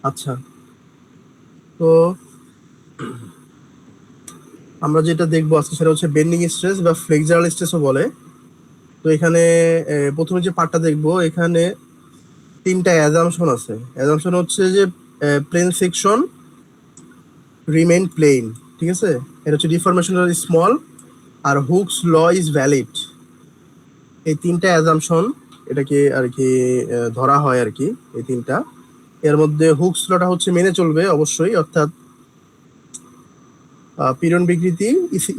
আচ্ছা, তো আমরা যেটা দেখবো আজকে সেটা হচ্ছে বেন্ডিং স্ট্রেস বা ফ্লেক্সারাল স্ট্রেসও বলে। তো এখানে প্রথমে যে পার্টটা দেখবো, এখানে তিনটা অ্যাজাম্পশন আছে। অ্যাজাম্পশন হচ্ছে যে প্লেন সেকশন রিমেইন প্লেন, ঠিক আছে, এটা হচ্ছে ডিফরমেশন স্মল, আর হুকস ল ইজ ভ্যালিড। এই তিনটা অ্যাজাম্পশন এটাকে আর কি ধরা হয় আর কি, এই তিনটা। এর মধ্যে হুকস লটা হচ্ছে মেনে চলবে অবশ্যই, অর্থাৎ পীড়ন বিকৃতি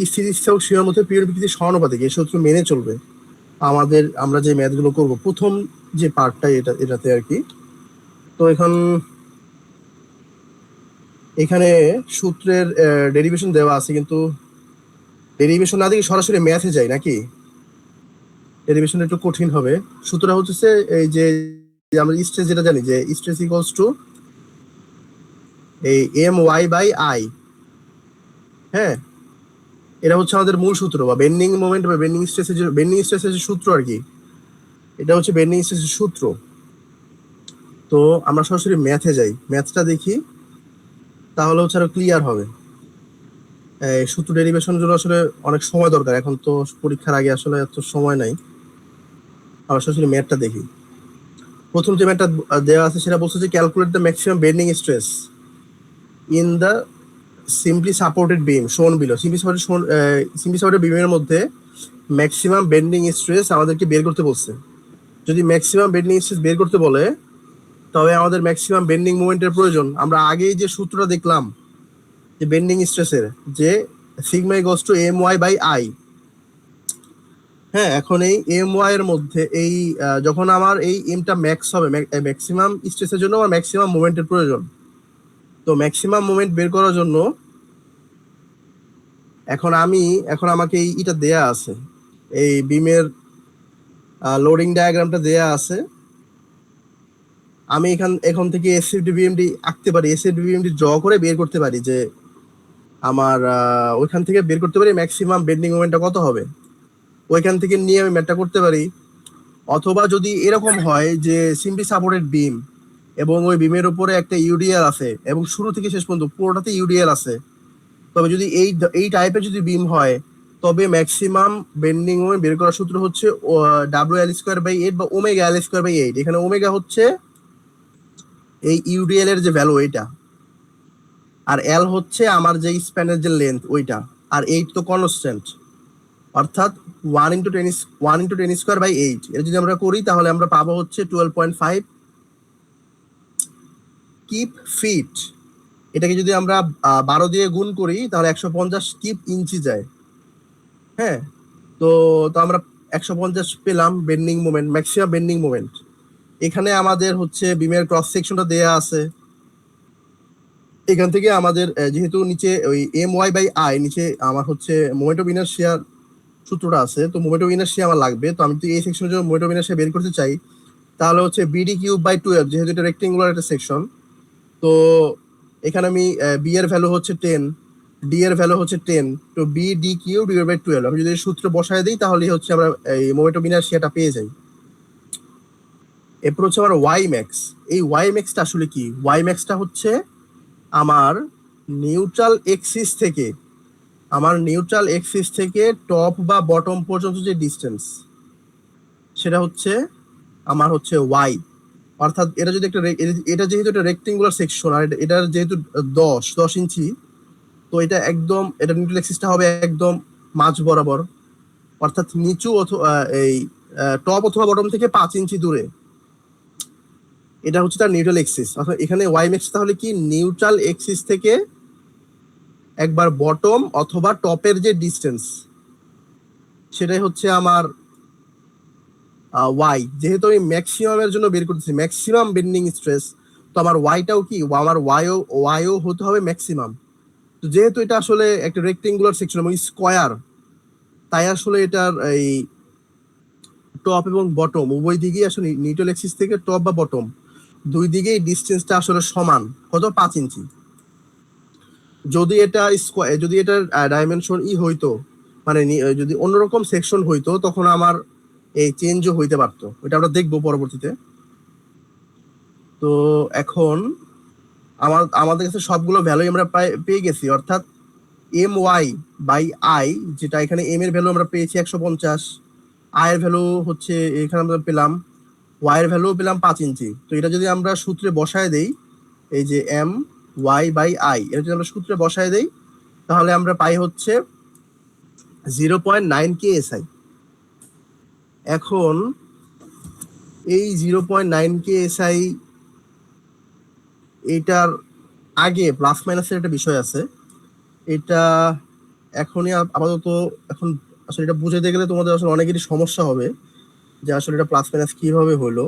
স্থিতিস্থাপক সীমার মধ্যে পীড়ন বিকৃতি সমানুপাতিক, এই সূত্র মেনে চলবে আমরা যে ম্যাথগুলো করব প্রথম যে পার্টটা এটাতে আর কি। তো এখানে সূত্রের ডেরিভেশন দেওয়া আছে, কিন্তু ডেরিভেশন না দিয়ে সরাসরি ম্যাথে যাই নাকি, ডেরিভেশন একটু কঠিন হবে। সূত্রটা হচ্ছে এই যে আমরা স্ট্রেস যেটা জানি যে স্ট্রেস ইকুয়ালস টু এই এম ওয়াই বাই আই। হ্যাঁ, এটা হচ্ছে আমাদের মূল সূত্র, বা বেন্ডিং মোমেন্ট বা বেন্ডিং স্ট্রেসের যে সূত্র আর কি, এটা হচ্ছে বেন্ডিং স্ট্রেসের সূত্র। তো আমরা সরাসরি ম্যাথে যাই, ম্যাথটা দেখি, তাহলে হচ্ছে আরো ক্লিয়ার হবে। সূত্র ডেরিভেশনের জন্য আসলে অনেক সময় দরকার, এখন তো পরীক্ষার আগে আসলে এত সময় নাই। আমরা সরাসরি ম্যাথটা দেখি। প্রথম যে ম্যাথটা দেওয়া আছে সেটা বলছে যে calculate the maximum bending stress in the simply supported বিম শোন বিলো। সিম্পলি সাপোর্টেড বিমের মধ্যে ম্যাক্সিমাম বেন্ডিং স্ট্রেস আমাদেরকে বের করতে বলছে। যদি ম্যাক্সিমাম বেন্ডিং স্ট্রেস বের করতে বলে, তবে আমাদের ম্যাক্সিমাম বেন্ডিং মোমেন্টের প্রয়োজন। আমরা আগেই যে সূত্রটা দেখলাম যে বেন্ডিং স্ট্রেসের, যে sigma equals to M Y by I. হ্যাঁ, এখন এই এম ওয়াই এর মধ্যে এই যখন আমার এই এমটা ম্যাক্স হবে, ম্যাক্সিমাম স্ট্রেসের জন্য আমার ম্যাক্সিমাম মোমেন্টের প্রয়োজন। তো ম্যাক্সিমাম মোমেন্ট বের করার জন্য এখন আমাকে এইটা দেয়া আছে, এই বিমের লোডিং ডায়াগ্রামটা দেয়া আছে। আমি এখন থেকে এসএফডি বিএমডি আঁকতে পারি, এসএফডি বিএমডি ড্র করে বের করতে পারি যে আমার ওইখান থেকে বের করতে পারি ম্যাক্সিমাম বেন্ডিং মোমেন্টটা কত হবে, ওইখান থেকে নিয়ে আমি ম্যাথটা করতে পারি। অথবা যদি এরকম হয় যে সিম্পলি সাপোর্টেড বিম এবং ওই বিমের উপরে একটা ইউডিএল আছে এবং শুরু থেকে শেষ পর্যন্ত পুরোটাতে ইউডিএল আছে, তবে যদি এই টাইপের যদি বিম হয়, তবে ম্যাক্সিমাম বেন্ডিং মোমেন্ট বের করার সূত্র হচ্ছে W L²/8 বা Ω/L²/8। এখানে ওমেগা হচ্ছে এই ইউডিএল এর যে ভ্যালু এইটা, আর এল হচ্ছে আমার যে স্প্যানের যে লেন্থ ওইটা, আর 8 তো কনস্ট্যান্ট, অর্থাৎ 1 × 10⁻⁸ এটা যদি আমরা করি তাহলে আমরা পাবো হচ্ছে 12.5 কিপ ফিট। এটাকে যদি আমরা 12 দিয়ে গুণ করি তাহলে 150 কিপ ইঞ্চি যায়। হ্যাঁ, তো তো আমরা 150 পেলাম bending moment, maximum bending moment. এখানে আমাদের হচ্ছে বিমের ক্রস সেকশনটা দেয়া আছে। এখান থেকে আমাদের যেহেতু নিচে ওই এম ওয়াই বাই আই, নিচে আমার হচ্ছে মোমেন্ট অফ ইনারশিয়ার সূত্রটা আছে, তো মোমেন্ট অফ ইনারশিয়া আমার লাগবে। তো আমি যদি এই সেকশনের জন্য মোমেন্ট অফ ইনারশিয়া বের করতে চাই, তাহলে হচ্ছে BD³/12, যেহেতু এটা রেক্টেঙ্গুলার একটা সেকশন। তো এখানে আমি বি এর ভ্যালু হচ্ছে 10, ডি এর ভ্যালু হচ্ছে 10, তো BD³/12 আমি যদি সূত্র বসায় দিই তাহলে হচ্ছে আমরা এই মোমেন্ট অফ ইনারশিয়াটা পেয়ে যাই। এরপর হচ্ছে আমার ওয়াই ম্যাক্স। এই ওয়াই ম্যাক্সটা আসলে কি? ওয়াই ম্যাক্সটা হচ্ছে আমার নিউট্রাল এক্সিস থেকে টপ বা বটম পর্যন্ত যে ডিস্টেন্স, সেটা হচ্ছে আমার হচ্ছে ওয়াই। অর্থাৎ এটা যেহেতু একটা রেক্টেঙ্গুলার সেকশন, আর এটার যেহেতু 10 ইঞ্চি, তো এটা নিউট্রাল এক্সিসটা হবে একদম মাঝ বরাবর, অর্থাৎ নিচু অথবা এই টপ অথবা বটম থেকে 5 ইঞ্চি দূরে। এটা হচ্ছে তার নিউট্রাল এক্সিস। অর্থাৎ এখানে ওয়াই ম্যাক্স তাহলে কি, নিউট্রাল এক্সিস থেকে একবার বটম অথবা টপের যে ডিস্টেন্স, সেটাই হচ্ছে আমার ওয়াই। যেহেতু আমি ম্যাক্সিমামের জন্য বের করতেছি ম্যাক্সিমাম বেন্ডিং স্ট্রেস, তো আমার ওয়াইটাও কি, আমার ওয়াইও হতে হবে ম্যাক্সিমাম। তো যেহেতু এটা আসলে একটা রেক্টেঙ্গুলার সেকশন এবং স্কোয়ার, তাই আসলে এটার এই টপ এবং বটম উভয় দিকেই আসলে নিউট্রাল এক্সিস থেকে টপ বা বটম দুই দিকেই ডিস্টেন্সটা আসলে সমান, কত, 5 ইঞ্চি। যদি এটার ডাইমেনশন হইতো, মানে যদি অন্যরকম সেকশন হইতো, তখন আমার এই চেঞ্জও হইতে পারতো, ওইটা আমরা দেখবো পরবর্তীতে। তো এখন আমাদের কাছে সবগুলো ভ্যালু আমরা পেয়ে গেছি, অর্থাৎ এম ওয়াই বাই আই, যেটা এখানে এম এর ভ্যালু আমরা পেয়েছি 150, আই এর ভ্যালু হচ্ছে এখানে আমরা পেলাম, ওয়াই এর ভ্যালু পেলাম 5 ইঞ্চি। তো এটা যদি আমরা সূত্রে বসায় দেই, এই যে এম ওয়াই বাই আই, এটা যদি আমরা সূত্রে বসায় দেই, তাহলে আমরা পাই হচ্ছে 0.9 KSI। এখন এই 0.9 KSI, এটার আগে প্লাস মাইনাসের একটা বিষয় আছে, এটা এখনই আপাতত এখন আসলে এটা বুঝাতে গেলে তোমাদের আসলে অনেকেরই সমস্যা হবে যে আসলে এটা প্লাস মাইনাস কিভাবে হলো।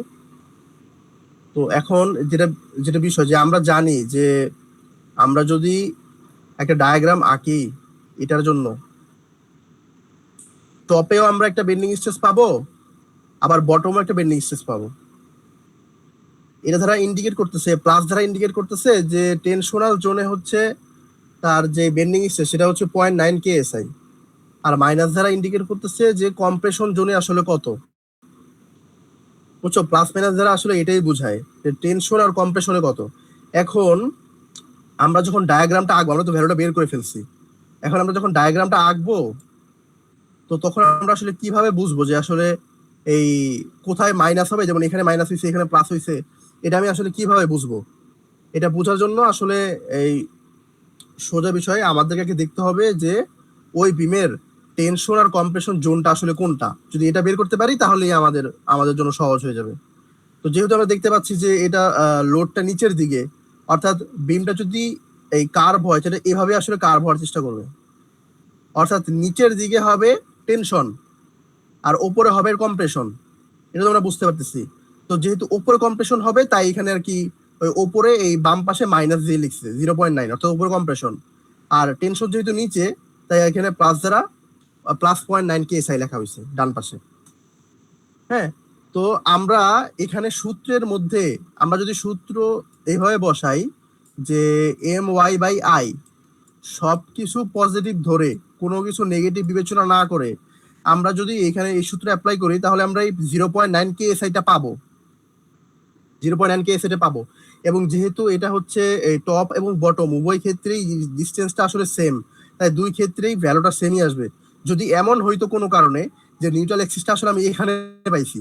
তো এখন যেটা যেটা বিষয় যে আমরা জানি যে আমরা যদি একটা ডায়াগ্রাম আঁকি এটার জন্য, টপেও আমরা একটা বেন্ডিং স্ট্রেস পাবো, আবার বটমও একটা বেন্ডিং স্ট্রেস পাবো। এটা দ্বারা ইন্ডিকেট করতেছে, প্লাস দ্বারা ইন্ডিকেট করতেছে যে টেনশনাল জোনে হচ্ছে তার যে বেন্ডিং স্ট্রেস সেটা হচ্ছে 0.9 KSI, আর মাইনাস দ্বারা ইন্ডিকেট করতেছে যে কম্প্রেশন জোনে আসলে কত। বুঝছো, প্লাস মাইনাস দ্বারা আসলে এটাই বোঝায় যে টেনশন আর কম্প্রেশনে কত। এখন আমরা যখন ডায়াগ্রামটা আঁকবো, আমরা তো ভ্যালুটা বের করে ফেলছি, এখন আমরা যখন ডায়াগ্রামটা আঁকবো তো তখন আমরা আসলে কিভাবে বুঝবো যে আসলে এই কোথায় মাইনাস হবে, যেমন এখানে মাইনাস হয়েছে এখানে প্লাস হয়েছে, এটা আমি আসলে কিভাবে বুঝবো? এটা বোঝার জন্য আসলে এই সোজা বিষয়ে আমাদেরকে দেখতে হবে যে ওই বিমের টেনশন আর কম্প্রেশন জোনটা আসলে কোনটা। যদি এটা বের করতে পারি তাহলেই আমাদের আমাদের জন্য সহজ হয়ে যাবে। তো যেহেতু আমরা দেখতে পাচ্ছি যে এটা লোডটা নিচের দিকে, অর্থাৎ বিমটা যদি এই কার্ভ হয় সেটা এভাবে আসলে কার্ভ হওয়ার চেষ্টা করবে, অর্থাৎ নিচের দিকে হবে টেনশন আর ওপরে হবে কম্প্রেশন। এটা তো আমরা বুঝতে পারতেছি। তো যেহেতু ওপরে কম্প্রেশন হবে তাই এখানে আর কি ওই ওপরে এই বাম পাশে মাইনাস দিয়ে লিখছে 0.9, অর্থাৎ উপরে কম্প্রেশন। আর টেনশন যেহেতু নিচে তাই এখানে প্লাস দ্বারা প্লাস 0.9 KSI লেখা হয়েছে ডান পাশে। হ্যাঁ, তো আমরা এখানে সূত্রের মধ্যে আমরা যদি সূত্র এইভাবে বসাই যে এম ওয়াই বাই আই সবকিছু পজিটিভ ধরে কোনো কিছু নেগেটিভ বিবেচনা না করে আমরা যদি এখানে এই সূত্র অ্যাপ্লাই করি তাহলে আমরা এই 0.9 KSIটা পাবো, 0.9 KSIটা পাবো। এবং যেহেতু এটা হচ্ছে টপ এবং বটম উভয় ক্ষেত্রেই ডিস্টেন্সটা আসলে সেম, তাই দুই ক্ষেত্রেই ভ্যালুটা সেমই আসবে। যদি এমন হইতো কোনো কারণে যে নিউট্রাল এক্সিসটা আসলে আমি এখানে পাইছি,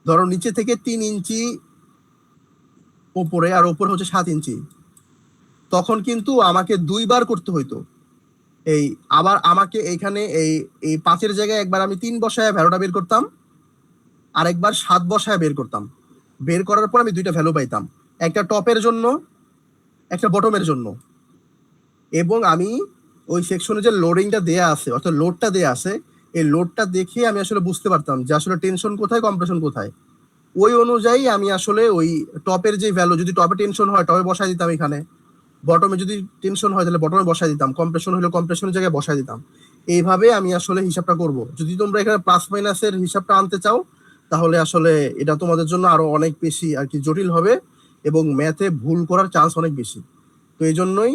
ধরো নিচে থেকে 3 ইঞ্চি ওপরে আর ওপরে হচ্ছে 7 ইঞ্চি, তখন কিন্তু আমাকে দুইবার করতে হইতো এই, আবার আমাকে এইখানে এই এই 5-এর জায়গায় একবার আমি 3 বসায় ভ্যালুটা বের করতাম, আর একবার 7 বসায় বের করতাম। বের করার পর আমি দুইটা ভ্যালু পাইতাম, একটা টপের জন্য একটা বটমের জন্য। এবং আমি ওই সেকশনে যে লোডিংটা দেয়া আছে অর্থাৎ লোডটা দেয়া আছে, এই লোডটা দেখে আমি আসলে বুঝতে পারতাম যে আসলে টেনশন কোথায় কম্প্রেশন কোথায়। ওই অনুযায়ী আমি আসলে ওই টপের যে ভ্যালু, যদি টপে টেনশন হয় টপে বসায় দিতাম এখানে, বটমে যদি টেনশন হয় তাহলে বটমে বসায় দিতাম, কম্প্রেশন হলে কম্প্রেশনের জায়গায় বসায় দিতাম। এইভাবে আমি আসলে হিসাবটা করব। যদি তোমরা এখানে প্লাস মাইনাসের হিসাবটা আনতে চাও তাহলে আসলে এটা তোমাদের জন্য আরো অনেক বেশি আর কি জটিল হবে এবং ম্যাথে ভুল করার চান্স অনেক বেশি। তো এই জন্যই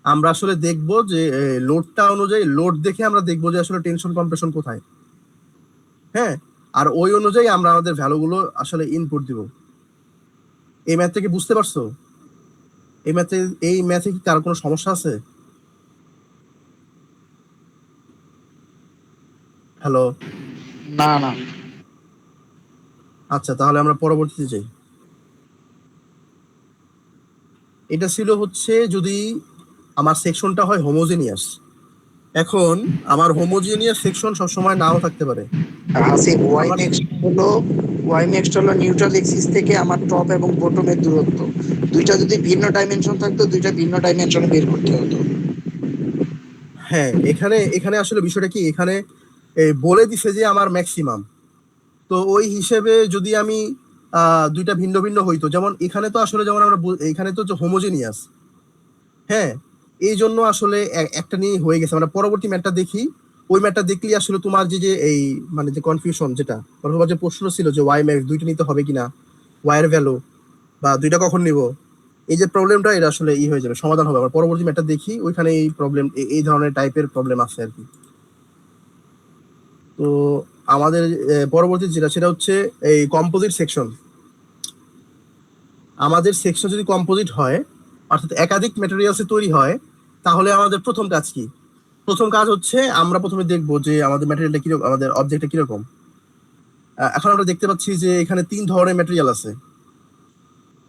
আমরা আসলে দেখব যে লোডটা অনুযায়ী, লোড দেখে আমরা দেখবো যে আসলে টেনশন কম্প্রেশন কোথায়। হ্যাঁ, আর ওই অনুযায়ী আমরা আমাদের ভ্যালুগুলো আসলে ইনপুট দিব। এই ম্যাথ থেকে বুঝতে পারছো? এই ম্যাথে কি কার কোনো সমস্যা আছে? হ্যালো? না না। আচ্ছা, তাহলে আমরা পরবর্তীতে যাই। এটা ছিল হচ্ছে যদি আমার সেকশনটা হয় হোমোজেনিয়াস। এখন আমার হোমোজেনিয়াস সেকশন সবসময় নাও থাকতে পারে। হাসিব, আমার ওয়াই নেক্সট হলো নিউট্রাল এক্সিস থেকে আমার টপ এবং বটমের দূরত্ব। দুইটা যদি ভিন্ন ডাইমেনশন থাকতো, দুইটা ভিন্ন ডাইমেনশনে বের করতে হতো। হ্যাঁ, এখানে এখানে আসলে বিষয়টা কি, এখানে বলে দিছে যে আমার ম্যাক্সিমাম। তো ওই হিসেবে যদি আমি দুইটা ভিন্ন ভিন্ন হইতো, যেমন এখানে তো আসলে যেমন আমরা এখানে তো হোমোজেনিয়াস। হ্যাঁ, এই জন্য আসলে একটা নিয়ে হয়ে গেছে। আমরা পরবর্তী ম্যাটটা দেখি, ওই ম্যাটটা দেখলেই আসলে তোমার যে যে এই মানে যে কনফিউশন, যেটা তোমার যে প্রশ্ন ছিল যে ওয়াই ম্যাক্স দুইটা নিতে হবে কিনা, ওয়াই এর ভ্যালু বা দুইটা কখন নিব, এই যে প্রবলেমটা এটা আসলে হয়ে যাবে, সমাধান হবে। আমরা পরবর্তী ম্যাটটা দেখি, ওইখানে এই প্রবলেম এই ধরনের টাইপের প্রবলেম আছে আর কি। তো আমাদের পরবর্তী যেটা সেটা হচ্ছে এই কম্পোজিট সেকশন। আমাদের সেকশন যদি কম্পোজিট হয়, অর্থাৎ একাধিক ম্যাটেরিয়ালসে তৈরি হয়, তাহলে আমাদের প্রথম কাজ কি? প্রথম কাজ হচ্ছে আমরা প্রথমে দেখবো যে আমাদের ম্যাটেরিয়ালটা কিরকম, আমাদের অবজেক্টটা কিরকম। এখন আমরা দেখতে পাচ্ছি যে এখানে 3 ধরনের ম্যাটেরিয়াল আছে।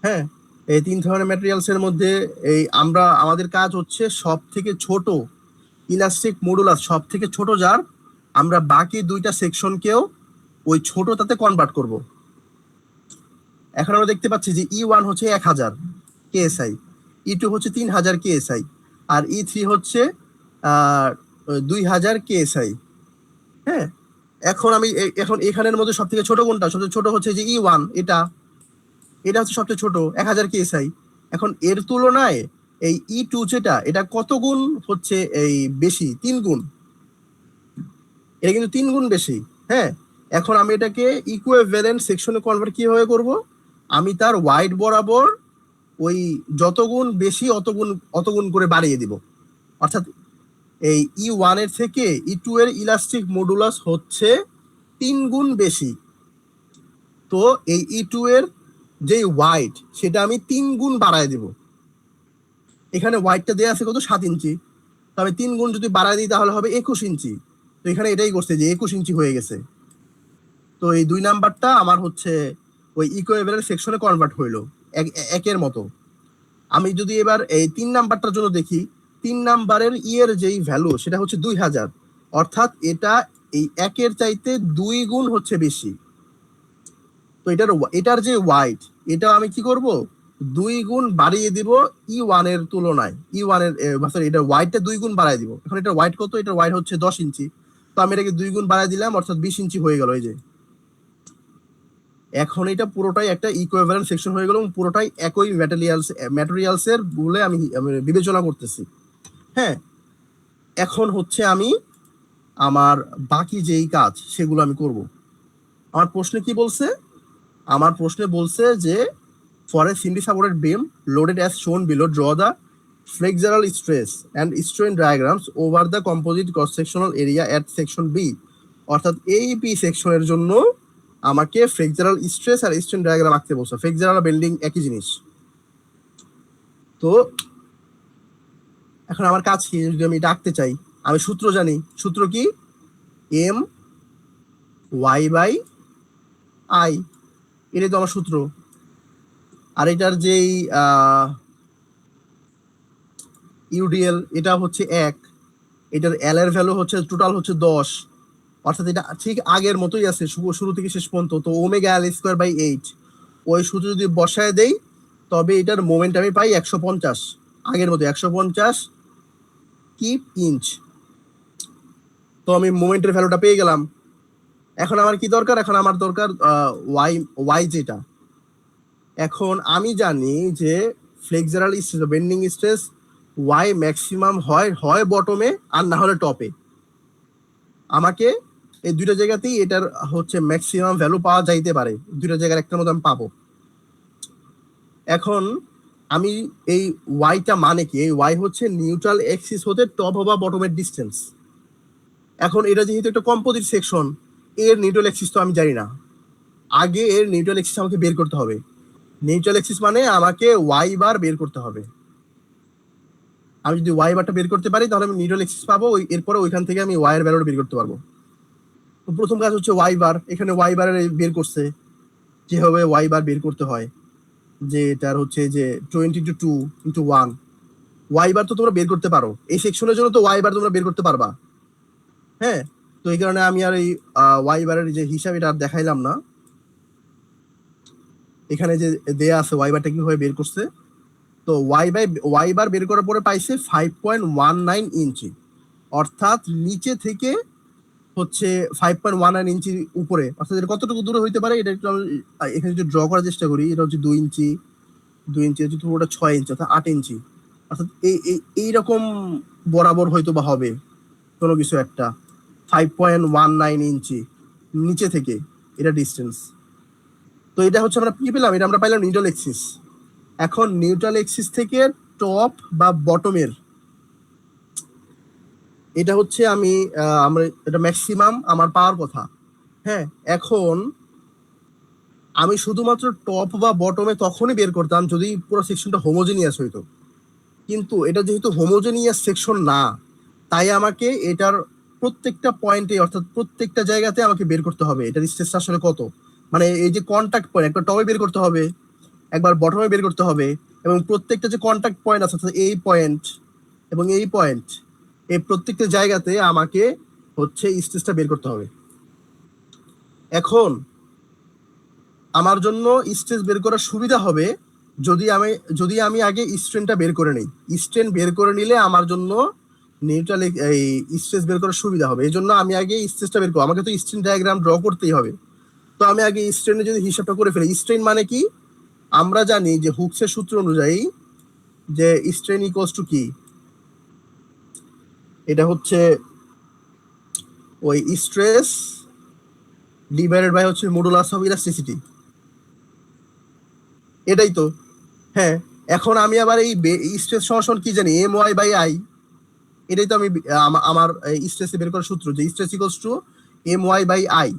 হ্যাঁ, এই 3 ধরনের ম্যাটেরিয়ালস এর মধ্যে আমাদের কাজ হচ্ছে সব থেকে ছোট ইলাস্টিক মডুলাস, সব থেকে ছোট যার, আমরা বাকি দুইটা সেকশনকেও ওই ছোটটাতে কনভার্ট করব। এখন আমরা দেখতে পাচ্ছি যে E1 হচ্ছে 1000 কেএসআই, E2 হচ্ছে 3000 কেএসআই, আর E3 হচ্ছে 2000 কেএসআই। হ্যাঁ, এখন এখানের মধ্যে সব থেকে ছোট কোনটা? সবচেয়ে ছোট হচ্ছে যে E1, এটা হচ্ছে সবচেয়ে ছোট 1000 কেএসআই। এখন এর তুলনায় এই E2 যেটা, এটা কত গুণ হচ্ছে এই বেশি? 3 গুণ। এটা কিন্তু 3 গুণ বেশি। হ্যাঁ, এখন আমি এটাকে ইকুইভ্যালেন্ট সেকশনে কনভার্ট কিভাবে করব? আমি তার ওয়াইড বরাবর ওই যত গুণ বেশি অত গুণ করে বাড়িয়ে দিব। অর্থাৎ এই E1 এর থেকে E2 এর ইলাস্টিক মডুলাস হচ্ছে 3 গুণ বেশি। তো এই E2 এর যে ওয়াইড, সেটা আমি 3 গুণ বাড়ায় দিব। এখানে ওয়াইডটা দেয়া আছে কত? 7 ইঞ্চি। তো আমি 3 গুণ যদি বাড়ায় দিই তাহলে হবে 21 ইঞ্চি। তো এখানে এটাই করছে যে 21 ইঞ্চি হয়ে গেছে। তো এই 2 নাম্বারটা আমার হচ্ছে ওই ইকুইভ্যালেন্ট সেকশনে কনভার্ট হইলো একের মতো। আমি যদি এবার এই 3 নাম্বারটার জন্য দেখি, 3 নাম্বারের এর যেই ভ্যালু সেটা হচ্ছে 2000, অর্থাৎ এটা এই একের চাইতে 2 গুণ হচ্ছে বেশি। তো এটার যে ওয়াইড, এটা আমি কি করব? 2 গুণ বাড়িয়ে দিব E1 এর তুলনায়। E1 এর সরি, এটা ওয়াইডটা 2 গুণ বাড়ায় দিব। এখন এটা ওয়াইড কত? এটা ওয়াইড হচ্ছে 10 ইঞ্চি। তো আমি এটাকে 2 গুণ বাড়ায় দিলাম, অর্থাৎ 20 ইঞ্চি হয়ে গেল। এই যে এখন এটা পুরোটাই একটা ইকুইভ্যালেন্ট সেকশন হয়ে গেল এবং পুরোটাই একই ম্যাটেরিয়ালসের বলে আমি বিবেচনা করতেছি। হ্যাঁ, এখন হচ্ছে আমি আমার বাকি যেই কাজ সেগুলো আমি করব। আমার প্রশ্নে কি বলছে? আমার প্রশ্নে বলছে যে for a simply supported beam loaded as shown below, draw the flexural stress and strain diagrams over the composite cross sectional area at section B। অর্থাৎ এই বি সেকশনের জন্য আমাকে ফ্লেক্সারাল স্ট্রেস আর স্ট্রেন ডায়াগ্রাম আঁকতে বলছে। ফ্লেক্সারাল বেন্ডিং একই জিনিস। তো এখন আমার কাজ কি? যদি আমি এটা আঁকতে চাই, আমি সূত্র জানি। সূত্র কি? এম ওয়াই বাই আই, এটাই তো আমার সূত্র। আর এটার যেই ইউডিএল, এটা হচ্ছে 1, এটার এল এর ভ্যালু হচ্ছে টোটাল হচ্ছে 10, অর্থাৎ এটা ঠিক আগের মতোই আছে শুরু থেকে শেষ পর্যন্ত। তো ওমেগা এল স্কোয়ার বাই 8, ওই সূত্র যদি বসায় দেই তবে এটার মোমেন্ট আমি পাই 150, আগের মতো 150 কিপ ইঞ্চ। তো আমি মোমেন্টের ভ্যালুটা পেয়ে গেলাম। এখন আমার কি দরকার? এখন আমার দরকার ওয়াই যেটা। এখন আমি জানি যে flexural stress, bending stress Y maximum হয় বটমে আর না হলে টপে। আমাকে এই দুইটা জায়গাতেই এটার হচ্ছে ম্যাক্সিমাম ভ্যালু পাওয়া যাইতে পারে, দুইটা জায়গার একটার মধ্যে আমি পাবো। এখন আমি এই ওয়াইটা মানে কি? এই ওয়াই হচ্ছে নিউট্রাল এক্সিস হতে টপ বা বটমের ডিস্টেন্স। এখন এটা যেহেতু একটা কম্পোজিট সেকশন, এর নিউট্রাল এক্সিস তো আমি জানি না। আগে এর নিউট্রাল এক্সিস আমাকে বের করতে হবে। নিউট্রাল এক্সিস মানে আমাকে ওয়াই বার বের করতে হবে। আমি যদি ওয়াই বারটা বের করতে পারি তাহলে আমি নিউট্রাল এক্সিস পাবো, এরপরে ওইখান থেকে আমি ওয়াই এর ভ্যালুটা বের করতে পারবো। তো প্রথম কাজ হচ্ছে ওয়াই বার। এখানে ওয়াই বারের বের করছে যেভাবে ওয়াই বার বের করতে হয়, যে এটার হচ্ছে যে 20/2 × 1 ওয়াই বার তো তোমরা বের করতে পারো। এই সেকশনের জন্য তো ওয়াই বার তোমরা বের করতে পারবা। হ্যাঁ, তো এই কারণে আমি আর এই ওয়াই বারের যে হিসাব এটা আর দেখাইলাম না। এখানে যে দেয়া আছে ওয়াই বারটা কিভাবে বের করছে। তো ওয়াই বার বের করার পরে পাইছে 5.19 ইঞ্চি, অর্থাৎ নিচে থেকে হচ্ছে 5.19 ইঞ্চি উপরে। অর্থাৎ এটা কতটুকু দূরে হইতে পারে এটা একটু এখানে যদি ড্র করার চেষ্টা করি। এটা হচ্ছে 2 ইঞ্চি, 2 ইঞ্চি হচ্ছে পুরোটা 6 ইঞ্চি, অর্থাৎ 8 ইঞ্চি। অর্থাৎ এইরকম বরাবর হয়তো বা হবে কোনো কিছু একটা। 5.19 ইঞ্চি নিচে থেকে এটা ডিস্টেন্স। তো এটা হচ্ছে আমরা কি পেলাম? এটা আমরা পাইলাম নিউট্রাল এক্সিস। এখন নিউট্রাল এক্সিস থেকে টপ বা বটমের, এটা হচ্ছে আমরা এটা ম্যাক্সিমাম আমার পাওয়ার কথা। হ্যাঁ, এখন আমি শুধুমাত্র টপ বা বটমে তখনই বের করতাম যদি পুরো সেকশনটা হোমোজেনিয়াস হইতো, কিন্তু এটা যেহেতু হোমোজেনিয়াস সেকশন না, তাই আমাকে এটার প্রত্যেকটা পয়েন্টে অর্থাৎ প্রত্যেকটা জায়গাতে আমাকে বের করতে হবে এটার স্ট্রেসটা আসলে কত। মানে এই যে কন্টাক্ট পয়েন্ট, একবার টপে বের করতে হবে, একবার বটমে বের করতে হবে, এবং প্রত্যেকটা যে কন্টাক্ট পয়েন্ট আছে অর্থাৎ এই পয়েন্ট এবং এই পয়েন্ট, এই প্রত্যেকটা জায়গাতে আমাকে হচ্ছে স্ট্রেসটা বের করতে হবে। এখন আমার জন্য স্ট্রেস বের করার সুবিধা হবে যদি আমি আগে স্ট্রেনটা বের করে নিই। স্ট্রেন বের করে নিলে আমার জন্য নিউট্রাল এই স্ট্রেস বের করার সুবিধা হবে। এই জন্য আমি আগে স্ট্রেসটা বের করবো। আমাকে তো স্ট্রেন ডায়াগ্রাম ড্র করতেই হবে। তো আমি আগে স্ট্রেনের যদি হিসাবটা করে ফেলি, স্ট্রেন মানে কি আমরা জানি যে হুকসের সূত্র অনুযায়ী যে স্ট্রেন ইকুয়ালস টু কি, এটা হচ্ছে ওই স্ট্রেস ডিভাইডেড বাই হচ্ছে মডুলাস অফ ইলাস্টিসিটি, এটাই তো। হ্যাঁ, এখন আমি আবার এই স্ট্রেস সমান কি জানি, এম ওয়াই বাই আই। এটাই তো আমি আমার স্ট্রেস বের করার সূত্র, যে stress equals to M Y by I,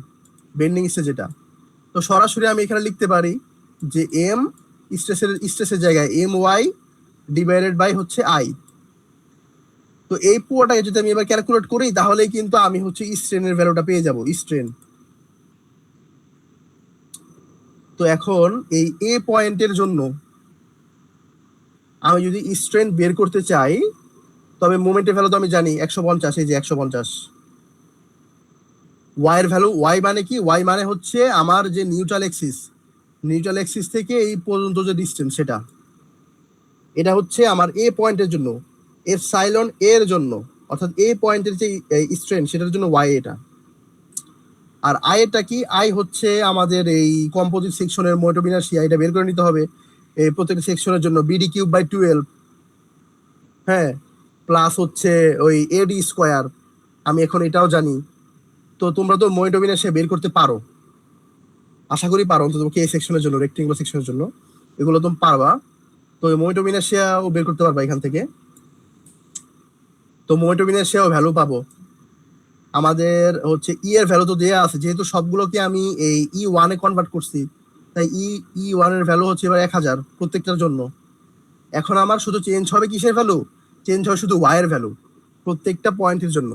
bending stress যেটা। তো সরাসরি আমি এখানে লিখতে পারি যে এম স্ট্রেসের জায়গায় এম ওয়াই ডিভাইডেড বাই হচ্ছে আই। তো এই পুরোটাকে যদি আমি এবার ক্যালকুলেট করি তাহলেই কিন্তু আমি হচ্ছে স্ট্রেনের ভ্যালুটা পেয়ে যাব, স্ট্রেন। তো এখন এই এ পয়েন্টের জন্য আমি যদি স্ট্রেন বের করতে চাই, তবে মোমেন্টের ভ্যালু তো আমি জানি 150, এই যে 150। ওয়াই এর ভ্যালু, ওয়াই মানে কি, ওয়াই মানে হচ্ছে আমার যে নিউট্রাল এক্সিস থেকে এই পর্যন্ত যে ডিসটেন্স সেটা, এটা হচ্ছে আমার এ পয়েন্টের জন্য, এর সাইলন এর জন্য, অর্থাৎ এ পয়েন্টের যে স্ট্রেন সেটার জন্য ওয়াই এটা। আর আই এটা কি, আই হচ্ছে আমাদের এই কম্পোজিট সেকশনের মোমেন্ট অফ ইনারশিয়া, এটা বের করে নিতে হবে এই প্রত্যেকটা সেকশনের জন্য, বিডি কিউব বাই 12। হ্যাঁ, প্লাস হচ্ছে ওই এডি স্কোয়ার, আমি এখন এটাও জানি। তো তোমরা তো মোমেন্ট অফ ইনারশিয়া বের করতে পারো, আশা করি পারো, অন্তত কে সেকশনের জন্য, রেক্টেঙ্গুলার সেকশনের জন্য এগুলো তুমি পারবা। তো মোমেন্ট অফ ইনারশিয়াও বের করতে পারবা এখান থেকে। তো মোমেন্ট অফ ইনারশিয়াও ভ্যালু পাবো। আমাদের হচ্ছে ই এর ভ্যালু তো দেয়া আছে, যেহেতু সবগুলোকে আমি এই ই ওয়ানে কনভার্ট করছি, তাই ই ওয়ান এর ভ্যালু হচ্ছে এবার 1000 প্রত্যেকটার জন্য। এখন আমার শুধু চেঞ্জ হবে কিসের ভ্যালু, চেঞ্জ হয় শুধু ওয়াই এর ভ্যালু প্রত্যেকটা পয়েন্টের জন্য।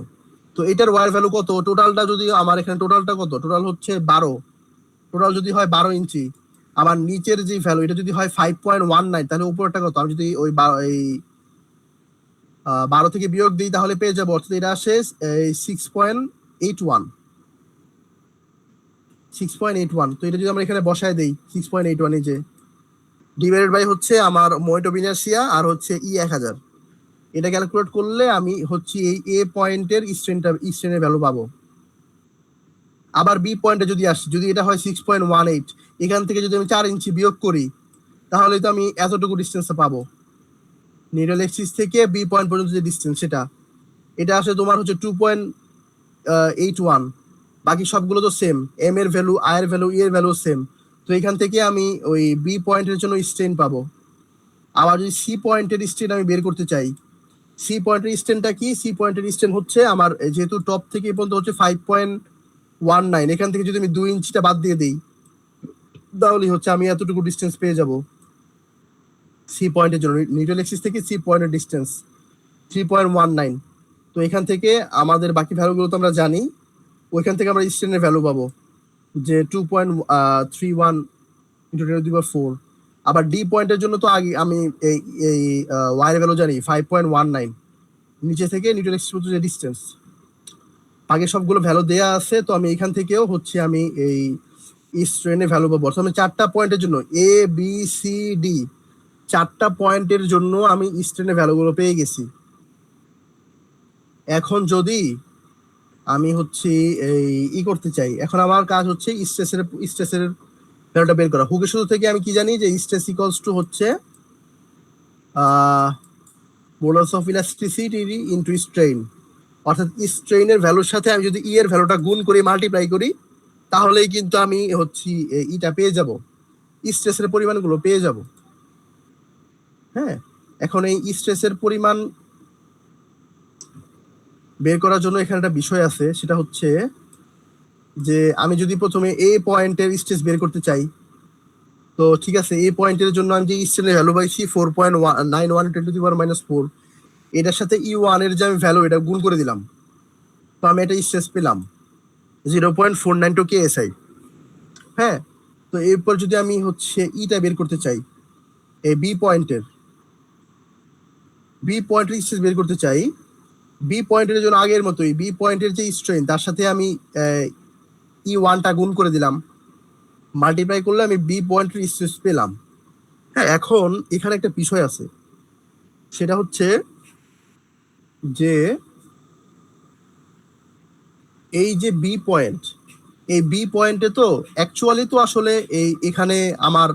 তো এটার ওয়াই এর ভ্যালু কত, টোটালটা যদি আমার এখানে টোটালটা কত, টোটাল হচ্ছে 12, টোটাল যদি হয় 12 ইঞ্চি, আমার নিচের যে ভ্যালু এটা যদি হয় 5.19, তাহলে উপরটা কত, আমি যদি ওই এই 12 থেকে বিয়োগ দিই তাহলে পেয়ে যাবো, অর্থাৎ এটা আসে 6.81। তো এটা যদি আমরা এখানে বসায় দেই 6.81, এই যে ডিভাইডেড বাই হচ্ছে আমার মোমেন্ট অফ ইনারশিয়া আর হচ্ছে ই 1000, এটা ক্যালকুলেট করলে আমি হচ্ছে এই এ পয়েন্টের স্ট্রেনের ভ্যালু পাবো। আবার বি পয়েন্টে যদি আসি, যদি এটা হয় 6.18, এখান থেকে যদি আমি 4 ইঞ্চি বিয়োগ করি তাহলে তো আমি এতটুকু ডিস্টেন্সটা পাবো, নিউট্রাল এক্সিস থেকে বি পয়েন্ট পর্যন্ত যে ডিস্টেন্স সেটা, এটা আসলে তোমার হচ্ছে 2.81। বাকি সবগুলো তো সেম, এম এর ভ্যালু, আই এর ভ্যালু, ই এর ভ্যালু সেম। তো এখান থেকে আমি ওই বি পয়েন্টের জন্য স্ট্রেন পাবো। আবার যদি সি পয়েন্টের স্ট্রেন আমি বের করতে চাই, সি পয়েন্টের স্ট্রেনটা কি, সি পয়েন্টের স্ট্রেন হচ্ছে আমার যেহেতু টপ থেকে পর্যন্ত হচ্ছে 5.19, এখান থেকে যদি আমি 2 ইঞ্চিটা বাদ দিয়ে দিই তাহলে হচ্ছে আমি এতটুকু ডিস্টেন্স পেয়ে যাব সি পয়েন্টের জন্য, নিউট্রাল এক্সিস থেকে সি পয়েন্টের ডিস্টেন্স 3.19। তো এখান থেকে আমাদের বাকি ভ্যালুগুলো তো আমরা জানি, ওইখান থেকে আমরা স্ট্রেনের ভ্যালু পাবো যে 2.31 × 10⁴। আবার ডি পয়েন্টের জন্য তো আগে আমি এই এই ওয়াই এর ভ্যালু জানি 5.19, নিচে থেকে নিউট্রাল এক্সিস পর্যন্ত যে ডিস্টেন্স, আগে সবগুলো ভ্যালু দেয়া আছে। তো আমি এখান থেকেও হচ্ছে আমি এই স্ট্রেনের ভ্যালু পাবো। আমি 4টা পয়েন্টের জন্য এ বি সি ডি 4টা পয়েন্টের জন্য আমি স্ট্রেনের ভ্যালুগুলো পেয়ে গেছি। এখন যদি আমি হচ্ছে এই করতে চাই, এখন আমার কাজ হচ্ছে স্ট্রেসের ভ্যালুটা বের করা। হুকের সূত্র থেকে আমি কি জানি যে স্ট্রেস ইকুয়ালস টু হচ্ছে modulus of elasticity into strain, অর্থাৎ স্ট্রেইনের ভ্যালুর সাথে আমি যদি ই এর ভ্যালুটা গুণ করি, মাল্টিপ্লাই করি, তাহলেই কিন্তু আমি হচ্ছে ইটা পেয়ে যাব, স্ট্রেসের পরিমাণগুলো পেয়ে যাব। হ্যাঁ, এখন এই স্ট্রেসের পরিমাণ বের করার জন্য এখানে একটা বিষয় আছে, সেটা হচ্ছে যে আমি যদি প্রথমে এ পয়েন্টের স্ট্রেস বের করতে চাই, তো ঠিক আছে, এই পয়েন্টের জন্য আমি যে স্ট্রেনের ভ্যালু পাইছি 4.91 × 10⁻⁴, এটার সাথে E1 এর যে আমি ভ্যালু এটা গুণ করে দিলাম, তো আমি একটা স্ট্রেস পেলাম 0.492 KSI। হ্যাঁ, তো এরপর যদি আমি হচ্ছে ইটা বের করতে চাই, এই বি পয়েন্টের স্ট্রেস বের করতে চাই, বি পয়েন্টের জন্য আগের মতোই বি পয়েন্টের যে স্ট্রেন তার সাথে আমি E1টা গুণ করে দিলাম, মাল্টিপ্লাই করলে আমি বি পয়েন্টের স্ট্রেস পেলাম। হ্যাঁ, এখন এখানে একটা বিষয় আছে, সেটা হচ্ছে যে এই যে বি পয়েন্ট, এই বি পয়েন্টে তো অ্যাকচুয়ালি তো আসলে এই এখানে আমার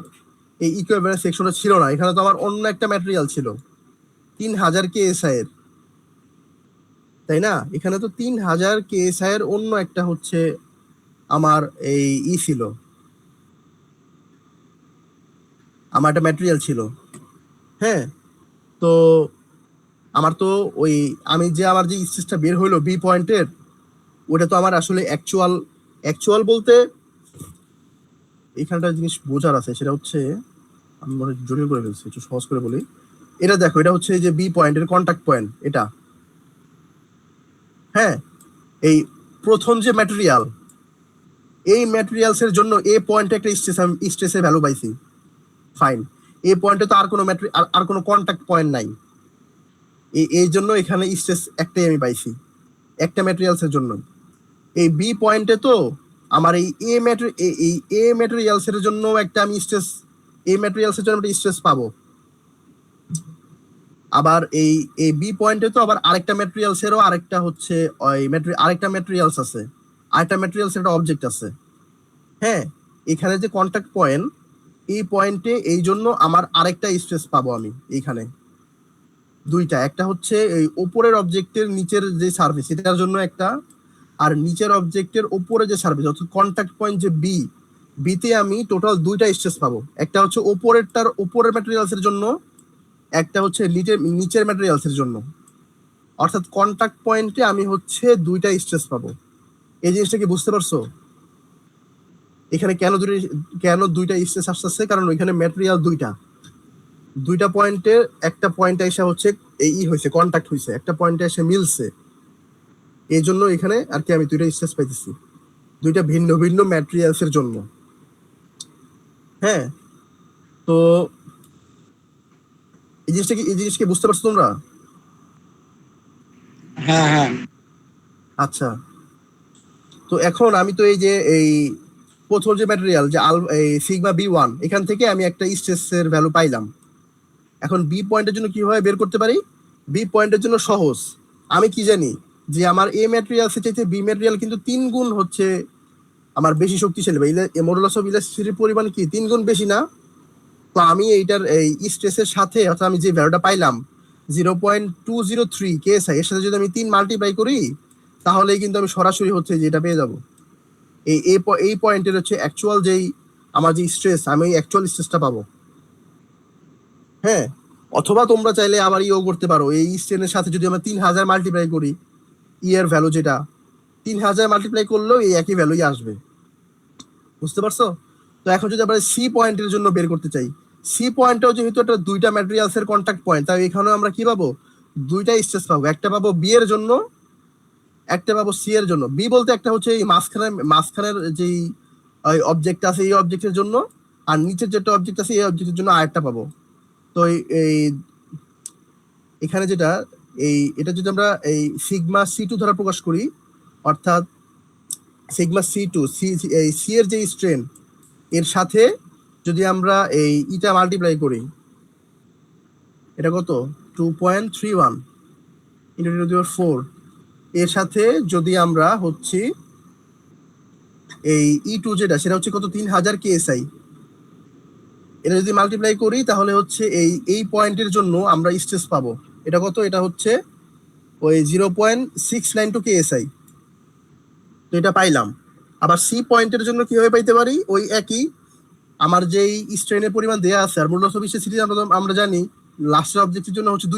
এই ইকুইভ্যালেন্স সেকশনটা ছিল না, এখানে তো আমার অন্য একটা ম্যাটেরিয়াল ছিল 3000 KSI এর, তাই না? এখানে তো 3000 KSI এর অন্য একটা হচ্ছে আমার এই ছিল, আমার একটা ম্যাটেরিয়াল ছিল। হ্যাঁ, তো আমার তো ওই আমি যে আমার যে স্ট্রেসটা বের হইলো বি পয়েন্টের, ওটা তো আমার আসলে অ্যাকচুয়াল বলতে এখানটা জিনিস বোঝার আছে, সেটা হচ্ছে আমি মনে হয় জটিল করে ফেলছি, একটু সহজ করে বলি। এটা দেখো, এটা হচ্ছে যে বি পয়েন্টের কন্টাক্ট পয়েন্ট এটা। হ্যাঁ, এই প্রথম যে ম্যাটেরিয়াল, এই ম্যাটেরিয়ালস এর জন্য এ পয়েন্টে একটা স্ট্রেসের ভ্যালু পাইছি, ফাইন। এই পয়েন্টে তো আর কোনো আর কোনো কন্টাক্ট পয়েন্ট নাই, এই জন্য এখানে স্ট্রেস একটাই আমি পাইছি, একটা ম্যাটেরিয়ালস এর জন্য। এই বি পয়েন্টে তো আমার এই এ ম্যাটেরিয়ালস এর জন্য একটা আমি স্ট্রেস, এ ম্যাটেরিয়ালস এর জন্য একটা স্ট্রেস পাবো। আবার এই বি পয়েন্টে তো আবার আরেকটা ম্যাটেরিয়ালস এরও আরেকটা হচ্ছে আরেকটা ম্যাটেরিয়ালস আছে, আরেকটা ম্যাটেরিয়ালস একটা অবজেক্ট আছে। হ্যাঁ, এখানে যে কন্টাক্ট পয়েন্ট, এই পয়েন্টে এই জন্য আমার আরেকটা স্ট্রেস পাবো আমি এইখানে দুইটা, একটা হচ্ছে এই উপরের অবজেক্টের নিচের যে সারফেস এটার জন্য একটা, আর নিচের অবজেক্টের উপরে যে সারফেস অর্থাৎ কন্টাক্ট পয়েন্ট যে বিতে আমি টোটাল দুইটা স্ট্রেস পাবো, একটা হচ্ছে উপরের ম্যাটেরিয়ালস এর জন্য, একটা হচ্ছে নিচের ম্যাটেরিয়ালস এর জন্য। অর্থাৎ কন্টাক্ট পয়েন্টে আমি হচ্ছে দুইটা স্ট্রেস পাবো। এই জিনিসটা কি বুঝতে পারছো? এখানে কেন দুইটা স্ট্রেস আসতেছে, কারণ ওইখানে ম্যাটেরিয়াল দুইটা পয়েন্টে, একটা পয়েন্টে এসে হচ্ছে এই হয়েছে, কন্টাক্ট হয়েছে, একটা পয়েন্টে এসে মিলছে, এই জন্য এখানে আর কি আমি দুইটা স্ট্রেস পাইতেছি, দুইটা ভিন্ন ভিন্ন ম্যাটেরিয়ালস এর জন্য। হ্যাঁ, তো এই জিনিসকে বুঝতে পারছো তোমরা? হ্যাঁ হ্যাঁ। আচ্ছা, তো এখন আমি তো এই প্রথম যে ম্যাটেরিয়াল যে এই সিগমা বি1, এখান থেকে আমি একটা স্ট্রেসের ভ্যালু পাইলাম। এখন বি পয়েন্টের জন্য কিভাবে বের করতে পারি? বি পয়েন্টের জন্য সহজ, আমি কি জানি যে আমার এ ম্যাটেরিয়ালসের চাইতে বি ম্যাটেরিয়াল কিন্তু 3 গুণ হচ্ছে আমার বেশি শক্তিশালী, বা মডুলাস অফ ইলাস্টিসিটির পরিমাণ কি 3 গুণ বেশি না? তো আমি এইটার এই স্ট্রেসের সাথে, অর্থাৎ আমি যে ভ্যালুটা পাইলাম 0.203 KSI, এর সাথে যদি আমি 3 মাল্টিপ্লাই করি, তাহলেই কিন্তু আমি সরাসরি হচ্ছে যেটা পেয়ে যাব। এই পয়েন্টের হচ্ছে অ্যাকচুয়াল যেই আমার যে স্ট্রেস, আমি ওই অ্যাকচুয়াল স্ট্রেসটা পাবো। হ্যাঁ, অথবা তোমরা চাইলে আবার ইও করতে পারো, এই স্ট্রেনের সাথে যদি আমরা 3000 মাল্টিপ্লাই করি, এর ভ্যালু যেটা 3000 মাল্টিপ্লাই করলেও এই একই ভ্যালুই আসবে। বুঝতে পারছো? তো এখন যদি আমরা সি পয়েন্টের জন্য বের করতে চাই, সি পয়েন্টটাও যেহেতু একটা দুইটা ম্যাটেরিয়ালস এর কন্টাক্ট পয়েন্ট, তাই এখানেও আমরা কি পাবো? দুইটা স্ট্রেস পাবো, একটা পাবো বি এর জন্য, একটা পাবো সি এর জন্য। বি বলতে একটা হচ্ছে এই মাঝখানের যেই অবজেক্ট আছে এই অবজেক্টের জন্য, আর নিচের যেটা অবজেক্ট আছে এই অবজেক্টের জন্য আরেকটা পাবো। তো এই এখানে যেটা এটা যদি আমরা এই সিগমা C2 দ্বারা প্রকাশ করি, অর্থাৎ সিগমা C2 সি এর যে স্ট্রেন, এর সাথে যদি আমরা এই ইটা মাল্টিপ্লাই করি, এটা কত 2.31 × 10⁻⁴, এর সাথে যদি আমরা হচ্ছে এই E2 যেটা, সেটা হচ্ছে কত 3000 KSI, এটা যদি মাল্টিপ্লাই করি তাহলে হচ্ছে এই পয়েন্টের জন্য আমরা স্ট্রেস পাবো, এটা কত, এটা হচ্ছে ওই 0.692 KSI। তো এটা পাইলাম। আবার সি পয়েন্টের জন্য কিভাবে পাইতে পারি? ওই একই, আমার যেই স্ট্রেনের পরিমাণ দেয়া আছে, আর মডুলাস অফ ইলাস্টিসিটি আমরা জানি লাস্টের অবজেক্টের জন্য হচ্ছে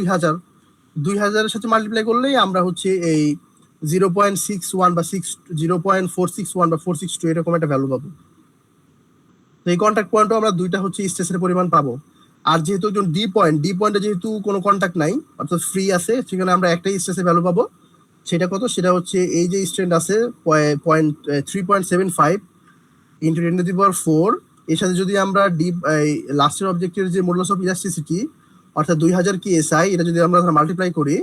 2000 এর সাথে মাল্টিপ্লাই করলেই আমরা হচ্ছে এই 0.61 বা 0.461 বা 462 এরকম একটা ভ্যালু পাবো। তো এই কন্টাক্ট পয়েন্টও আমরা দুইটা হচ্ছে স্ট্রেসের পরিমাণ পাবো। আর যেহেতু একজন ডি পয়েন্টে যেহেতু কোনো কন্টাক্ট নাই অর্থাৎ ফ্রি আছে, সেখানে আমরা একটাই স্ট্রেসের ভ্যালু পাবো। সেটা কত? সেটা হচ্ছে এই যে স্ট্রেন্ড আছে 3.75 ইন্টু 10⁴, এর সাথে যদি আমরা লাস্টের অবজেক্টের যে মডুলাস অফ ইলাস্টিসিটি অর্থাৎ 2000 কেএসআই, এটা যদি আমরা মাল্টিপ্লাই করি,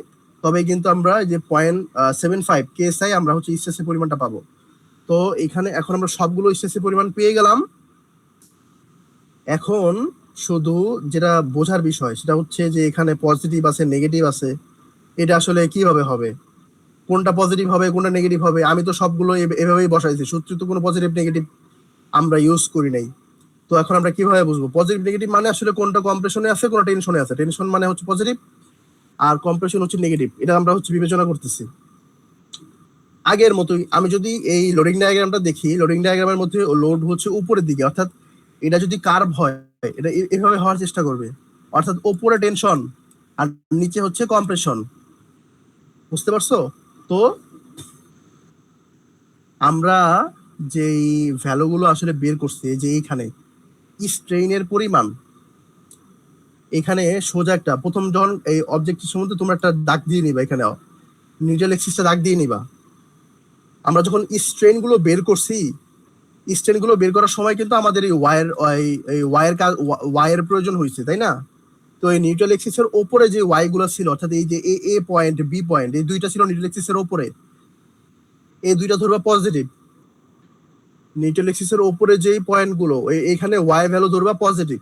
তবে কিন্তু আমরা যে 0.75 কেএসআই আমরা হচ্ছে স্ট্রেসের পরিমাণটা পাবো। তো এখানে এখন আমরা সবগুলো স্ট্রেসের পরিমাণ পেয়ে গেলাম। এখন শুধু যেটা বোঝার বিষয় সেটা হচ্ছে যে এখানে পজিটিভ আছে নেগেটিভ আছে, এটা আসলে কিভাবে হবে, কোনটা পজিটিভ হবে কোনটা নেগেটিভ হবে। আমি তো সবগুলো এভাবেই বসাইছি, সত্যি তো কোনো পজিটিভ নেগেটিভ আমরা ইউজ করি নাই। তো এখন আমরা কিভাবে বুঝবো পজিটিভ নেগেটিভ মানে আসলে কোনটা কম্প্রেশনে আছে কোনটা টেনশনে আছে? টেনশন মানে হচ্ছে পজিটিভ আর কম্প্রেশন হচ্ছে নেগেটিভ, এটা আমরা হচ্ছে বিবেচনা করতেছি। আগের মতোই আমি যদি এই লোডিং ডায়াগ্রামটা দেখি, লোডিং ডায়াগ্রামের মধ্যে লোড হচ্ছে উপরের দিকে, অর্থাৎ এটা যদি কার্ভ হয় এটা এভাবে হওয়ার চেষ্টা করবে, অর্থাৎ উপরে টেনশন আর নিচে হচ্ছে কম্প্রেশন। বুঝতে পারছো? তো আমরা যেই ভ্যালুগুলো আসলে বের করছি যে এইখানে স্ট্রেইনের পরিমাণ, এখানে সোজা একটা প্রথম যখন এই অবজেক্টের সম্বন্ধে তোমরা একটা দাগ দিয়ে নিবা, এখানে নিউট্রাল এক্সিসটা দাগ দিয়ে নিবা। আমরা যখন স্ট্রেন গুলো বের করছি, স্ট্রেন গুলো বের করার সময় কিন্তু আমাদের এই ওয়াইয়ের প্রয়োজন হয়েছে, তাই না? তো এই নিউট্রাল এক্সিসের ওপরে যে ওয়াই গুলো ছিল, অর্থাৎ এই যে এ পয়েন্ট বি পয়েন্ট, এই দুইটা ছিল নিউট্রাল এক্সিসের ওপরে, এই দুইটা ধরবা পজিটিভ। নিউট্রাল এক্সিসের ওপরে যেই পয়েন্ট গুলো এখানে ওয়াই ভ্যালু ধরবা পজিটিভ।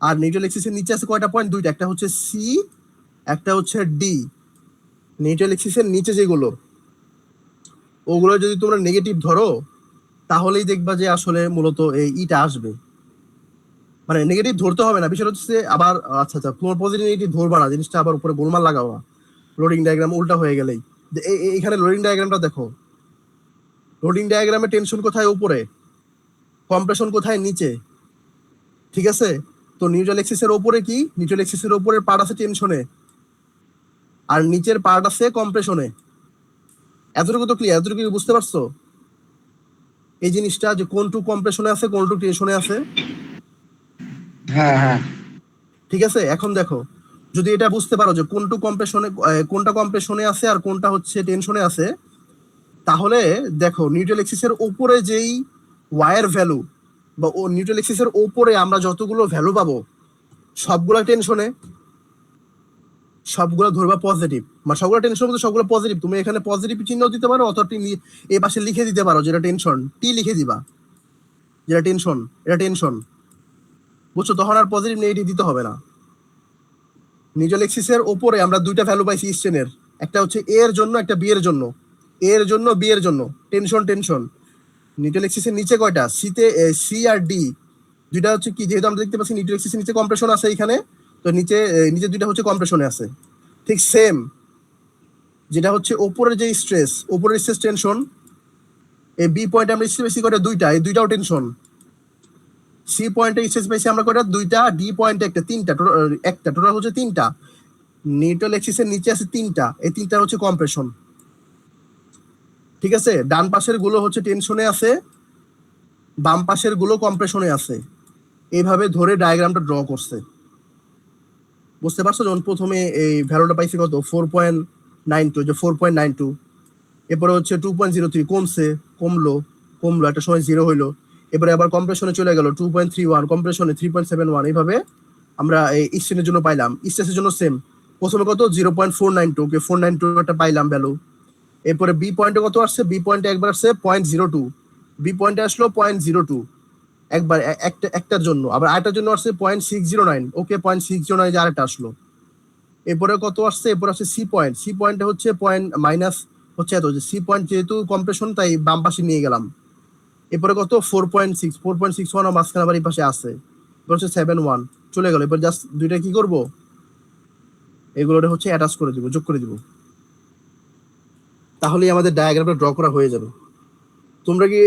আর নিউট্রাল এক্সিসের নিচে আছে কয়টা পয়েন্ট? দুইটা, একটা হচ্ছে সি, একটা হচ্ছে ডি। নিউট্রাল এক্সিসের নিচে যেগুলো, ওগুলো যদি তোমরা নেগেটিভ ধরো, তাহলেই দেখবা যে আসলে মূলত এই ইটা আসবে। মানে নেগেটিভ ধরতে হবে না, বিষয়টা হচ্ছে আবার আচ্ছা আচ্ছা তোমার পজিটিভ নেগেটিভ ধরবা না, জিনিসটা আবার উপরে গোলমাল লাগাবা লোডিং ডায়াগ্রাম উল্টা হয়ে গেলেই। এখানে লোডিং ডায়াগ্রামটা দেখো, লোডিং ডায়াগ্রামে টেনশন কোথায়? উপরে। কম্প্রেশন কোথায়? নিচে। ঠিক আছে? তো নিউট্রাল এক্সিসের ওপরে কি? নিউট্রাল এক্সিসের ওপরের পার্ট আছে টেনশনে আর নিচের পার্ট আছে কম্প্রেশনে। এতটুকু তো ক্লিয়ার? এতটুকু বুঝতে পারছো এই জিনিসটা যে কোনটু কম্প্রেশনে আছে কোনটু টেনশনে আছে? হ্যাঁ হ্যাঁ। ঠিক আছে, এখন দেখো, যদি এটা বুঝতে পারো যে কোনটু কম্প্রেশনে কোনটা কম্প্রেশনে আছে আর কোনটা হচ্ছে টেনশনে আছে, তাহলে দেখো নিউট্রাল এক্সিসের উপরে যেই ওয়ার ভ্যালু বা ও নিউট্রাল এক্সিসের উপরে আমরা যতগুলো ভ্যালু পাবো সবগুলো টেনশনে, সবগুলো ধরবা পজিটিভ, মানে সবগুলো টেনশন বলতে সবগুলো পজিটিভ। তুমি এখানে পজিটিভ চিহ্ন দিতে পারো অথবা এই পাশে লিখে দিতে পারো যেটা টেনশন, টি লিখে দিবা যেটা টেনশন, এটা টেনশন। বুঝছো? তখন আর পজিটিভ নেগেটিভ দিতে হবে না। নিউট্রাল এক্সিসের উপরে আমরা দুইটা ভ্যালু পাইছি স্ট্রেনের, একটা হচ্ছে এ এর জন্য একটা বি এর জন্য, এ এর জন্য বি এর জন্য টেনশন টেনশন। নিউট্রাল এক্সিসের নিচে কয়টা? সিতে সি আর ডি দুইটা হচ্ছে কি, যেহেতু আমরা দেখতে পাচ্ছি নিউট্রাল এক্সিসের নিচে কম্প্রেশন আছে এখানে, তো নিচে নিচে দুইটা হচ্ছে কম্প্রেশনে আছে। ঠিক সেম যেটা হচ্ছে ওপরের যে স্ট্রেস, ওপরের স্ট্রেস টেনশন, এই বি পয়েন্ট আমরা স্ট্রেস পাইছি কয়টা? দুইটা, এই দুইটাও টেনশন। সি পয়েন্টে স্ট্রেস পাইছি আমরা কয়টা? দুইটা। ডি পয়েন্টে একটা, তিনটা, একটা টোটাল হচ্ছে তিনটা। নিউট্রাল এক্সিসের নিচে আছে তিনটা, এই তিনটা হচ্ছে কম্প্রেশন। ঠিক আছে? ডান পাশের গুলো হচ্ছে টেনশনে আছে, বাম পাশের গুলো কম্প্রেশনে আছে। এইভাবে ধরে ডায়াগ্রামটা ড্র করছে। বুঝতে পারছো? যখন প্রথমে এই ভ্যালুটা পাইছি কত 4.92, যে 4.92, এরপরে হচ্ছে 2.03 কমছে, কমলো কমলো একটা সময় জিরো হইলো, এবারে আবার কম্প্রেশনে চলে গেল 2.31, কম্প্রেশনে 3.71। এইভাবে আমরা এই স্ট্রেনের জন্য পাইলাম। স্ট্রেসের জন্য সেম, প্রথমে কত 0.492, কে 492 একটা পাইলাম ভ্যালু। এরপরে বি পয়েন্টে কত আসছে? বি পয়েন্টে একবার আসছে 0.02, বি পয়েন্টে আসলো 0.02 একবার একটার জন্য। আবার আরেকটার জন্য আসছে 0.609, ওকে 0.609 যে আরেকটা আসলো। এরপরে কত আসছে? এরপর আসছে সি পয়েন্ট, সি পয়েন্টে হচ্ছে পয়েন্ট মাইনাস হচ্ছে এত, যে সি পয়েন্ট যেহেতু কম্প্রেশন তাই বাম পাশে নিয়ে গেলাম। এরপরে কত 4.61 মাঝখানে আবার এই পাশে আছে, এবার হচ্ছে 7.1 চলে গেল। এবার জাস্ট দুইটা কি করব, এগুলোটা হচ্ছে অ্যাটাচ করে দিব, যোগ করে দিব, তাহলেই আমাদের ডায়াগ্রামটা ড্র করা হয়ে যাবে। তোমরা কি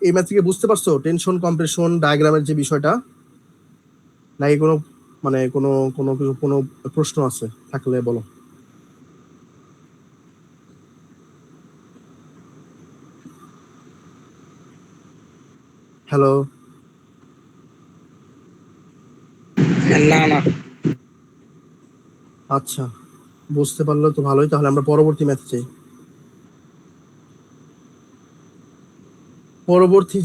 এই ম্যাথ থেকে বুঝতে পারছো টেনশন কম্প্রেশন ডায়াগ্রামের যে বিষয়টা, নাকি কোনো মানে কোনো কোনো কিছু কোনো প্রশ্ন আছে থাকলে বলো। হ্যালো? না না, আচ্ছা, বুঝতে পারলে তো ভালোই। তাহলে আমরা পরবর্তী ম্যাথে যাই। পরবর্তী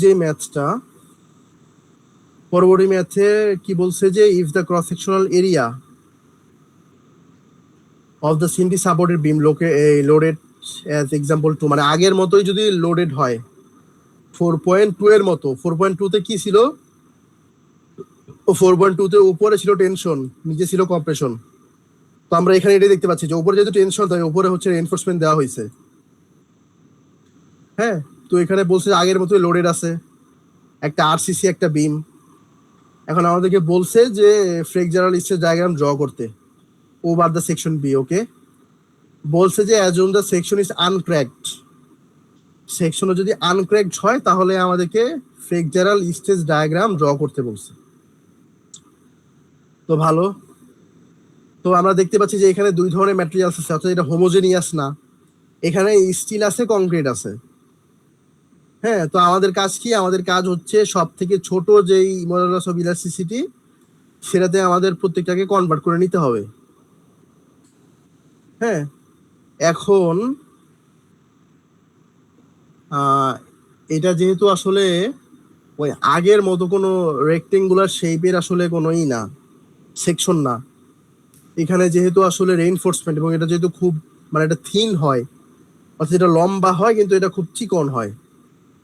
ম্যাথে কি বলছে যে if the cross sectional area of the simply supported beam loaded as example 2, মানে আগের মতোই যদি লোডেড হয় 4.2 এর মতো। 4.2 তে কি ছিল? 4.2 তে উপরে ছিল টেনশন, নিচে ছিল কম্প্রেশন। তো আমরা এখানে এটাই দেখতে পাচ্ছি যে উপরে যেহেতু টেনশন, তাই উপরে হচ্ছে রেইনফোর্সমেন্ট দেওয়া হয়েছে। হ্যাঁ, তো এখানে বলছে আগের মতোই লোডেড আছে, একটা আরসিসি একটা বিম। এখন আমাদেরকে বলছে যে ফ্লেক্সারাল স্ট্রেস ডায়াগ্রাম ড্র করতে ওভার দ্য সেকশন বি। ওকে, বলছে যে অ্যাজুম দ্য সেকশন ইজ আনক্র্যাকড। সেকশনও যদি আনক্র্যাকড হয় তাহলে আমাদেরকে ফ্লেক্সারাল স্ট্রেস ডায়াগ্রাম ড্র করতে বলছে। তো ভালো, তো আমরা দেখতে পাচ্ছি যে এখানে দুই ধরনের ম্যাটেরিয়ালস আছে, অর্থাৎ এটা হোমোজেনিয়াস না। এখানে স্টিল আছে, কংক্রিট আছে। হ্যাঁ, তো আমাদের কাজ কি? আমাদের কাজ হচ্ছে সব থেকে ছোট যেই মডুলাস অফ ইলাস্টিসিটি, সেটাতে আমাদের প্রত্যেকটাকে কনভার্ট করে নিতে হবে। হ্যাঁ, এখন এটা যেহেতু আসলে ওই আগের মতো কোনো রেক্টেঙ্গুলার শেপের আসলে কোনোই না, সেকশন না। এখানে যেহেতু আসলে রেইনফোর্সমেন্ট, এবং এটা যেহেতু খুব মানে এটা থিন হয়, অর্থাৎ এটা লম্বা হয় কিন্তু এটা খুব চিকন হয়,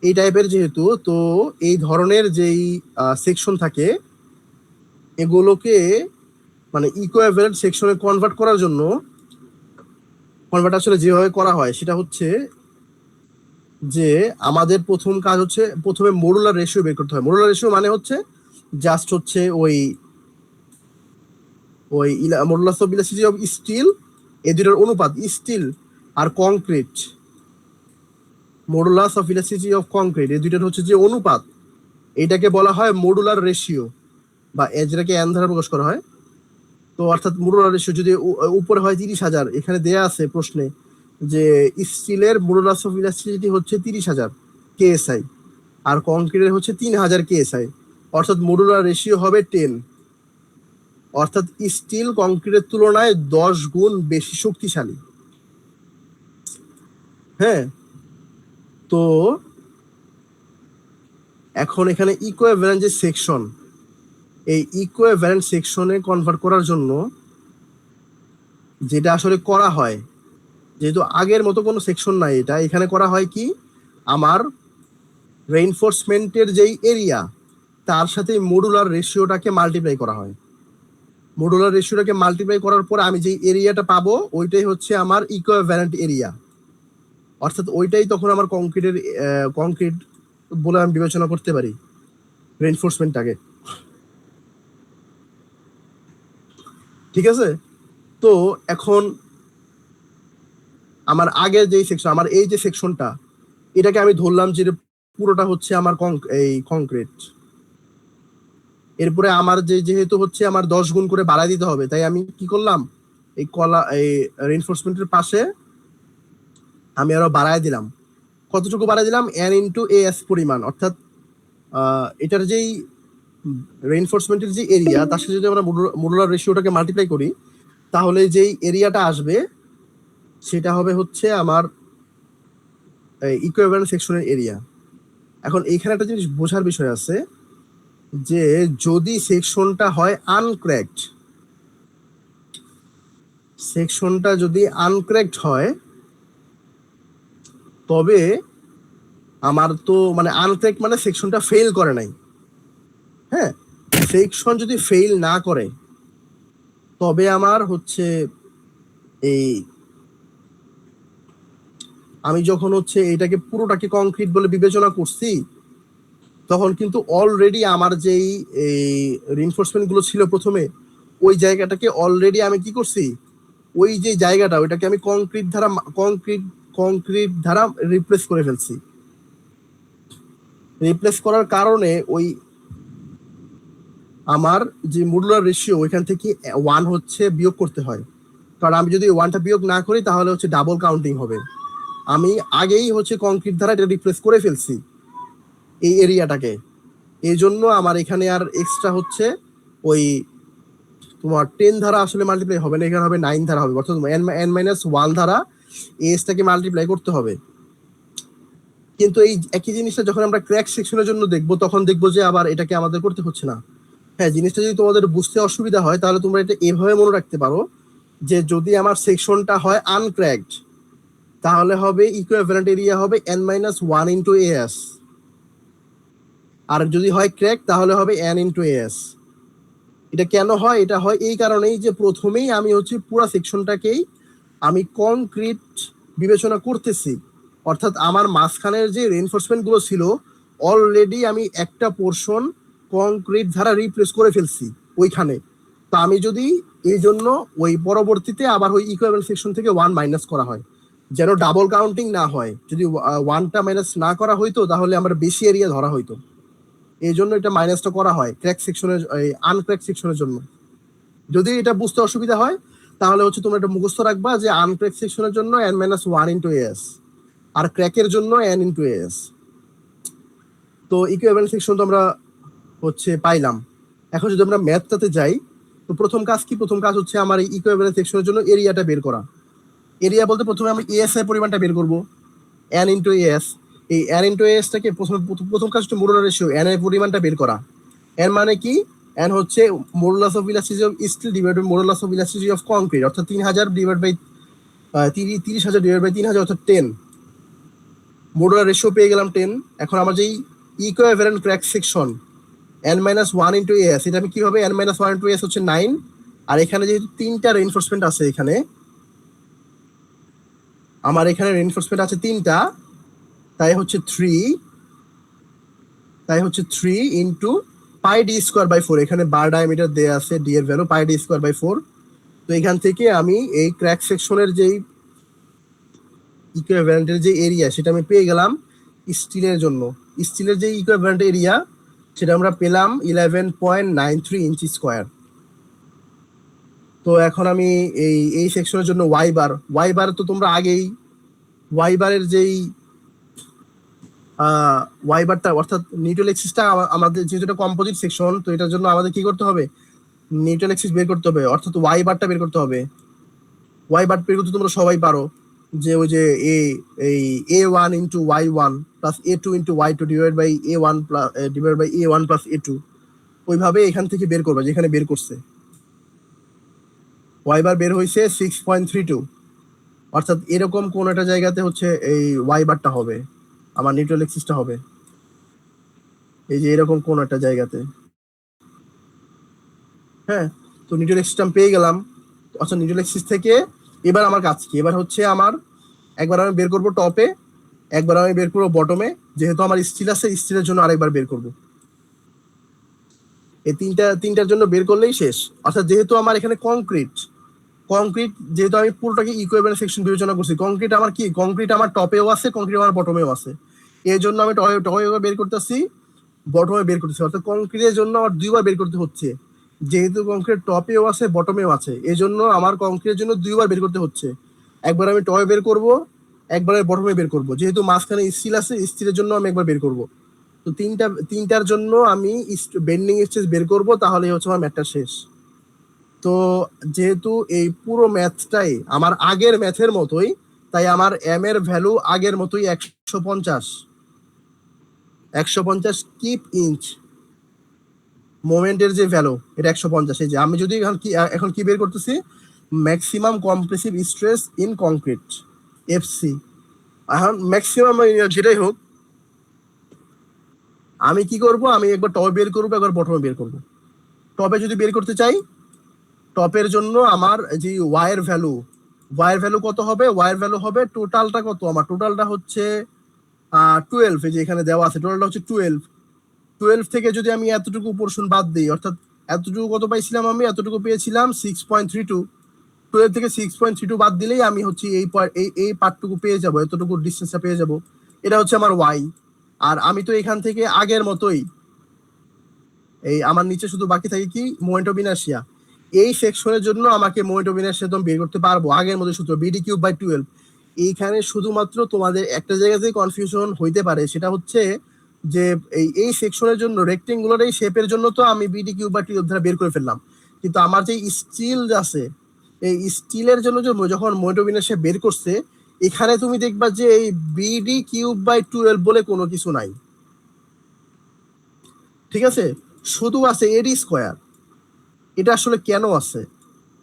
এই টাইপের যেহেতু, তো এই ধরনের যেই সেকশন থাকে এগুলোকে মানে ইকুইভ্যালেন্ট সেকশনে কনভার্ট করার জন্য কনভার্ট আসলে যেভাবে করা হয় সেটা হচ্ছে যে আমাদের প্রথম কাজ হচ্ছে প্রথমে মডুলার রেশিও বের করতে হয়। মডুলার রেশিও মানে হচ্ছে জাস্ট হচ্ছে ওই ওই modulus of elasticity of steel, এই দুটোর অনুপাত, স্টিল আর concrete. Modulus of elasticity of concrete এই দুইটার হচ্ছে যে অনুপাত, এটাকে বলা হয় মডুলার রেশিও, বা যেটাকে এন দ্বারা প্রকাশ করা হয়। তো অর্থাৎ মডুলার রেশিও যদি উপরে হয় 30,000, এখানে দেয়া আছে প্রশ্নে যে স্টিলের মডুলাস অফ ইলাস্টিসিটি হচ্ছে 30,000 কেএসআই, আর কংক্রিটের হচ্ছে 3,000 কেএসআই, অর্থাৎ মডুলার রেশিও হবে 10। অর্থাৎ স্টিল কংক্রিটের তুলনায় 10 গুণ বেশি শক্তিশালী। হ্যাঁ, তো এখন এখানে ইকুইভ্যালেন্ট যে সেকশন, এই ইকুইভ্যালেন্ট সেকশনে কনভার্ট করার জন্য যেটা আসলে করা হয়, যেহেতু আগের মতো কোনো সেকশন নাই, এটা এখানে করা হয় কি, আমার রেইনফোর্সমেন্টের যেই এরিয়া তার সাথে মডুলার রেশিওটাকে মাল্টিপ্লাই করা হয়। মডুলার রেশিওটাকে মাল্টিপ্লাই করার পর আমি যেই এরিয়াটা পাবো ওইটাই হচ্ছে আমার ইকুইভ্যালেন্ট এরিয়া, অর্থাৎ ওইটাই তখন আমার কংক্রিট বলে আমি বিবেচনা করতে পারি রেইনফোর্সমেন্টটাকে। ঠিক আছে, তো এখন আমার আগের যেই সেকশন, আমার এই যে সেকশনটা, এটাকে আমি ধরলাম যে পুরোটা হচ্ছে আমার এই কংক্রিট। এরপরে আমার যেহেতু হচ্ছে আমার 10 গুণ করে বাড়ায় দিতে হবে, তাই আমি কি করলাম, এই রেইনফোর্সমেন্টের পাশে আমি আরো বাড়ায় দিলাম। কতটুকু বাড়ায় দিলাম? এন ইন্টু এস পরিমাণ, অর্থাৎ এটার যেই রেইনফোর্সমেন্টের যে এরিয়া তার সাথে যদি আমরা মডুলার রেশিওটাকে মাল্টিপ্লাই করি, তাহলে যেই এরিয়াটা আসবে সেটা হবে হচ্ছে আমার ইকুইভ্যালেন্ট সেকশনের এরিয়া। এখন এইখানে একটা জিনিস বোঝার বিষয় আছে যে যদি সেকশনটা হয় আনক্র্যাকড, সেকশনটা যদি আনক্র্যাকড হয় তবে আমার তো মানে আনক্র্যাকড মানে সেকশনটা ফেল করে নাই। হ্যাঁ, সেকশন যদি ফেল না করে তবে আমার হচ্ছে এই আমি যখন হচ্ছে এটাকে পুরোটাকে কংক্রিট বলে বিবেচনা করছি, তখন কিন্তু অলরেডি আমার যেই এই রিইনফোর্সমেন্ট গুলো ছিল প্রথমে, ওই জায়গাটাকে অলরেডি আমি কি করছি, ওই যে জায়গাটা ওইটাকে আমি কংক্রিট দ্বারা রিপ্লেস করে ফেলছি। রিপ্লেস করার কারণে ওই আমার যে মডুলার রেশিও ওইখান থেকে 1 হচ্ছে বিয়োগ করতে হয়, কারণ আমি যদি 1টা বিয়োগ না করি তাহলে হচ্ছে ডাবল কাউন্টিং হবে। আমি আগেই হচ্ছে কংক্রিট দ্বারা এটা রিপ্লেস করে ফেলছি এই এরিয়াটাকে, এই জন্য আমার এখানে আর এক্সট্রা হচ্ছে ওই তোমার 10 দ্বারা আসলে মাল্টিপ্লাই হবে না, এখানে হবে 9 দ্বারা হবে, অর্থাৎ n-1 দ্বারা এসটাকে মাল্টিপ্লাই করতে হবে। কিন্তু এই একই জিনিসটা যখন আমরা ক্র্যাক সেকশনের জন্য দেখবো, তখন দেখবো যে আবার এটাকে আমাদের করতে হচ্ছে না। হ্যাঁ, জিনিসটা যদি তোমাদের বুঝতে অসুবিধা হয় তাহলে তোমরা এটা এভাবে মনে রাখতে পারো যে যদি আমার সেকশনটা হয় আনক্র্যাকড, তাহলে হবে ইকুইভ্যালেন্ট এরিয়া হবে n-1 ইন্টু as, আর যদি হয় ক্র্যাক তাহলে হবে n ইন্টু as। এটা কেন হয়? এটা হয় এই কারণেই যে প্রথমেই আমি হচ্ছে পুরো সেকশনটাকেই আমি কংক্রিট বিবেচনা করতেছি, অর্থাৎ আমার মাঝখানের যে রেইনফোর্সমেন্ট গুলো ছিল অলরেডি আমি একটা পোর্শন কংক্রিট দ্বারা রিপ্লেস করে ফেলছি ওইখানে। তো আমি যদি এই জন্য ওই পরবর্তীতে আবার ওই ইকুইভ্যালেন্ট সেকশন থেকে 1 মাইনাস করা হয়, যেন ডাবল কাউন্টিং না হয়। যদি 1টা মাইনাস না করা হইতো তাহলে আমার বেশি এরিয়া ধরা হইতো, এই জন্য এটা মাইনাসটা করা হয় ক্র্যাক সেকশনের, আনক্র্যাক সেকশনের জন্য। যদি এটা বুঝতে অসুবিধা হয় তাহলে হচ্ছে তোমরা এটা মুখস্থ রাখবা যে আনক্র্যাক সেকশনের জন্য n-1 ইন্টু as, আর ক্র্যাকের জন্য n ইন্টু as। তো ইকুইভ্যালেন্ট সেকশন তো আমরা হচ্ছে পাইলাম। এখন যদি আমরা ম্যাথটাতে যাই, তো প্রথম কাজ কি? প্রথম কাজ হচ্ছে আমার এই ইকুইভ্যালেন্ট সেকশনের জন্য এরিয়াটা বের করা। এরিয়া বলতে প্রথমে আমি as এর পরিমাণটা বের করব, n ইন্টু as। এই n ইন্টু as টাকে প্রথম কাজ হচ্ছে মোডুলার রেশিও, n এর পরিমাণটা বের করা। n মানে কি? n হচ্ছে modulus of elasticity of steel divided by modulus of elasticity of concrete, অর্থাৎ 3000 ডিভাইড বাই 30,000 ডিভাইড বাই 3000 অর্থাৎ 10। মডুলার রেশিও পেয়ে গেলাম 10। এখন আমার যেই equivalent crack section n-1 into as, এটা আমি কিভাবে n-1 ইন্টু as হচ্ছে 9, আর এখানে যেহেতু 3টা রেইনফোর্সমেন্ট আছে, এখানে আমার এখানে রেইনফোর্সমেন্ট আছে 3টা, তাই হচ্ছে 3 into pi D square by 4। এখানে বার ডায়ামিটার দেয়া আছে, ডি এর value pi D square by 4। তো এখান থেকে আমি এই ক্র্যাক সেকশনের যেই ইকুইভ্যালেন্টের যে এরিয়া সেটা আমি পেয়ে গেলাম স্টিলের জন্য। স্টিলের যে ইকুইভ্যালেন্ট এরিয়া সেটা আমরা পেলাম 11.93 ইঞ্চি স্কোয়ার। তো এখন আমি এই সেকশনের জন্য ওয়াই বার তো তোমরা আগেই ওয়াই বারের যেই ওয়াই বারটা, অর্থাৎ নিউট্রাল এক্সিসটা আমাদের যেহেতু এটা কম্পোজিট সেকশন, তো এটার জন্য আমাদের কি করতে হবে? নিউট্রাল এক্সিস বের করতে হবে, অর্থাৎ ওয়াই বারটা বের করতে হবে। ওয়াই বার বের করতে তোমরা সবাই পারো যে ওই যে a1 into y1 plus a2 into y2 divide by a1 plus divide by a1 plus a2, ওইভাবে এখান থেকে বের করবা যেখানে বের করছে। ওয়াই বার বের হয়েছে 6.32, অর্থাৎ এরকম কোন একটা জায়গাতে হচ্ছে এই ওয়াই বারটা হবে, আমার নিউট্রাল এক্সিসটা হবে এই যে এরকম কোন একটা জায়গাতে। হ্যাঁ, তো নিউট্রাল এক্সিস পেয়ে গেলাম। আচ্ছা, নিউট্রাল এক্সিস থেকে এবার আমার কাজ কি? এবার হচ্ছে আমার একবার আমি বের করব টপে, একবার আমি বের করবো বটমে। যেহেতু আমার স্টিল আছে, স্টিলের জন্য আরেকবার বের করব। এই তিনটার জন্য বের করলেই শেষ। অর্থাৎ যেহেতু আমার এখানে কংক্রিট, যেহেতু আমি পুরোটাকে ইকুইভ্যালেন্ট সেকশন বিবেচনা করছি, কংক্রিট আমার কি? কংক্রিট আমার টপেও আছে, কংক্রিট আমার বটমেও আছে। এই জন্য আমি টপে বের করতেছি, বটমে বের করতেছি, অর্থাৎ কংক্রিটের জন্য আমার দুইবার বের করতে হচ্ছে। যেহেতু কংক্রিট টপেও আছে বটমেও আছে, এই জন্য আমার কংক্রিটের জন্য দুইবার বের করতে হচ্ছে। একবার আমি টপে বের করব, একবার বটমে বের করব। যেহেতু মাঝখানে স্টিল আছে, স্টিলের জন্য আমি একবার বের করব। তো তিনটার জন্য আমি বেন্ডিং স্ট্রেস বের করব, তাহলে হচ্ছে আমার ম্যাথটা শেষ। তো যেহেতু এই পুরো ম্যাথটাই আমার আগের ম্যাথের মতোই, তাই আমার এম এর ভ্যালু আগের মতোই 150 কিপ ইঞ্চ। মোমেন্টের যে ভ্যালু এটা 150। এই যে আমি যদি এখন কি বের করতেছি? Maximum compressive stress in concrete, FC. এখন ম্যাক্সিমাম যেটাই হোক, আমি কি করব? আমি একবার টপে বের করবো, একবার বটমে বের করব। টপে যদি বের করতে চাই, টপের জন্য আমার যে ওয়াইয়ের ভ্যালু কত হবে? ওয়াইয়ের ভ্যালু হবে টোটালটা কত? আমার টোটালটা হচ্ছে 12। এই যে এখানে দেওয়া আছে, টোটালটা হচ্ছে 12 থেকে যদি আমি এতটুকু পোর্শন বাদ দিই, অর্থাৎ এতটুকু কত পাইছিলাম? আমি এতটুকু পেয়েছিলাম 6.32। 12 থেকে 6.32 বাদ দিলেই আমি হচ্ছে এই পার্টটুকু পেয়ে যাব, এতটুকু ডিস্টেন্সটা পেয়ে যাব। এটা হচ্ছে আমার ওয়াই। আর আমি তো এখান থেকে আগের মতোই, এই আমার নিচে শুধু বাকি থাকে কি? Moment of inertia. এই সেকশনের জন্য আমাকে মোমেন্ট অফ ইনার্শিয়া তো বের করতে পারবো আগের মতো সূত্র, BD3/12। এইখানে শুধুমাত্র তোমাদের একটা জায়গাতেই কনফিউশন হইতে পারে, সেটা হচ্ছে যে এই সেকশনের জন্য রেক্টেঙ্গুলার এই শেপের জন্য তো আমি BD3/12 দ্বারা বের করে ফেললাম, কিন্তু আমার যে স্টিল আছে, এই স্টিলের জন্য যে যখন মোমেন্টাম ইনার্শিয়া বের করছে, এখানে তুমি দেখবা যে এই বিডি কিউব বাই 12 বলে কোনো কিছু নাই, ঠিক আছে? শুধু আছে এডি স্কোয়ার। এটা আসলে কেন আছে?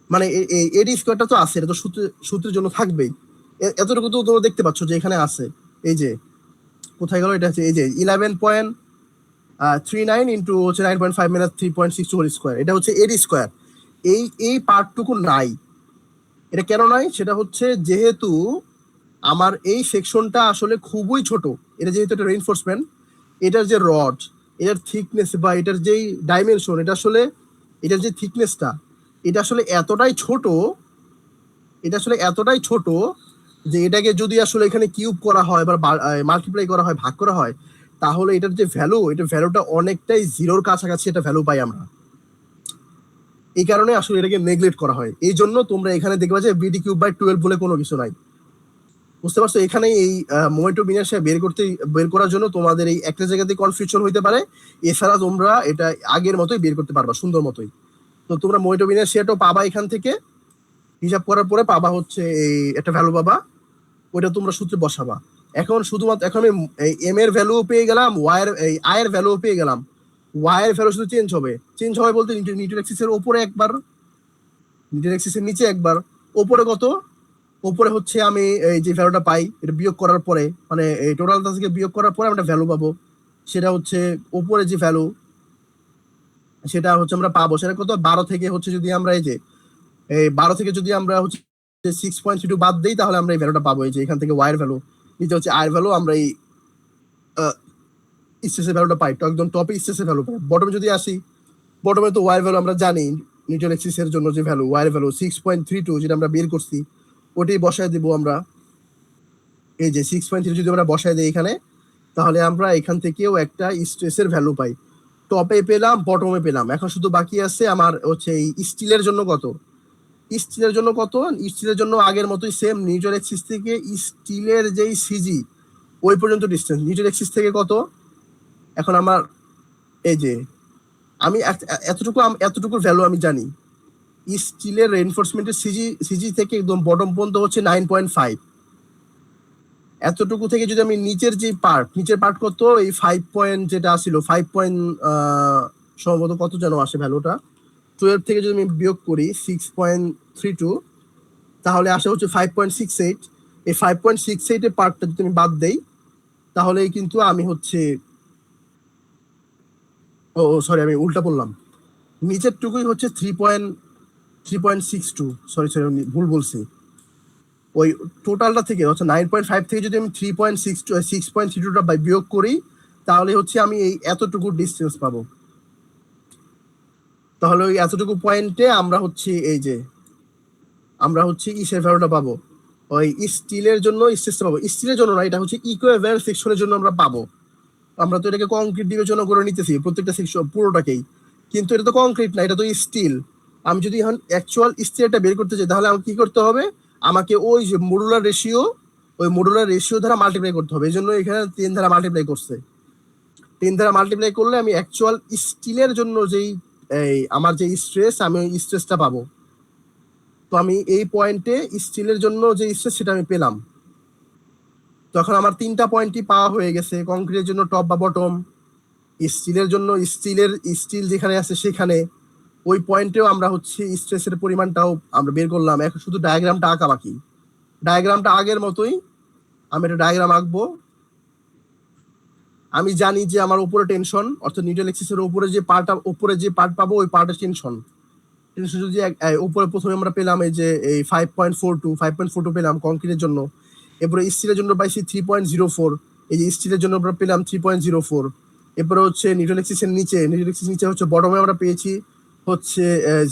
মানে এই এডি স্কোয়ারটা তো আছে, এটা তো সূত্রের জন্য থাকবেই। এতটুকু তো তোমরা দেখতে পাচ্ছ যে এখানে আছে। এই যে কোথায় গেল, এটা আছে এই যে 11.39 ইন্টু হচ্ছে 9.5 মাইনাস 3.6 হোল স্কোয়ার, এটা হচ্ছে এডি স্কোয়ার। এই পার্টটুকু নাই। এটা কেন নাই? সেটা হচ্ছে যেহেতু আমার এই সেকশনটা আসলে খুবই ছোট, এটা যেহেতু একটা রেইনফোর্সমেন্ট, এটার যে রড, এটার থিকনেস বা এটার যেই ডাইমেনশন, এটা আসলে এটার যে থিকনেসটা, এটা আসলে এতটাই ছোট, এটা আসলে এতটাই ছোট যে এটাকে যদি আসলে এখানে কিউব করা হয় বা মাল্টিপ্লাই করা হয়, ভাগ করা হয়, তাহলে এটার যে ভ্যালু, এটা ভ্যালুটা অনেকটাই জিরোর কাছাকাছি এটা ভ্যালু পাই আমরা। এই কারণে আসলে এটাকে নেগলেক্ট করা হয়। এই জন্য তোমরা এখানে দেখবা যে বিডি কিউব বাই 12 বলে কোনো কিছু নাই। বুঝতে পারছো? এখানে এই মোমেন্টাম ইনার্শিয়া বের করার জন্য তোমাদের এই একটা জায়গাতে কনফিউশন হইতে পারে, এছাড়া তোমরা এটা আগের মতোই বের করতে পারবা সুন্দর মতোই। তো তোমরা মোমেন্টাম ইনার্শিয়াটাও পাবা এখান থেকে, হিসাব করার পরে পাবা হচ্ছে এই একটা ভ্যালু পাবা, ওইটা তোমরা সূত্রে বসাবা। এখন শুধুমাত্র এখন আমি এম এর ভ্যালু পেয়ে গেলাম, এই আই এর ভ্যালু পেয়ে গেলাম। ওয়াই এর ভ্যালু শুধু চেঞ্জ হবে বলতে নিউটন এক্সিস এর উপরে একবার, নিউটন এক্সিস এর নিচে একবার, উপরে কত, উপরে হচ্ছে আমি এই যে ভ্যালুটা পাই এটা বিয়োগ করার পরে, মানে এই টোটালটা থেকে বিয়োগ করার পরে আমরা ভ্যালু পাবো, সেটা হচ্ছে উপরে যে ভ্যালু সেটা হচ্ছে আমরা পাবো, সেটা কত 12 থেকে হচ্ছে যদি আমরা এই যে এই 12 থেকে যদি আমরা হচ্ছে 6.32 বাদ দেই, তাহলে আমরা এই ভ্যালুটা পাবো। এই যে এখান থেকে ওয়াই এর ভ্যালু, নিচে হচ্ছে আই এর ভ্যালু, আমরা এই স্ট্রেসের ভ্যালুটা পাই, তো একদম টপে স্ট্রেসের ভ্যালু পাই। বটমে যদি আসি, বটমে তো ওয়াই এর ভ্যালু আমরা জানি, নিউটন এক্সিস এর জন্য যে ভ্যালু, ওয়াই এর ভ্যালু 6.32 যেটা আমরা বের করছি, ওটাই বসায় দিব আমরা। এই যে 6.3 যদি আমরা বসায় দিই এখানে, তাহলে আমরা এখান থেকেও একটা স্ট্রেসের ভ্যালু পাই। টপে পেলাম, বটমে পেলাম। এখন শুধু বাকি আছে আমার হচ্ছে এই স্টিলের জন্য কত। স্টিলের জন্য কত? স্টিলের জন্য আগের মতোই সেম, নিউটন এক্সিস থেকে স্টিলের যেই সিজি ওই পর্যন্ত ডিস্টেন্স নিউটন এক্সিস থেকে কত। এখন আমার এই যে আমি এতটুকু ভ্যালু আমি জানি, স্টিলের রেইনফোর্সমেন্টের সিজি থেকে একদম বটম পর্যন্ত হচ্ছে 9.5। এতটুকু থেকে যদি আমি নিচের পার্ট কত, এই 5 পয়েন্ট যেটা আসছিল 5 পয়েন্ট সম্ভবত কত যেন আসে ভ্যালুটা, 12 থেকে যদি আমি বিয়োগ করি 6.32, তাহলে আসে হচ্ছে 5.68। এই 5.68 এর পার্টটা যদি আমি বাদ দেই, তাহলে কিন্তু আমি হচ্ছে সরি আমি উল্টা বললাম, নিচের টুকুই হচ্ছে 3.62, সরি আমি ভুল বলছি। ওই টোটালটা থেকে হচ্ছে 9.5 থেকে যদি আমি 6.32টা বিয়োগ করি, তাহলে হচ্ছে আমি এই এতটুকু ডিস্টেন্স পাবো। তাহলে ওই এতটুকু পয়েন্টে আমরা হচ্ছে এই যে আমরা হচ্ছে ইসের ভ্যালুটা পাবো, ওই স্টিলের জন্য স্ট্রেসটা পাবো। স্টিলের জন্য না, এটা হচ্ছে ইকুইভ্যালেন্ট সেকশনের জন্য আমরা পাবো। আমরা তো এটাকে কংক্রিট বিবেচনা করে নিতেছি প্রত্যেকটা সেকশন পুরোটাকেই, কিন্তু এটা তো কংক্রিট না, এটা তো স্টিল। আমি যদি এখন অ্যাকচুয়াল স্টিলটা বের করতে চাই, তাহলে আমাকে কি করতে হবে? আমাকে ওই যে মডুলার রেশিও দ্বারা মাল্টিপ্লাই করতে হবে। এই জন্য এখানে 10 দ্বারা মাল্টিপ্লাই করছে। 10 দ্বারা মাল্টিপ্লাই করলে আমি অ্যাকচুয়াল স্টিলের জন্য যেই আমার যে স্ট্রেস, আমি ওই স্ট্রেসটা পাবো। তো আমি এই পয়েন্টে স্টিলের জন্য যে স্ট্রেস সেটা আমি পেলাম। তখন আমার 3টা পয়েন্টই পাওয়া হয়ে গেছে, কংক্রিটের জন্য টপ বা বটম, স্টিলের জন্য স্টিল যেখানে আছে সেখানে, ওই পয়েন্টেও আমরা হচ্ছে স্ট্রেসের পরিমাণটাও আমরা বের করলাম। এখন শুধু ডায়াগ্রামটা আঁকা বাকি। ডায়াগ্রামটা আগের মতোই, আমি একটা ডায়াগ্রাম আঁকবো। আমি জানি যে আমার উপরে টেনশন, অর্থাৎ নিউটন এক্সিসের উপরে যে পার্ট পাবো ওই পার্টের টেনশন যদি উপরে প্রথমে আমরা পেলাম এই যে এই 5.42 পেলাম কংক্রিটের জন্য। এরপরে স্টিলের জন্য পাইছি 3.04, এই যে স্টিলের জন্য আমরা পেলাম 3.04। এরপরে হচ্ছে নিউটন এক্সিসের নিচে হচ্ছে বটমে আমরা পেয়েছি হচ্ছে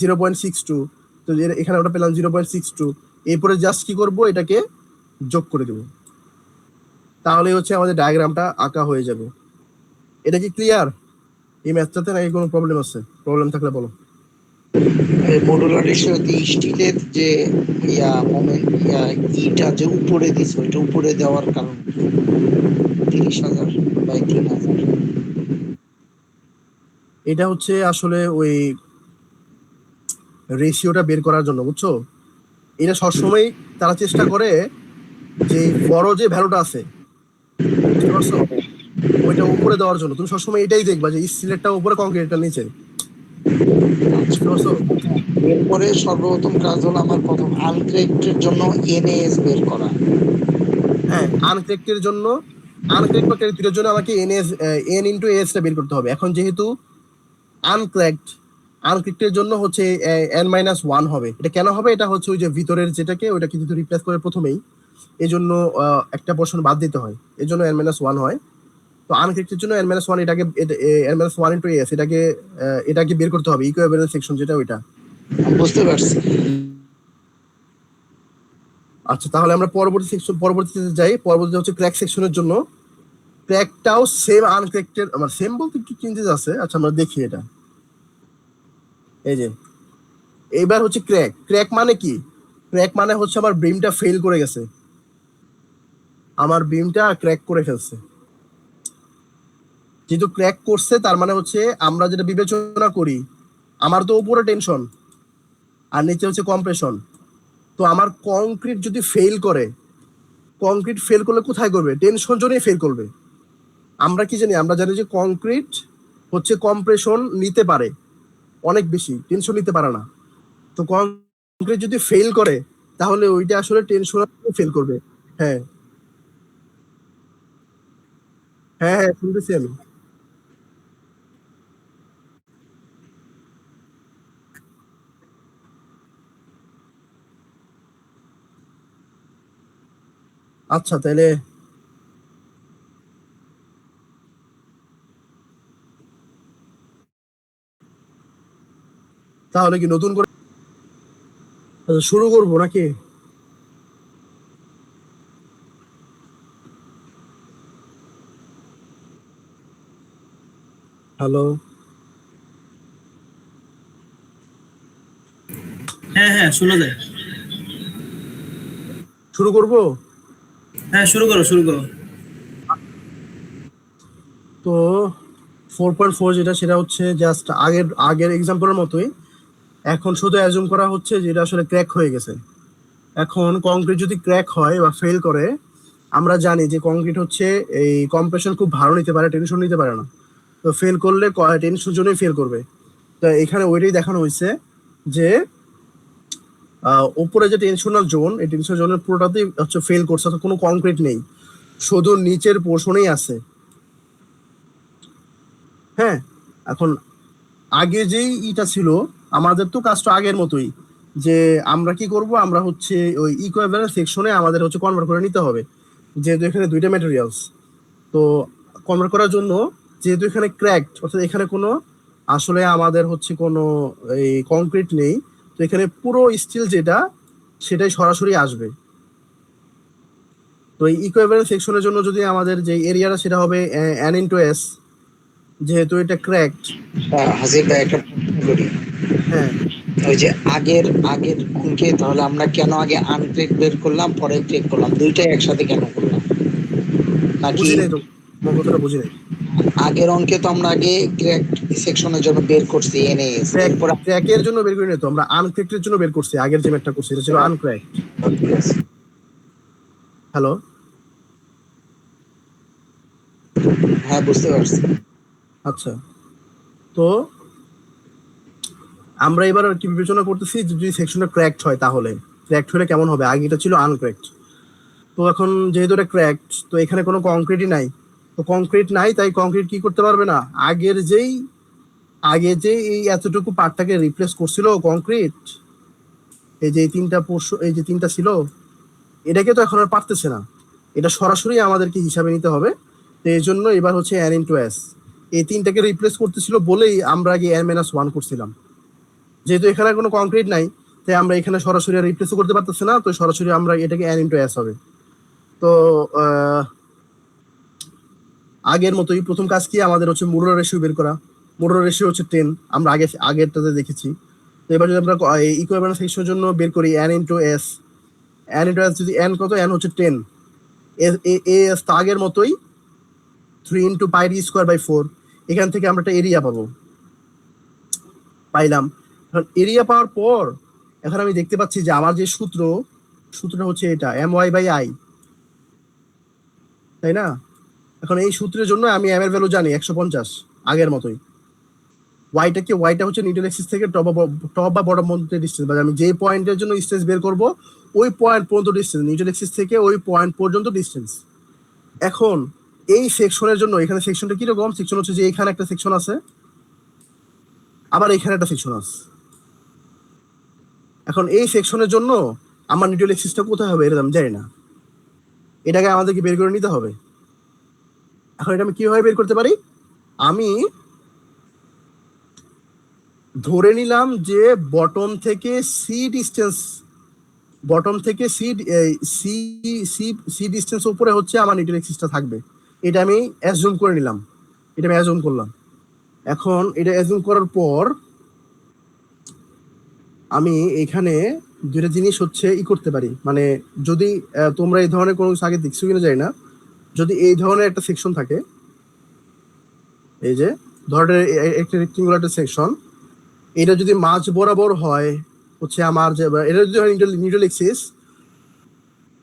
0.62। তো এখানে আমরা পেলাম 0.62। এরপরে জাস্ট কি করব, এটাকে যোগ করে দেব, তাহলে হচ্ছে আমাদের ডায়াগ্রামটা আঁকা হয়ে যাবে। এটা কি ক্লিয়ার? এই ম্যাথটাতে নাকি কোনো প্রবলেম থাকলে বলো। মডুলার রেশিও স্টিলের যে ইটা যে উপরে দিছে, ওইটা উপরে দেওয়ার কারণ 30,000 বাই 3,000। এটা হচ্ছে আসলে ওই রেশিওটা বের করার জন্য, বুঝছো? এটা সবসময় তারা চেষ্টা করে যে বড় যে ভ্যালুটা আছে, বুঝতে পারছো, ওইটা উপরে দেওয়ার জন্য। তুমি সবসময় এটাই দেখবা যে স্টিলেরটা উপরে, কংক্রিটটা নিচে, বুঝতে পারছো? এরপরে সর্বপ্রথম কাজ হলো আমার প্রথম আনক্রেক্টের জন্য এনএএস বের করা। হ্যাঁ, আনক্রেক্টের জন্য, আনক্রেক্ট বা ক্রেক্টের জন্য আমাকে এন ইন্টু এস টা বের করতে হবে। এখন যেহেতু আনক্র্যাকড, আনক্রেক্টের জন্য হচ্ছে এন মাইনাস ওয়ান হবে। এটা কেন হবে? এটা হচ্ছে ওই যে ভিতরের যেটাকে, ওইটাকে যদি রিপ্লেস করে প্রথমেই, এই জন্য একটা পোর্শন বাদ দিতে হয়, এই জন্য এন মাইনাস ওয়ান হয়। তো আনক্রেক্টের জন্য এন মাইনাস ওয়ান, এটাকে N minus one into S, এটাকে বের করতে হবে, ইকুইভ্যালেন্স সেকশন যেটা, ওইটা। বুঝতে পারছি। আচ্ছা, তাহলে আমরা পরবর্তীতে যাই। পরবর্তীতে হচ্ছে ক্র্যাক সেকশনের জন্য। ক্র্যাকটাও সেম আনক্র্যাক্টের, আমার সেম বলতে কি চেঞ্জেস আছে, আচ্ছা আমরা দেখি এটা। এই যে এইবার হচ্ছে ক্র্যাক। ক্র্যাক মানে কি? ক্র্যাক মানে হচ্ছে আমার বিমটা ফেল করে গেছে, আমার বিমটা ক্র্যাক করে ফেলছে। যেহেতু ক্র্যাক করছে, তার মানে হচ্ছে আমরা যেটা বিবেচনা করি, আমার তো উপরে টেনশন আর নিচে হচ্ছে কম্প্রেশন। তো আমার কংক্রিট যদি ফেল করে, কংক্রিট ফেল করলে কোথায় করবে? টেনশন জোনেই ফেল করবে। আমরা কি জানি? আমরা জানি যে কংক্রিট হচ্ছে কম্প্রেশন নিতে পারে অনেক বেশি, টেনশন নিতে পারে না। তো কংক্রিট যদি ফেল করে, তাহলে ওইটা আসলে টেনশন ফেল করবে। হ্যাঁ, হ্যাঁ, হ্যাঁ, শুনতেছি আমি। আচ্ছা, তাহলে তাহলে কি নতুন করে শুরু করবো নাকি? হ্যালো, হ্যাঁ হ্যাঁ শোনা যায়। শুরু করবো? হ্যাঁ শুরু করো শুরু করো। তো 4.4 যেটা, সেটা হচ্ছে জাস্ট আগের আগের এক্সাম্পলের মতোই। এখন শুধু অ্যাজুম করা হচ্ছে যে এটা আসলে ক্র্যাক হয়ে গেছে। এখন কংক্রিট যদি ক্র্যাক হয় বা ফেল করে, আমরা জানি যে কংক্রিট হচ্ছে এই কম্প্রেশন খুব ভালো নিতে পারে, টেনশন নিতে পারে না। তো ফেল করলে টেনশন জন্যই ফেল করবে। তো এখানে ওইটাই দেখানো হয়েছে যে উপরে যে টেনশনাল জোন, এই টেনশনাল জোনের পুরোটাতেই হচ্ছে ফেল করছে, অর্থাৎ কোনো কংক্রিট নেই, শুধু নিচের পোর্শনেই আছে। হ্যাঁ, এখন আগে যেই ইটা ছিল, আমাদের তো কাজটা আগের মতোই, যে আমরা কি করব, আমরা হচ্ছে ওই ইকুইভ্যালেন্স সেকশনে আমাদের হচ্ছে কনভার্ট করে নিতে হবে। যেহেতু এখানে দুইটা ম্যাটেরিয়ালস, তো কনভার্ট করার জন্য, যেহেতু এখানে ক্র্যাকড, অর্থাৎ এখানে কোনো আসলে আমাদের হচ্ছে কোনো এই কংক্রিট নেই, তো এখানে পুরো স্টিল যেটা, সেটাই সরাসরি আসবে। তো এই ইকুইভ্যালেন্স সেকশনের জন্য যদি আমাদের যে এরিয়াটা, সেটা হবে এন ইন্টু এস, যেহেতু এটা ক্র্যাকড। হাসিফ ভাই একটা প্রশ্ন করি। হ্যাঁ, ওই যে আগের আগের অঙ্কে তাহলে আমরা কেন আগে আনক্রেক বের করলাম পরে ক্রেক করলাম, দুইটাই একসাথে কেন করলাম? নাকি বুঝি নাই তো, তোমার কথাটা বুঝি নাই। আগের অঙ্কে তো আমরা আগে ক্র্যাক সেকশনের জন্য বের করছি এনএএস, ক্র্যাক এরপর ক্র্যাকের জন্য বের করি না তো, আমরা আনক্র্যাক্টের জন্য বের করছি। আগের যে ম্যাথটা করছি, এটা ছিল আনক্র্যাক্ট। হ্যালো, হ্যাঁ বুঝতে পারছি। আচ্ছা। তো আমরা এবার কি বিবেচনা করতেছি, যদি সেকশনটা ক্র্যাকড হয়, তাহলে ক্র্যাকড হলে কেমন হবে? আগে এটা ছিল আনক্র্যাকড। তো এখন যেহেতু এটা ক্র্যাকড, তো এখানে কোনো কংক্রিটই নাই। তো কংক্রিট নাই, তাই কংক্রিট কি করতে পারবে না। আগে যে এই এতটুকু পার্টটাকে রিপ্লেস করছিল কংক্রিট, এই যে এই তিনটা পোর্শন, এই যে তিনটা ছিল, এটাকে তো এখন আর পারতেছে না। এটা সরাসরি আমাদেরকে হিসাবে নিতে হবে। তো এই জন্য এবার হচ্ছে এন ইন্টু এস, এই তিনটাকে রিপ্লেস করতেছিল বলেই আমরা আগে এন মাইনাস ওয়ান করছিলাম। যেহেতু এখানে কোনো কংক্রিট নাই, তাই আমরা এখানে সরাসরি রিপ্লেসও করতে পারতেছি না, তো সরাসরি আমরা এটাকে এন ইন্টু এস হবে। তো আগের মতোই প্রথম কাজ কি, আমাদের হচ্ছে মোডুলার রেশিও বের করা। মোডুলার রেশিও হচ্ছে 10, আমরা আগেরটাতে দেখেছি। তো এবার যদি আমরা ইকুইভ্যালেন্স সেকশনের জন্য বের করি N into S, N into S যদি এন কত, এন হচ্ছে 10, এস তো আগের মতোই 3 into pi D square by 4। এখান থেকে আমরা একটা এরিয়া পাবো, পাইলাম। এখন এরিয়া পাওয়ার পর এখন আমি দেখতে পাচ্ছি যে আমার যে সূত্রটা হচ্ছে এটা my/i, তাই না? এখন এই সূত্রের জন্য আমি m এর ভ্যালু জানি 150 আগের মতোই। ওয়াইটা হচ্ছে নিউটন এক্সিস থেকে টপ বা বটম পর্যন্ত ডিসটেন্স, মানে আমি যে পয়েন্টের জন্য ডিসটেন্স বের করব ওই পয়েন্ট পর্যন্ত ডিসটেন্স, নিউটন এক্সিস থেকে ওই পয়েন্ট পর্যন্ত ডিসটেন্স। এখন এই সেকশনের জন্য এখানে সেকশনটা কিরকম? সেকশন হচ্ছে যে এখানে একটা সেকশন আছে, আবার এখানে একটা সেকশন আছে। এখন এই সেকশনের জন্য আমার নিউটন এক্সিসটা কোথায় হবে এটা আমি জানি না, এটাকে আমাদেরকে বের করে নিতে হবে। এখন এটা আমি কিভাবে বের করতে পারি? আমি ধরে নিলাম যে বটম থেকে সি ডিস্টেন্স, বটম থেকে সি সি সি ডিস্টেন্স উপরে হচ্ছে আমার নিউটন এক্সিসটা থাকবে। এটা আমি অ্যাজুম করে নিলাম, এটা আমি অ্যাজুম করলাম। এখন এটা অ্যাজুম করার পর আমি এখানে দুইটা জিনিস হচ্ছে করতে পারি, মানে যদি তোমরা এই ধরনের কোনো কিছু আগে দেখছো কিনা জানি না, যদি এই ধরনের একটা সেকশন থাকে, এই যে ধরনের একটা রেক্টেঙ্গুলার একটা সেকশন, এটা যদি মাঝ বরাবর হয় হচ্ছে আমার যে এটা যদি হয় নিউট্রাল এক্সিস,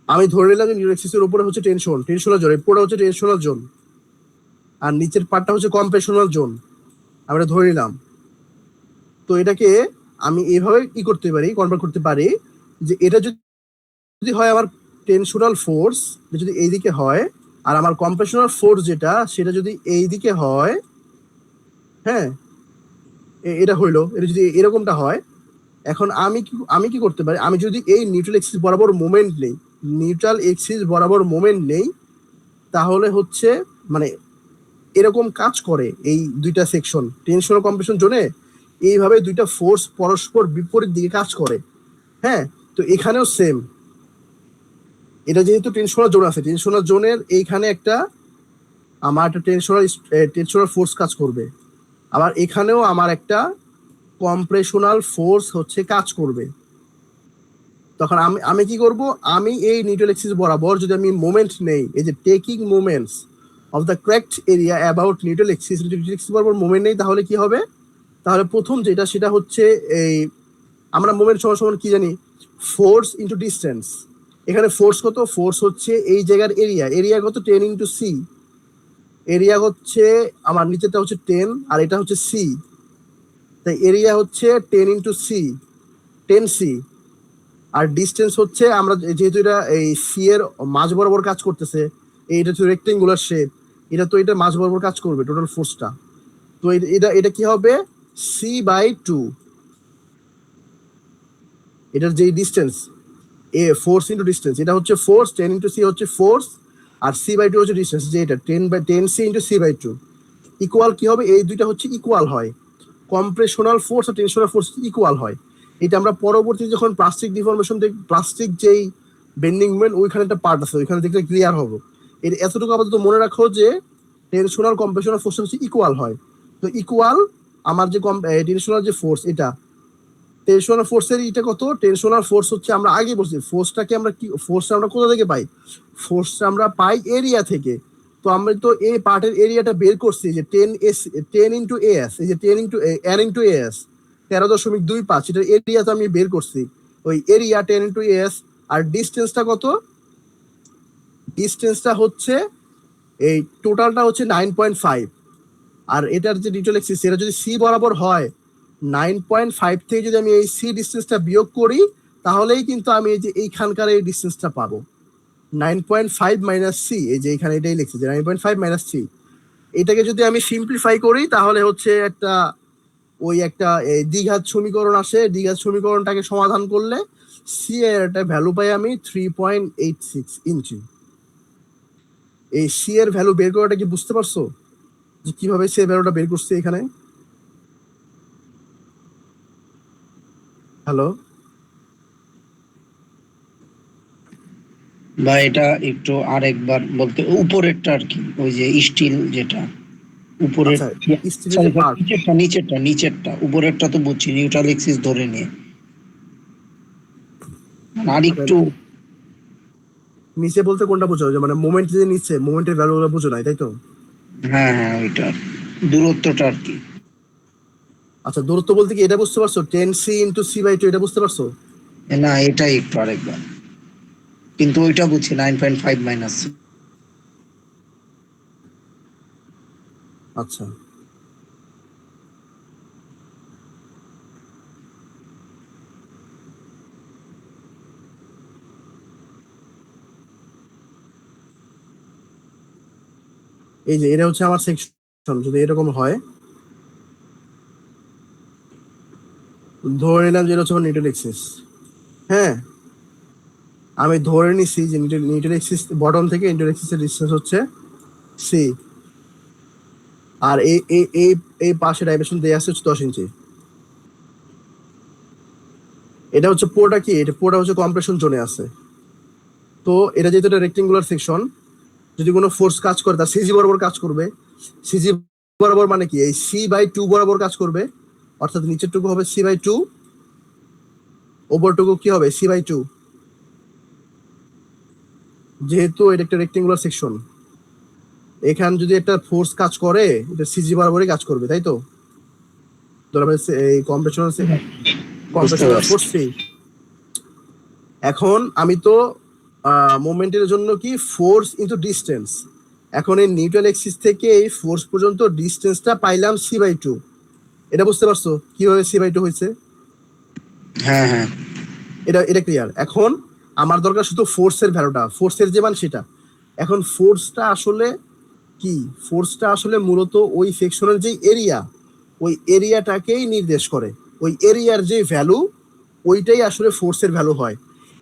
আমি ধরে নিলাম যে নিউট্রাল এক্সিসের উপরে হচ্ছে টেনশনাল জোন, পুরো হচ্ছে টেনশনাল জোন, আর নিচের পার্টটা হচ্ছে কম্প্রেশনাল জোন, আমরা ধরে নিলাম। তো এটাকে আমি এইভাবে করতে পারি, কনভার্ট করতে পারি যে এটা যদি হয় আমার টেনশনাল ফোর্স যদি এইদিকে হয়, আর আমার কম্প্রেশনাল ফোর্স যেটা সেটা যদি এইদিকে হয়, হ্যাঁ এটা হইলো, এটা যদি এরকমটা হয়, এখন আমি কি করতে পারি? আমি যদি এই নিউট্রাল এক্সিস বরাবর মোমেন্ট নেই, তাহলে হচ্ছে মানে এরকম কাজ করে এই দুইটা সেকশন টেনশন ও কম্প্রেশন জোনে, এইভাবে দুইটা ফোর্স পরস্পর বিপরীত দিকে কাজ করে। হ্যাঁ, তো এখানেও সেম, এটা যেহেতু টেনশনাল জোন আছে, টেনশনাল জোনের এইখানে একটা আমার একটা টেনশনাল ফোর্স কাজ করবে, আবার এখানেও আমার একটা কম্প্রেশনাল ফোর্স হচ্ছে কাজ করবে। তখন আমি কি করব? আমি এই নিউট্রাল এক্সিস বরাবর যদি আমি মোমেন্ট নেই, এই যে taking moments of the correct area about neutral axis বরাবর মোমেন্ট নেই, তাহলে কি হবে? তাহলে প্রথম যেটা সেটা হচ্ছে এই আমরা মোমেন্ট সমান কি জানি? Force into distance. এখানে ফোর্স কত? ফোর্স হচ্ছে এই জায়গার এরিয়া কত? 10 ইন্টু সি। এরিয়া হচ্ছে আমার নিচেটা হচ্ছে 10 আর এটা হচ্ছে সি, তাই এরিয়া হচ্ছে 10 ইন্টু সি, 10 সি। আর ডিস্টেন্স হচ্ছে আমরা যেহেতু এটা এই সি এর মাঝ বরাবর কাজ করতেছে, এইটা হচ্ছে রেক্টেঙ্গুলার শেপ, এটা তো এটা মাঝ বরাবর কাজ করবে টোটাল ফোর্সটা, তো এটা এটা কি হবে? c/2, এটার যে ডিস্টেন্স ফোর্স ইন্টু ডিস্টেন্স, এটা হচ্ছে ফোর্স, 10 ইন্টু সি হচ্ছে ফোর্স, আর c/2 হচ্ছে ডিস্টেন্স, যে এটা 10 সি ইন্টু c/2 ইকুয়াল কি হবে? এই দুইটা হচ্ছে ইকুয়াল হয়, কম্প্রেশনাল ফোর্স আর টেনশনাল ফোর্স ইকুয়াল হয়। এটা আমরা পরবর্তী যখন প্লাস্টিক ডিফর্মেশন প্লাস্টিক যেই বেন্ডিং মোমেন্ট ওইখানে একটা পার্ট আছে, ওইখানে দেখলে ক্লিয়ার হবে। এর এতটুকু আপাতত মনে রাখো যে টেনশনাল কম্প্রেশনাল ফোর্স হচ্ছে ইকুয়াল হয়। তো ইকুয়াল আমার যে টেনশনাল যে ফোর্স, এটা টেনশনাল ফোর্সের এটা কত? টেনশনাল ফোর্স হচ্ছে আমরা আগে বলছি ফোর্সটাকে আমরা কি, ফোর্সটা আমরা কোথা থেকে পাই? ফোর্সটা আমরা পাই এরিয়া থেকে। তো আমরা তো এই পার্টের এরিয়াটা বের করছি যে 10 ইন্টু এস, এই যে 10 ইন্টু এন ইন্টু এস 13.25, এটার এরিয়া তো আমি বের করছি, ওই এরিয়া 10 ইন্টু এস। আর ডিস্টেন্সটা কত? ডিস্টেন্সটা হচ্ছে এই টোটালটা হচ্ছে 9.5, আর এটার যে নিউট্রাল এক্সিস সেটা যদি সি বরাবর হয়, 9.5 থেকে যদি আমি এই সি ডিস্টেন্সটা বিয়োগ করি, তাহলেই কিন্তু আমি এই যে এইখানকার এই ডিস্টেন্সটা পাবো, 9.5 মাইনাস সি, এই যে এখানে এটাই লিখছি যে 9.5 মাইনাস সি। এটাকে যদি আমি সিম্পলিফাই করি তাহলে হচ্ছে একটা ওই একটা দ্বিঘাত সমীকরণ আসে, দ্বিঘাত সমীকরণটাকে সমাধান করলে সি এর একটা ভ্যালু পাই আমি 3.86 ইঞ্চি। এই সি এর ভ্যালু বের করাটা কি বুঝতে পারছো যে কিভাবে সি এর ভ্যালুটা বের করছে এখানে? হ্যালো, বা এটা একটু আরেকবার বলতে, উপরেরটা আর কি, ওই যে স্টিল যেটা উপরের, আচ্ছা স্টিলের যে পার্ট, নিচেরটা উপরেরটা তো বুঝছি নিউট্রাল এক্সিস ধরে নিয়ে, আর একটু নিচে বলতে কোনটা বোঝো? যে মানে মোমেন্ট যে নিচে মোমেন্টের ভ্যালুগুলো বোঝো নাই, তাই তো? হ্যাঁ হ্যাঁ ওইটা দূরত্বটা আর কি। আচ্ছা, দূরত্ব বলতে কি এটা বুঝতে পারছো? 10c × c/2 এটা বুঝতে পারছো? না, এটাই একটু আরেকবার, কিন্তু ওইটা বুঝছি 9.5 মাইনাস। আচ্ছা, এই যে এটা হচ্ছে আমার সেকশন। যদি এরকম হয়, ধরে নিলাম যে এটা হচ্ছে আমার নিউটন এক্সিস। হ্যাঁ, আমি ধরে নিছি যে নিউটন এক্সিস বটম থেকে নিউটন এক্সিসের ডিসটেন্স হচ্ছে সি, আর এই এই এই এই পাশে ডাইমেনশন দেয়া আছে হচ্ছে 10 ইঞ্চি। এটা হচ্ছে পুরোটা কি, এটা পুরোটা হচ্ছে কম্প্রেশন জোনে আছে। তো এটা যেহেতু একটা রেক্টেঙ্গুলার সেকশন, যদি কোনো ফোর্স কাজ করে তার সিজি বরাবর কাজ করবে। সিজি বরাবর মানে কি, এই c/2 বরাবর কাজ করবে, অর্থাৎ নিচের টুকু হবে c/2, ওপরটুকু কি হবে c/2। যেহেতু এটা একটা রেক্টেঙ্গুলার সেকশন, এখান যদি একটা ফোর্স কাজ করে, এটা সিজি বরাবরই কাজ করবে, তাই তো? ধরো এই কম্প্রেশনাল বুঝতে পারছি। Force free. এখন আমি তো মোমেন্টের জন্য কি ফোর্স ইনটু ডিসটেন্স, এখন এই নিউট্রাল এক্সিস থেকে এই ফোর্স পর্যন্ত ডিসটেন্সটা পাইলাম c/2। এটা বুঝতে পারছো কিভাবে c/2 হয়েছে? হ্যাঁ হ্যাঁ, এটা এটা ক্লিয়ার। এখন আমার দরকার শুধু ফোর্সের ভ্যালুটা, ফোর্সের যে মান সেটা। এখন ফোর্সটা আসলে কি, ফোর্সটা আসলে মূলত ওই সেকশনের যে এরিয়া, ওই এরিয়াটাকেই নির্দেশ করে। ওই এরিয়ার যে ভ্যালু, ওইটাই আসলে ফোর্সের ভ্যালু হয়।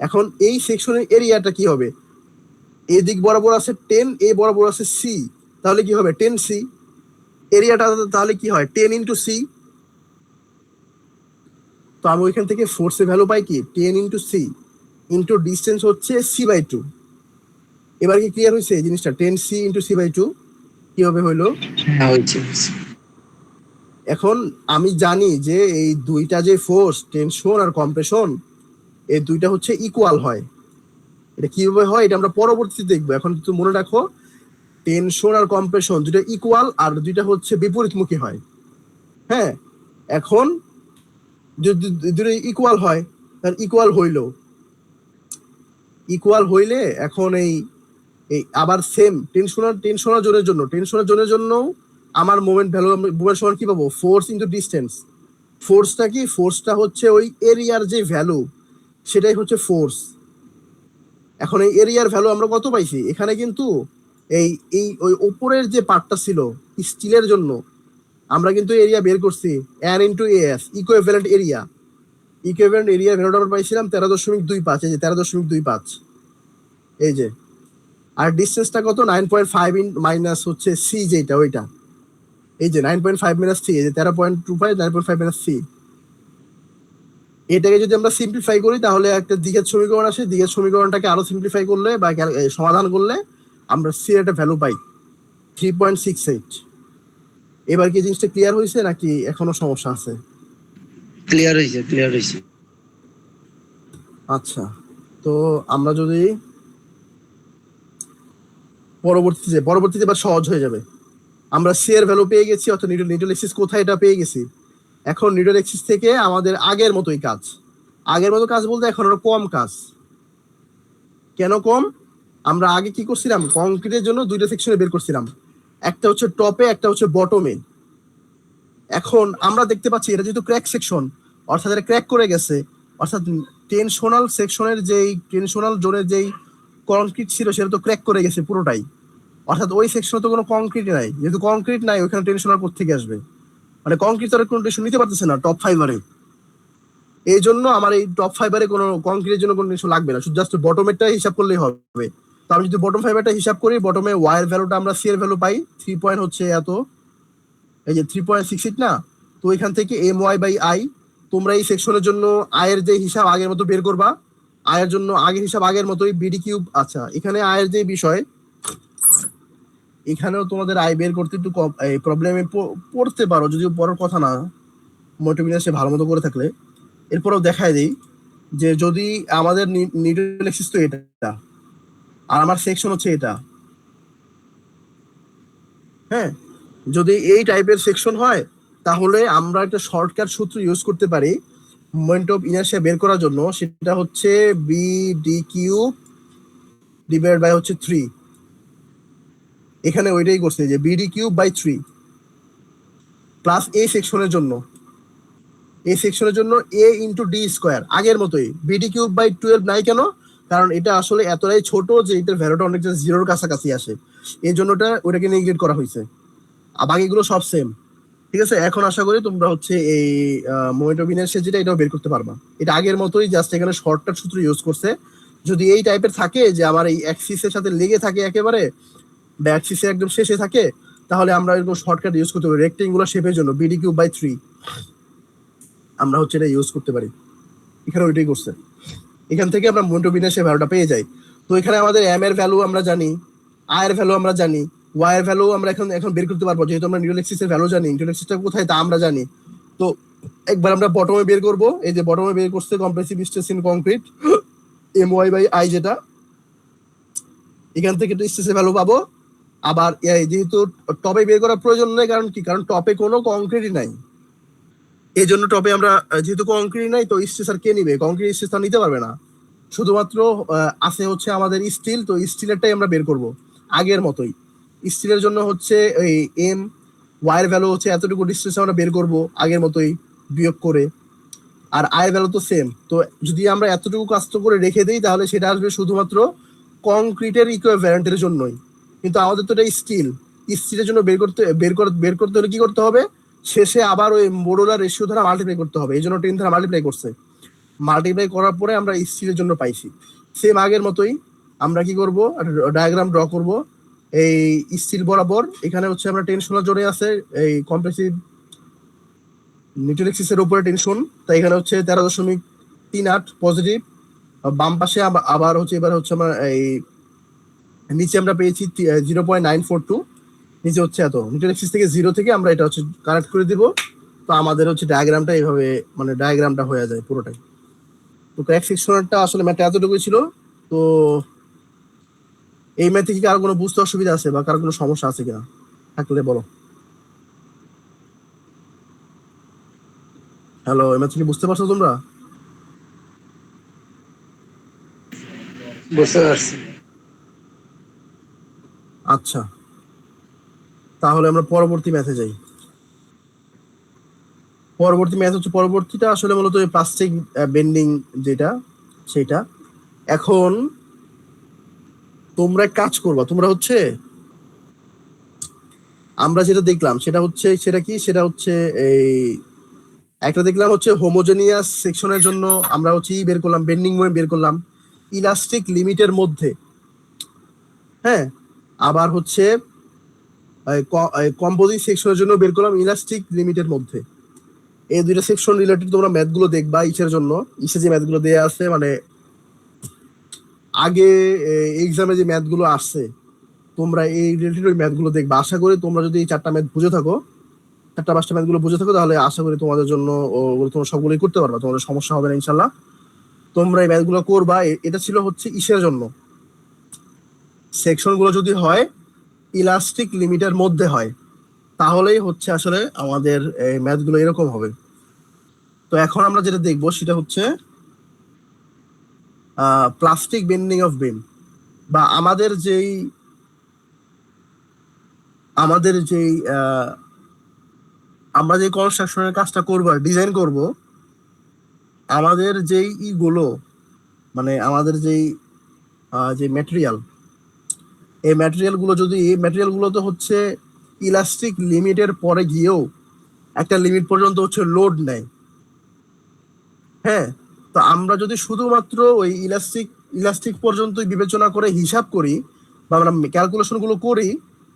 এখন এই সেকশনের এরিয়াটা কি হবে, এদিক বরাবর আছে 10, এ বরাবর আছে সি, তাহলে কি হবে 10c। এরিয়াটা তাহলে কি হয় 10 × c। তো আমি ওইখান থেকে ফোর্সের ভ্যালু পাই কি 10 × c ইন্টু ডিস্টেন্স হচ্ছে c/2। এবার কি ক্লিয়ার হয়েছে এই জিনিসটা? 10c × c/2 কিভাবে হইলো? হ্যাঁ হয়েছে হয়েছে। এখন আমি জানি যে এই দুইটা যে ফোর্স, টেনশন আর কম্প্রেশন, এই দুইটা হচ্ছে ইকুয়াল হয়। এটা কিভাবে হয় এটা আমরা পরবর্তীতে দেখবো। এখন তো মনে রাখো, টেনশন আর কম্প্রেশন দুইটা ইকুয়াল, আর দুইটা হচ্ছে বিপরীতমুখী হয়। হ্যাঁ, এখন যদি দুটো ইকুয়াল হয়, তাহলে ইকুয়াল হইলে এখন এই এই আবার সেম টেনশনাল জোনের জন্য আমার মোমেন্ট ভ্যালু, মোমেন্ট সমান কি পাবো, ফোর্স ইনটু ডিসটেন্স। ফোর্সটা কি, ফোর্সটা হচ্ছে ওই এরিয়ার যে ভ্যালু, সেটাই হচ্ছে ফোর্স। এখন এই এরিয়ার ভ্যালু আমরা কত পাইছি এখানে, কিন্তু এই এই ওই উপরের যে পার্টটা ছিল স্টিলের জন্য, আমরা কিন্তু এরিয়া বের করছি n × as, equivalent area. Equivalent area ভ্যালুটা আমরা পাইছিলাম 13.25। এই যে 13.25, এই যে। আর ডিসটেন্সটা কত, 9.5 মাইনাস হচ্ছে সি, যেটা ওইটা, এই যে 9.5 মাইনাস সি, এই যে 13.25, 9.5 মাইনাস সি। এটাকে যদি আমরা সিম্পলিফাই করি তাহলে একটা দিকের সমীকরণ আসে। দিকের সমীকরণটাকে আরো সিম্পলিফাই করলে বা সমাধান করলে আমরা সি এর একটা ভ্যালু পাই 3.68। এবার কি জিনিসটা ক্লিয়ার হয়েছে নাকি এখনো সমস্যা আছে? ক্লিয়ার হয়েছে ক্লিয়ার হয়েছে। আচ্ছা, তো আমরা যদি পরবর্তীতে এবার সহজ হয়ে যাবে। আমরা সি এর ভ্যালু পেয়ে গেছি, অর্থাৎ নিউটন এক্সিস কোথায় এটা পেয়ে গেছি। এখন নিউটন এক্সিস থেকে আমাদের আগের মতোই কাজ। আগের মতো কাজ বলতে এখন আরো কম কাজ। কেন কম? আমরা আগে কি করছিলাম, কংক্রিটের জন্য দুইটা সেকশনে বের করছিলাম, একটা হচ্ছে টপে, একটা হচ্ছে বটমে। এখন আমরা দেখতে পাচ্ছি এটা যেহেতু ক্র্যাক সেকশন, অর্থাৎ এটা ক্র্যাক করে গেছে, অর্থাৎ টেনশনাল সেকশনের যেই টেনশনাল জোনের যেই কংক্রিট ছিল সেটা তো ক্র্যাক করে গেছে পুরোটাই। অর্থাৎ ওই সেকশনে তো কোনো কংক্রিট নাই, যেহেতু কংক্রিট নাই ওইখানে টেনশনাল কোত্থেকে আসবে, মানে কংক্রিট তো কোনো টেনশন নিতে পারতেছে না টপ ফাইবারে। এই জন্য আমার এই টপ ফাইবারে কোনো কংক্রিটের জন্য কোনো টেনশন লাগবে না, শুধু জাস্ট বটমেরটাই হিসাব করলেই হবে। তো আমি যদি বটম ফাইবারটা হিসাব করি, বটমে ওয়ার ভ্যালুটা আমরা সি এর ভ্যালু পাই 3 পয়েন্ট হচ্ছে এত, এই যে 3.68 না। তো এখান থেকে my/i, তোমরা এই সেকশনের জন্য আয়ের যে হিসাব আগের মতো বের করবা। আয়ের জন্য আগের হিসাব আগের মতোই BD3। আচ্ছা, এখানে আয়ের যে বিষয়, এখানেও তোমাদের আয় বের করতে একটু প্রবলেমে পড়তে পারো, যদিও পড়ার কথা না মোটিভেশন সে ভালো মতো করে থাকলে। এরপরেও দেখায় দিই যে যদি আমাদের নিউটন এক্সিস তো এটা, আর আমার সেকশন হচ্ছে এটা। হ্যাঁ, যদি এই টাইপের সেকশন হয় তাহলে আমরা একটা শর্টকাট সূত্র ইউজ করতে পারি মোমেন্ট অফ ইনার্শিয়া বের করার জন্য, সেটা হচ্ছে B D Q divide by হচ্ছে 3। এখানে ওইটাই করছে যে বিডি কিউব বাই 3 প্লাস এই সেকশনের জন্য এ ইন্টু ডি স্কোয়ার, আগের মতোই। বিডি কিউব বাই 12 নাই কেন? কারণ এটা আসলে এতটাই ছোট যে এটার ভ্যালুটা অনেকটা জিরোর কাছাকাছি আসে, এই জন্য ওটাকে নেগলেক্ট করা হয়েছে। আর বাকিগুলো সব সেম। ঠিক আছে, এখন আশা করি তোমরা হচ্ছে এই মোমেন্ট অফ ইনার্শিয়া যেটা এটাও বের করতে পারবা। এটা আগের মতোই, জাস্ট এখানে শর্টকাট সূত্র ইউজ করছে। যদি এই টাইপের থাকে যে আমার এই অ্যাক্সিসের সাথে লেগে থাকে একেবারে, বা অ্যাক্সিসের একদম শেষে থাকে, তাহলে আমরা এরকম শর্টকাট ইউজ করতে পারি। রেক্টেঙ্গুলার শেপের জন্য বিডি কিউব বাই 3 আমরা হচ্ছে এটা ইউজ করতে পারি। এখানে ওইটাই করছে। এখান থেকে আমরা মোমেন্ট অফ ইনার্শিয়া ভ্যালুটা পেয়ে যাই। তো এখানে আমাদের এম এর ভ্যালু আমরা জানি, আই এর ভ্যালু আমরা জানি, ওয়াই এর ভ্যালু আমরা এখন বের করতে পারবো, যেহেতু আমরা নিউটন এক্সিসের ভ্যালু জানি। নিউটন এক্সিসটা কোথায় তা আমরা জানি। তো একবার আমরা বটমে বের করব। এই যে বটমে বের করছে compressive stress in concrete M Y by I, যেটা এখান থেকে তো স্ট্রেসের ভ্যালু পাবো। আবার যেহেতু টপে বের করার প্রয়োজন নেই, কারণ কি, কারণ টপে কোনো কংক্রিটই নাই। এই জন্য টপে আমরা যেহেতু কংক্রিট নাই, তো স্ট্রেস আর কে নিবে? কংক্রিট স্ট্রেস নিতে পারবে না। শুধুমাত্র আছে হচ্ছে আমাদের স্টিল। তো স্টিলেরটাই আমরা বের করব আগের মতোই। স্টিলের জন্য হচ্ছে এই এম ওয়াই এর ভ্যালু হচ্ছে এতটুকু ডিস্টেন্স আমরা বের করব আগের মতোই বিয়োগ করে। আর আই ভ্যালু তো সেম। তো যদি আমরা এতটুকু কাজ করে রেখে দিই, তাহলে সেটা আসবে শুধুমাত্র কংক্রিটের ইকুইভ্যালেন্টের জন্যই। কিন্তু আমাদের তো এটা স্টিলের জন্য বের করতে হলে কি করতে হবে? শেষে আবার ওই মোডুলার রেশিও দ্বারা মাল্টিপ্লাই করতে হবে। এই জন্য 10 দ্বারা মাল্টিপ্লাই করছে। মাল্টিপ্লাই করার পরে আমরা স্টিলের জন্য পাইছি সেম আগের মতোই। আমরা কি করব? ডায়াগ্রাম ড্র করব এই স্টিল বরাবর। এখানে হচ্ছে আমরা টেনশনের জোরে আছে এই কম্প্রেসিভ নিউটন এক্সিসের উপরে টেনশন, তাই এখানে হচ্ছে 13.38 পজিটিভ। বাম পাশে আবার হচ্ছে এবার হচ্ছে আমরা এই নিচে আমরা পেয়েছি 0.942, নিচে হচ্ছে এত। নিউটন এক্সিস থেকে 0 থেকে আমরা এটা হচ্ছে কানেক্ট করে দিব। তো আমাদের হচ্ছে ডায়াগ্রামটা এইভাবে, মানে ডায়াগ্রামটা হয়ে যায় পুরোটাই। তো ক্র্যাক সেকশনটা আসলে ম্যাথটা এতটুকুই ছিল। তো এই ম্যাথে কি কারো কোনো বুঝতে অসুবিধা আছে বা কারো কোনো সমস্যা আছে কিনা? থাকলে বলো। হ্যালো, এই ম্যাথ কি বুঝতে পারছো তোমরা? বুঝতে পারছি। আচ্ছা, তাহলে আমরা পরবর্তী ম্যাথে যাই। পরবর্তী ম্যাথ হচ্ছে, পরবর্তীটা আসলে মূলত প্লাস্টিক বেন্ডিং যেটা, সেটা। এখন তোমরা কাজ করবা, তোমরা হচ্ছে আমরা যেটা দেখলাম সেটা হচ্ছে এই একটা দেখলাম হচ্ছে হোমোজেনিয়াস সেকশনের জন্য আমরা হচ্ছে বের করলাম, বেন্ডিং মোমেন্ট বের করলাম ইলাস্টিক লিমিটের মধ্যে। হ্যাঁ, আবার হচ্ছে কম্পোজিট সেকশনের জন্য বের করলাম ইলাস্টিক লিমিটের মধ্যে। এই দুইটা সেকশন রিলেটেড তোমরা ম্যাথগুলো দেখবা ইসের জন্য। ইসে যে ম্যাথগুলো দেয়া আছে, মানে আগে এক্সামে যে ম্যাথগুলো আসছে, তোমরা এই রিলেটেড ওই ম্যাথগুলো দেখবা। আশা করি তোমরা যদি এই 4টা ম্যাথ বুঝে থাকো, 4টা 5টা ম্যাথগুলো বুঝে থাকো, তাহলে আশা করি তোমাদের জন্য তোমরা সবগুলোই করতে পারবা, তোমাদের সমস্যা হবে না ইনশাল্লাহ। তোমরা এই ম্যাথগুলো করবা। এটা ছিল হচ্ছে ইসের জন্য, সেকশনগুলো যদি হয় ইলাস্টিক লিমিটের মধ্যে হয়, তাহলেই হচ্ছে আসলে আমাদের এই ম্যাথগুলো এরকম হবে। তো এখন আমরা যেটা দেখবো সেটা হচ্ছে প্লাস্টিক বেন্ডিং অফ বিম, বা আমাদের যেই আমরা যে কনস্ট্রাকশনের কাজটা করবো, ডিজাইন করব, আমাদের যেই ইগুলো, মানে আমাদের যেই যে ম্যাটেরিয়াল, এই ম্যাটেরিয়ালগুলো তো হচ্ছে ইলাস্টিক লিমিটের পরে গিয়েও একটা লিমিট পর্যন্ত হচ্ছে লোড নেয়। হ্যাঁ, তো আমরা যদি শুধুমাত্র ওই ইলাস্টিক পর্যন্তই বিবেচনা করে হিসাব করি, বা আমরা ক্যালকুলেশন গুলো করি,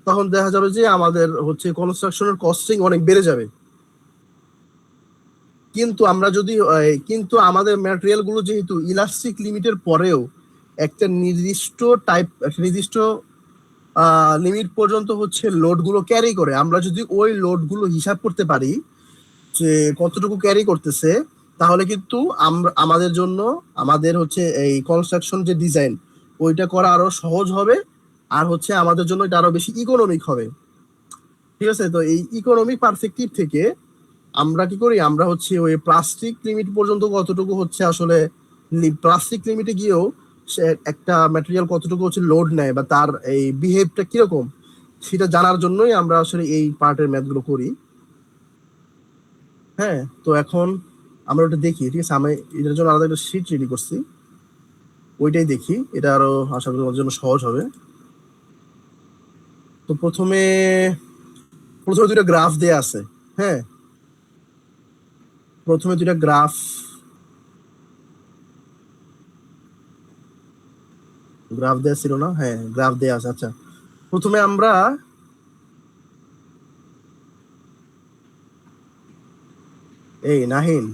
তখন দেখা যাবে যে আমাদের হচ্ছে কনস্ট্রাকশনের কস্টিং অনেক বেড়ে যাবে। কিন্তু আমাদের ম্যাটেরিয়াল গুলো যেহেতু ইলাস্টিক লিমিটের পরেও একটা নির্দিষ্ট লিমিট পর্যন্ত হচ্ছে লোড গুলো ক্যারি করে, আমরা যদি ওই লোড গুলো হিসাব করতে পারি যে কতটুকু ক্যারি করতেছে, তাহলে কিন্তু আমাদের জন্য আমাদের হচ্ছে এই কনস্ট্রাকশন যে ডিজাইন, ওইটা করা আরো সহজ হবে। আর হচ্ছে আমাদের জন্য এটা আরো বেশি ইকোনমিক হবে। ঠিক আছে, তো এই ইকোনমিক পার্সপেক্টিভ থেকে আমরা কি করি, আমরা হচ্ছে ওই প্লাস্টিক লিমিট পর্যন্ত কতটুকু হচ্ছে আসলে, প্লাস্টিক লিমিটে গিয়েও সে একটা ম্যাটেরিয়াল কতটুকু হচ্ছে লোড নেয় বা তার এই বিহেভটা কিরকম সেটা জানার জন্যই আমরা আসলে এই পার্টের ম্যাথগুলো করি। হ্যাঁ, তো এখন আমরা ওটা দেখি, ঠিক আছে? আমি এটার জন্য আলাদা একটা শিট রেডি করছি, ওইটাই দেখি, এটা আরো আশা করি আমার জন্য সহজ হবে। তো প্রথমে দুইটা গ্রাফ দেয়া আছে। হ্যাঁ, প্রথমে দুইটা গ্রাফ দেয়া ছিল না? হ্যাঁ, গ্রাফ দেয়া আছে। আচ্ছা, প্রথমে আমরা এই নাহিন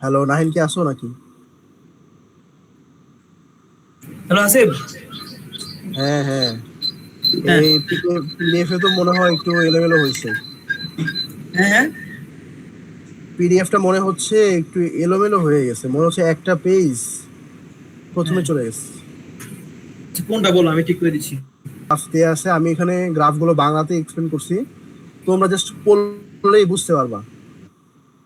হ্যালো নাহিন, কি আসো নাকি? হ্যালো আসিফ। হ্যাঁ হ্যাঁ, হ্যাঁ। এই পিডিএফ এ তো মনে হয় একটু এলোমেলো হয়েছে। হ্যাঁ হ্যাঁ, পিডিএফটা মনে হচ্ছে একটু এলোমেলো হয়ে গেছে, মনে হচ্ছে একটা পেজ প্রথমে চলে গেছে। আচ্ছা, কোনটা বলো, আমি ঠিক করে দিচ্ছি। গ্রাফ দেয়া আছে, আমি এখানে গ্রাফগুলো বাংলাতে এক্সপ্লেন করছি, তোমরা জাস্ট পড়লেই বুঝতে পারবা।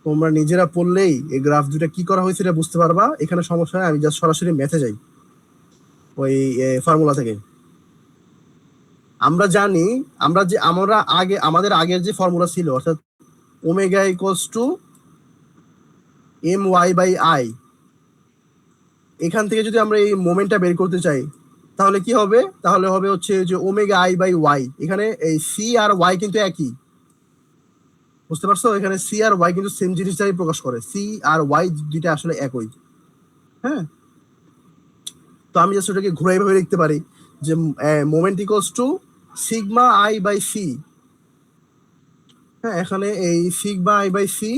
তোমরা নিজেরা পড়লেই এই গ্রাফ দুটা কি করা হয়েছে এটা বুঝতে পারবা। এখানে সমস্যা হয়, আমি জাস্ট সরাসরি ম্যাথে যাই ওই ফর্মুলা থেকে। আমরা জানি, আমাদের আগের যে ফর্মুলা ছিল, অর্থাৎ omega equals to M Y by I, এখান থেকে যদি আমরা এই মোমেন্টটা বের করতে চাই তাহলে কি হবে? তাহলে হবে হচ্ছে যে ওমেগা আই বাই ওয়াই। এখানে এই সি আর ওয়াই কিন্তু একই, বুঝতে পারছো? এখানে সি আর ওয়াই কিন্তু সেম জিনিসটাই প্রকাশ করে, সি আর ওয়াই দুইটা আসলে একই। হ্যাঁ, তো আমি জাস্ট ওটাকে ঘুরাই ভাবে লিখতে পারি যে moment equals to sigma I by C. হ্যাঁ, এখানে এই সিগমা আই বাই সি,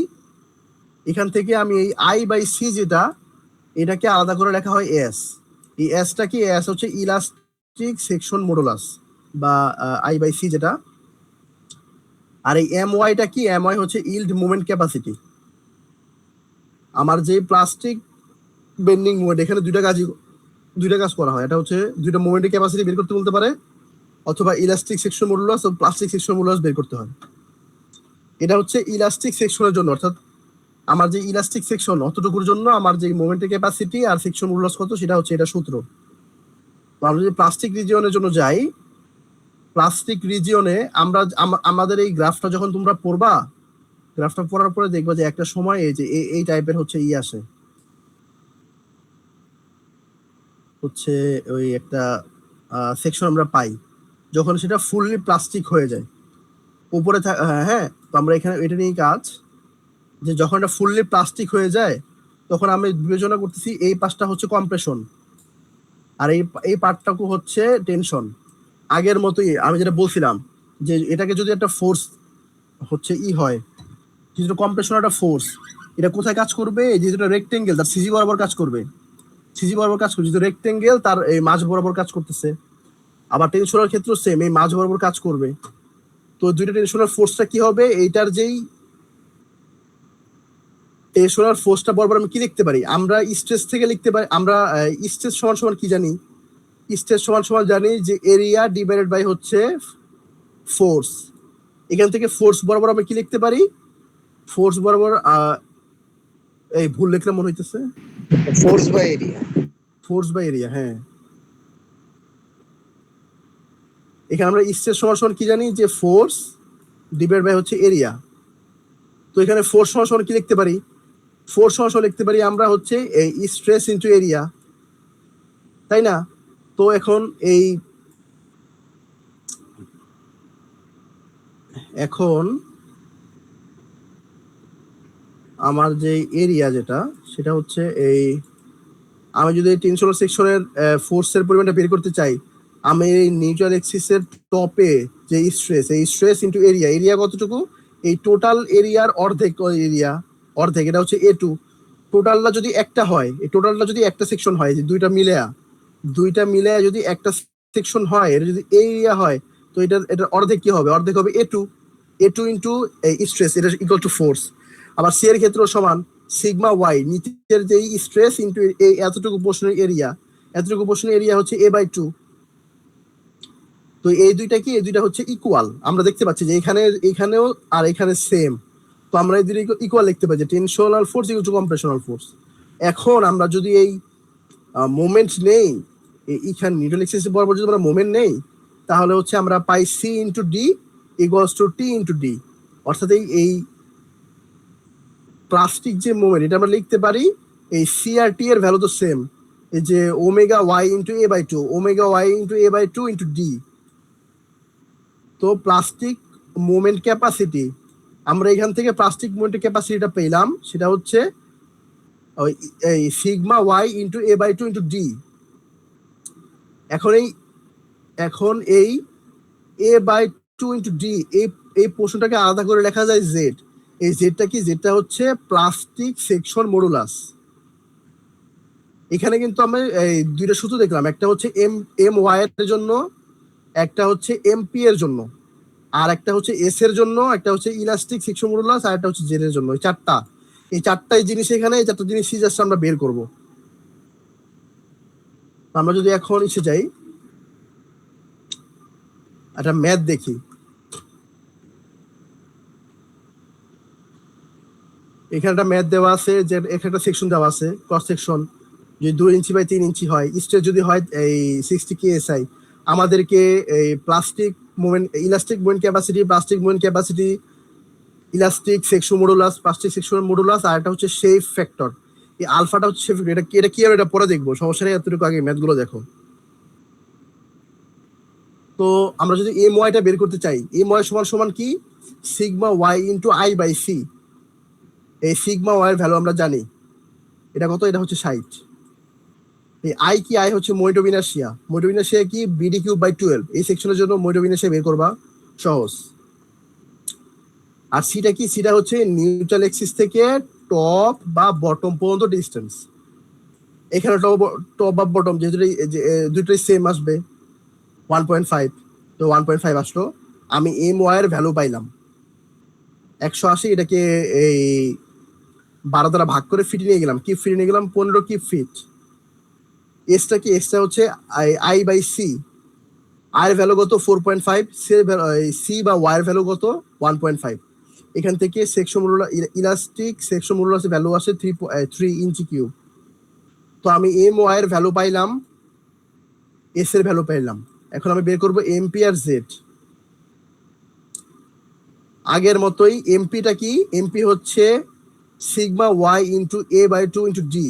এখান থেকে আমি এই আই বাই সি যেটা, এটাকে আলাদা করে লেখা হয় এস। এই এসটা কি? এস হচ্ছে ইলাস্টিক সেকশন মডুলাস বা আই বাই সি যেটা। আর এই এম ওয়াইটা কি? এম ওয়াই হচ্ছে ইল্ড মুভমেন্ট ক্যাপাসিটি। আমার যে প্লাস্টিক বেন্ডিং মুভমেন্ট, এখানে দুইটা কাজ করা হয়। এটা হচ্ছে দুইটা মুভমেন্টের ক্যাপাসিটি বের করতে বলতে পারে, অথবা ইলাস্টিক সেকশন মডুলাস ও প্লাস্টিক সেকশন মডুলাস বের করতে হয়। এটা হচ্ছে ইলাস্টিক সেকশনের জন্য, অর্থাৎ আমার যে ইলাস্টিক সেকশন অতটুকুর জন্য আমার যে মোমেন্টের ক্যাপাসিটি আর সেকশন মডুলাস কত, সেটা হচ্ছে এটা সূত্র। তো আমরা যদি প্লাস্টিক রিজিয়নের জন্য যাই, প্লাস্টিক রিজিয়নে আমরা আমাদের এই গ্রাফটা যখন তোমরা পড়বা, গ্রাফটা পড়ার পরে দেখবা যে একটা সময় এই যে এই টাইপের হচ্ছে আসে, হচ্ছে ওই একটা সেকশন আমরা পাই যখন সেটা ফুললি প্লাস্টিক হয়ে যায় উপরে। হ্যাঁ, তো আমরা এখানে এটা নিয়ে কাজ, যে যখন এটা ফুললি প্লাস্টিক হয়ে যায় তখন আমি বিবেচনা করতেছি এই পাশটা হচ্ছে কম্প্রেশন আর এই পার্টটাকু হচ্ছে টেনশন। আগের মতোই আমি যেটা বলছিলাম, যে এটাকে যদি একটা ফোর্স হচ্ছে হয়, যেটা কম্প্রেশন একটা ফোর্স, এটা কোথায় কাজ করবে? এই যে যেটা রেক্টেঙ্গেল তার সিজি বরাবর কাজ করবে, যেহেতু রেক্টেঙ্গেল তার এই মাঝ বরাবর কাজ করতেছে। আবার টেনশনের ক্ষেত্রেও সেম, এই মাঝ বরাবর কাজ করবে। তো দুইটা টেনশনাল ফোর্সটা কি হবে? এইটার যেই টেনশনাল ফোর্সটা বরাবর আমি কি লিখতে পারি? আমরা স্ট্রেস থেকে লিখতে পারি। আমরা স্ট্রেস সমান সমান কি জানি? স্ট্রেস সমান সমান জানি যে এরিয়া ডিভাইডেড বাই হচ্ছে ফোর্স। এখান থেকে ফোর্স বরাবর আমি কি লিখতে পারি? ফোর্স বরাবর এই ভুল লিখলে মনে হইতেছে, force by area. Force by area. হ্যাঁ, এখানে আমরা স্ট্রেস সমান সমান কি জানি? যে ফোর্স ডিভাইড বাই হচ্ছে এরিয়া। তো এখানে ফোর্স সমান সমান কি লিখতে পারি? ফোর্স সমান সমান লিখতে পারি আমরা হচ্ছে এই স্ট্রেস ইনটু এরিয়া, তাই না? তো এখন আমার যে এরিয়া যেটা, সেটা হচ্ছে এই, আমি যদি টেনশনাল সেকশনের ফোর্সের পরিমাণটা বের করতে চাই, আমি এই নিউট্রাল এক্সিসের টপে যে স্ট্রেস, এই স্ট্রেস ইনটু এরিয়া কতটুকু? এই টোটাল এরিয়ার অর্ধেক, এটা হচ্ছে A2। টোটালটা যদি একটা হয়, এই টোটালটা যদি একটা সেকশন হয়, যে দুইটা মিলে যদি একটা সেকশন হয়, এটা যদি এরিয়া হয়, তো এটার অর্ধেক কি হবে? অর্ধেক হবে A2 ইনটু স্ট্রেস, এটা ইকুয়াল টু ফোর্স। আবার সি এর ক্ষেত্রেও সমান, সিগমা ওয়াই নিচের যে স্ট্রেস ইনটু এই এতটুকু পোর্শনের এরিয়া, এতটুকু পোর্শনের এরিয়া হচ্ছে a/2। তো এই দুইটা কি, এই দুইটা হচ্ছে ইকুয়াল। আমরা দেখতে পাচ্ছি যে এখানেও আর এখানে সেম। তো আমরা এই দুটো ইকুয়াল লিখতে পারি যে টেনশনাল ফোর্স ইকুয়াল টু কম্প্রেশনাল ফোর্স। এখন আমরা যদি এই মোমেন্ট নেই, এইখানে নিউটন এক্সিস বরাবর যদি আমরা মোমেন্ট নেই, তাহলে হচ্ছে আমরা পাই C into D equals to T into D. অর্থাৎ এই প্লাস্টিক যে মোমেন্ট, এটা আমরা লিখতে পারি এই সি আর টি এর ভ্যালু তো সেম, এই যে omega Y into a/2, omega Y into a/2 into D. তো প্লাস্টিক মোমেন্ট ক্যাপাসিটি, আমরা এখান থেকে প্লাস্টিক মোমেন্টের ক্যাপাসিটিটা পেলাম, সেটা হচ্ছে এই sigma Y into a/2 into D. এখন এই a/2 ইন্টু ডি, এই পোর্শনটাকে আলাদা করে লেখা যায় জেড। এই জেডটা কি, জেডটা হচ্ছে প্লাস্টিক সেকশন মডুলাস। এখানে কিন্তু আমরা এই দুইটা সূত্র দেখলাম, একটা হচ্ছে এম ওয়াই এর জন্য, একটা হচ্ছে এমপি এর জন্য, আর একটা হচ্ছে এস এর জন্য, একটা হচ্ছে ইলাস্টিক সেকশন মডুলাস, আর একটা হচ্ছে জেড এর জন্য। এই চারটাই জিনিস এখানে, এই চারটা জিনিস জাস্ট আমরা বের করব। আমরা যদি এখন এসে যাই একটা ম্যাথ দেখি, এখানে একটা ম্যাথ দেওয়া আছে, যে এখানে একটা সেকশন দেওয়া আছে, ক্রস সেকশন যদি 2 ইঞ্চি বাই 3 ইঞ্চি হয়, স্ট্রেস যদি হয় এই 60 KSI, আমাদেরকে এই plastic movement, elastic movement capacity, plastic movement capacity, elastic section modulus, plastic section modulus, আর একটা হচ্ছে শেপ ফ্যাক্টর। এই আলফাটা হচ্ছে শেপ ফ্যাক্টর। এটা কি হবে, এটা পরে দেখবো, সমস্যা নেই, এতটুকু আগে ম্যাথগুলো দেখো। তো আমরা যদি এম ওয়াইটা বের করতে চাই, এম ওয়াই সমান সমান কি, sigma Y into I by C. এই সিগমা ওয়াই এর ভ্যালু আমরা জানি, এটা কত, এটা হচ্ছে 60। এই আই কি, আই হচ্ছে moment of inertia. Moment of inertia কি, বিডি কিউব বাই 12। এই সেকশনের জন্য মোমেন্ট অফ ইনারশিয়া বের করবা, সহজ। আর সিটা কি, সিটা হচ্ছে নিউট্রাল এক্সিস থেকে টপ বা বটম পর্যন্ত ডিস্টেন্স। এখানে টপ বা বটম যেহেতু দুটোই সেম আসবে 1.5, তো 1.5 আসলো। আমি এম ওয়াই এর ভ্যালু পাইলাম 180। এটাকে এই 12 দ্বারা ভাগ করে ফিটে নিয়ে গেলাম, কিপ ফিটে নিয়ে গেলাম 15 কিপ ফিট। এসটা কি, এসটা হচ্ছে আই বাই সি। আই এর ভ্যালু কত, 4.5। সি বা ওয়াই এর ভ্যালু কত, 1.5। এখান থেকে সেকশন মডুলাস, ইলাস্টিক সেকশন মডুলাসের ভ্যালু আসে 3 ইঞ্চি কিউব। তো আমি এম ওয়াই এর ভ্যালু পাইলাম, এস এর ভ্যালু পাইলাম। এখন আমি বের করবো এমপি আর জেড। আগের মতোই এমপিটা কি, এমপি হচ্ছে sigma Y into a/2 into d.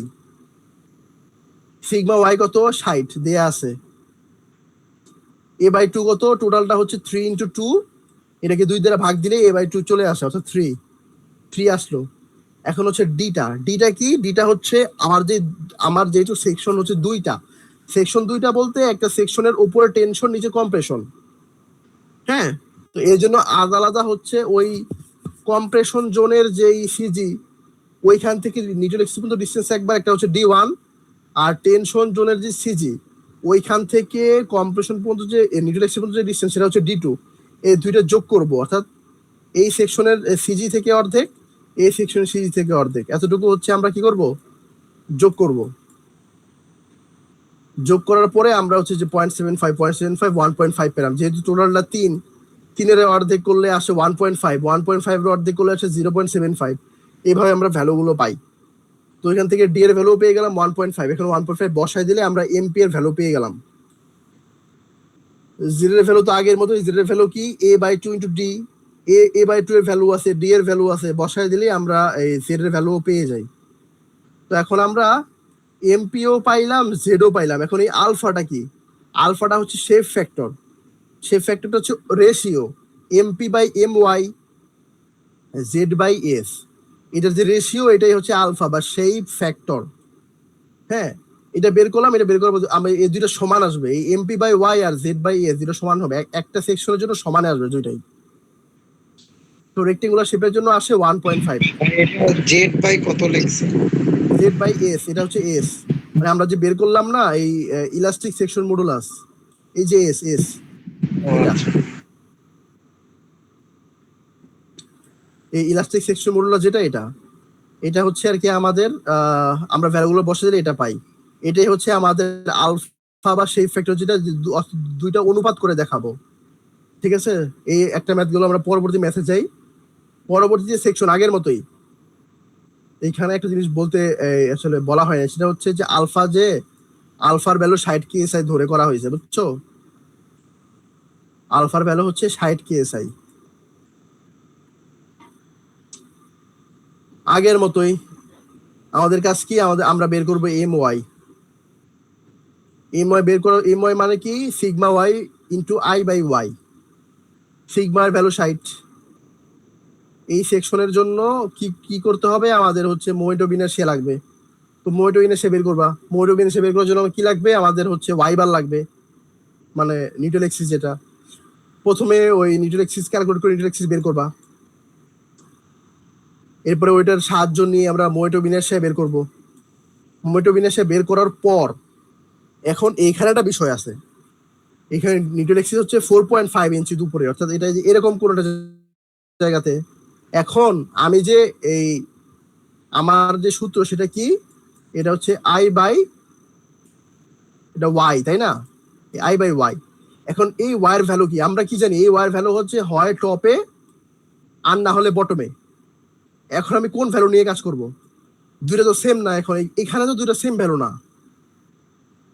Sigma y কত, 60 দেয়া আছে। a/2 কত, টোটালটা হচ্ছে 3 ইন্টু 2, এটাকে 2 দ্বারা ভাগ দিলে a/2 চলে আসে, অর্থাৎ 3 আসলো। এখন হচ্ছে ডিটা কি, ডিটা হচ্ছে আমার যেহেতু সেকশন হচ্ছে দুইটা বলতে একটা সেকশনের উপরে টেনশন, নিচে কম্প্রেশন। হ্যাঁ, তো এর জন্য আলাদা আলাদা হচ্ছে ওই কম্প্রেশন জোনের যেই সিজি, ওইখান থেকে নিউট্রাল এক্সিস পর্যন্ত ডিসটেন্স একবার, একটা হচ্ছে D1। আর টেনশন জোনের যে সিজি, ওইখান থেকে কম্প্রেশন পর্যন্ত যে নিউট্রাল এক্সিস পর্যন্ত যে ডিসটেন্স, সেটা হচ্ছে D2। এই দুইটা যোগ করব, অর্থাৎ এই সেকশনের সিজি থেকে অর্ধেক, এই সেকশনের সিজি থেকে অর্ধেক, এতটুকু হচ্ছে আমরা কি করব, যোগ করব। যোগ করার পরে আমরা হচ্ছে যে 0.75 1.5 পেলাম। যেহেতু টোটালটা 3 এর অর্ধেক করলে আসে 1.5 এর অর্ধেক করলে আসে 0.75। এইভাবে আমরা ভ্যালুগুলো পাই। তো এখান থেকে ডি এর ভ্যালু পেয়ে গেলাম 1.5। এখন 1.5 বসাই দিলে আমরা এমপি এর ভ্যালু পেয়ে গেলাম। জেড এর ভ্যালু তো আগের মতোই, জেড এর ভ্যালু কি, a/2 ইন্টু ডি। a/2 এর ভ্যালু আছে, ডি এর ভ্যালু আছে, বসাই দিলে আমরা এই জেড এর ভ্যালু পেয়ে যাই। তো এখন আমরা এমপিও পাইলাম, জেডও পাইলাম। এখন এই আলফাটা কি, আলফাটা হচ্ছে শেপ ফ্যাক্টর। শেপ ফ্যাক্টরটা হচ্ছে ratio MP by m y, z by s. এটার যে রেশিও, এটাই হচ্ছে আলফা বা শেপ ফ্যাক্টর। হ্যাঁ, এটা বের করলাম, এটা বের করবো, আমরা এই দুইটা সমান আসবে, এই এমপি বাই ওয়াই আর জেড বাই এস দুটো সমান হবে, একটা সেকশনের জন্য সমানে আসবে দুইটাই। তো রেক্টেঙ্গুলার শেপের জন্য আসে 1.5। এটা জেড বাই কত লিখছে? জেড বাই এস, এটা হচ্ছে এস, মানে আমরা যে বের করলাম না এই ইলাস্টিক সেকশন মডুলাস, এই যে এস এটা, এই ইলাস্টিক সেকশন মডুলাস যেটা, এটা হচ্ছে আর কি আমাদের আমরা ভ্যালুগুলো বসে দিলে এটা পাই। এটাই হচ্ছে আমাদের আলফা বা শেপ ফ্যাক্টর, যেটা দুইটা অনুপাত করে দেখাবো। ঠিক আছে, এই একটা ম্যাথ গুলো আমরা পরবর্তী ম্যাথে যাই। পরবর্তী যে সেকশন আগের মতোই, এইখানে একটা জিনিস বলতে আসলে বলা হয় না, সেটা হচ্ছে যে আলফার ভ্যালু 60 কেএসআই ধরে করা হয়েছে, বুঝছো? আলফার ভ্যালু হচ্ছে 60 কেএসআই। আগের মতোই আমাদের কাজ কি, আমরা বের করবো এম ওয়াই। এম ওয়াই মানে কি, sigma Y into I by Y. সিগমার ভ্যালু 60। এই সেকশনের জন্য কি কি করতে হবে, আমাদের হচ্ছে মোমেন্ট অফ ইনার্শিয়া লাগবে। তো মোমেন্ট অফ ইনার্শিয়া বের করবা, মোমেন্ট অফ ইনার্শিয়া বের করার জন্য কি লাগবে, আমাদের হচ্ছে ওয়াই বার লাগবে, মানে নিউটন এক্সিস। যেটা প্রথমে ওই নিউটন এক্সিস ক্যালকুলেট করে নিউটন এক্সিস বের করবা, এরপরে ওইটার সাহায্য নিয়ে আমরা মোমেন্ট অফ ইনার্শিয়া বের করব। মোমেন্ট অফ ইনার্শিয়া বের করার পর এখন এইখানে একটা বিষয় আছে, এখানে নিউটন এক্সিস হচ্ছে 4.5 ইঞ্চি উপরে, অর্থাৎ এটা যে এরকম কোন একটা জায়গাতে। এখন আমি যে এই আমার যে সূত্র সেটা কি, এটা হচ্ছে আই বাই এটা ওয়াই, তাই না? I by y. এখন এই ওয়াই এর ভ্যালু কি আমরা কি জানি, এই ওয়াই এর ভ্যালু হচ্ছে হয় টপে আর না হলে বটমে। এখন আমি কোন ভ্যালু নিয়ে কাজ করব? দুইটা তো সেম না, এখন এখানে তো দুইটা সেম ভ্যালু না,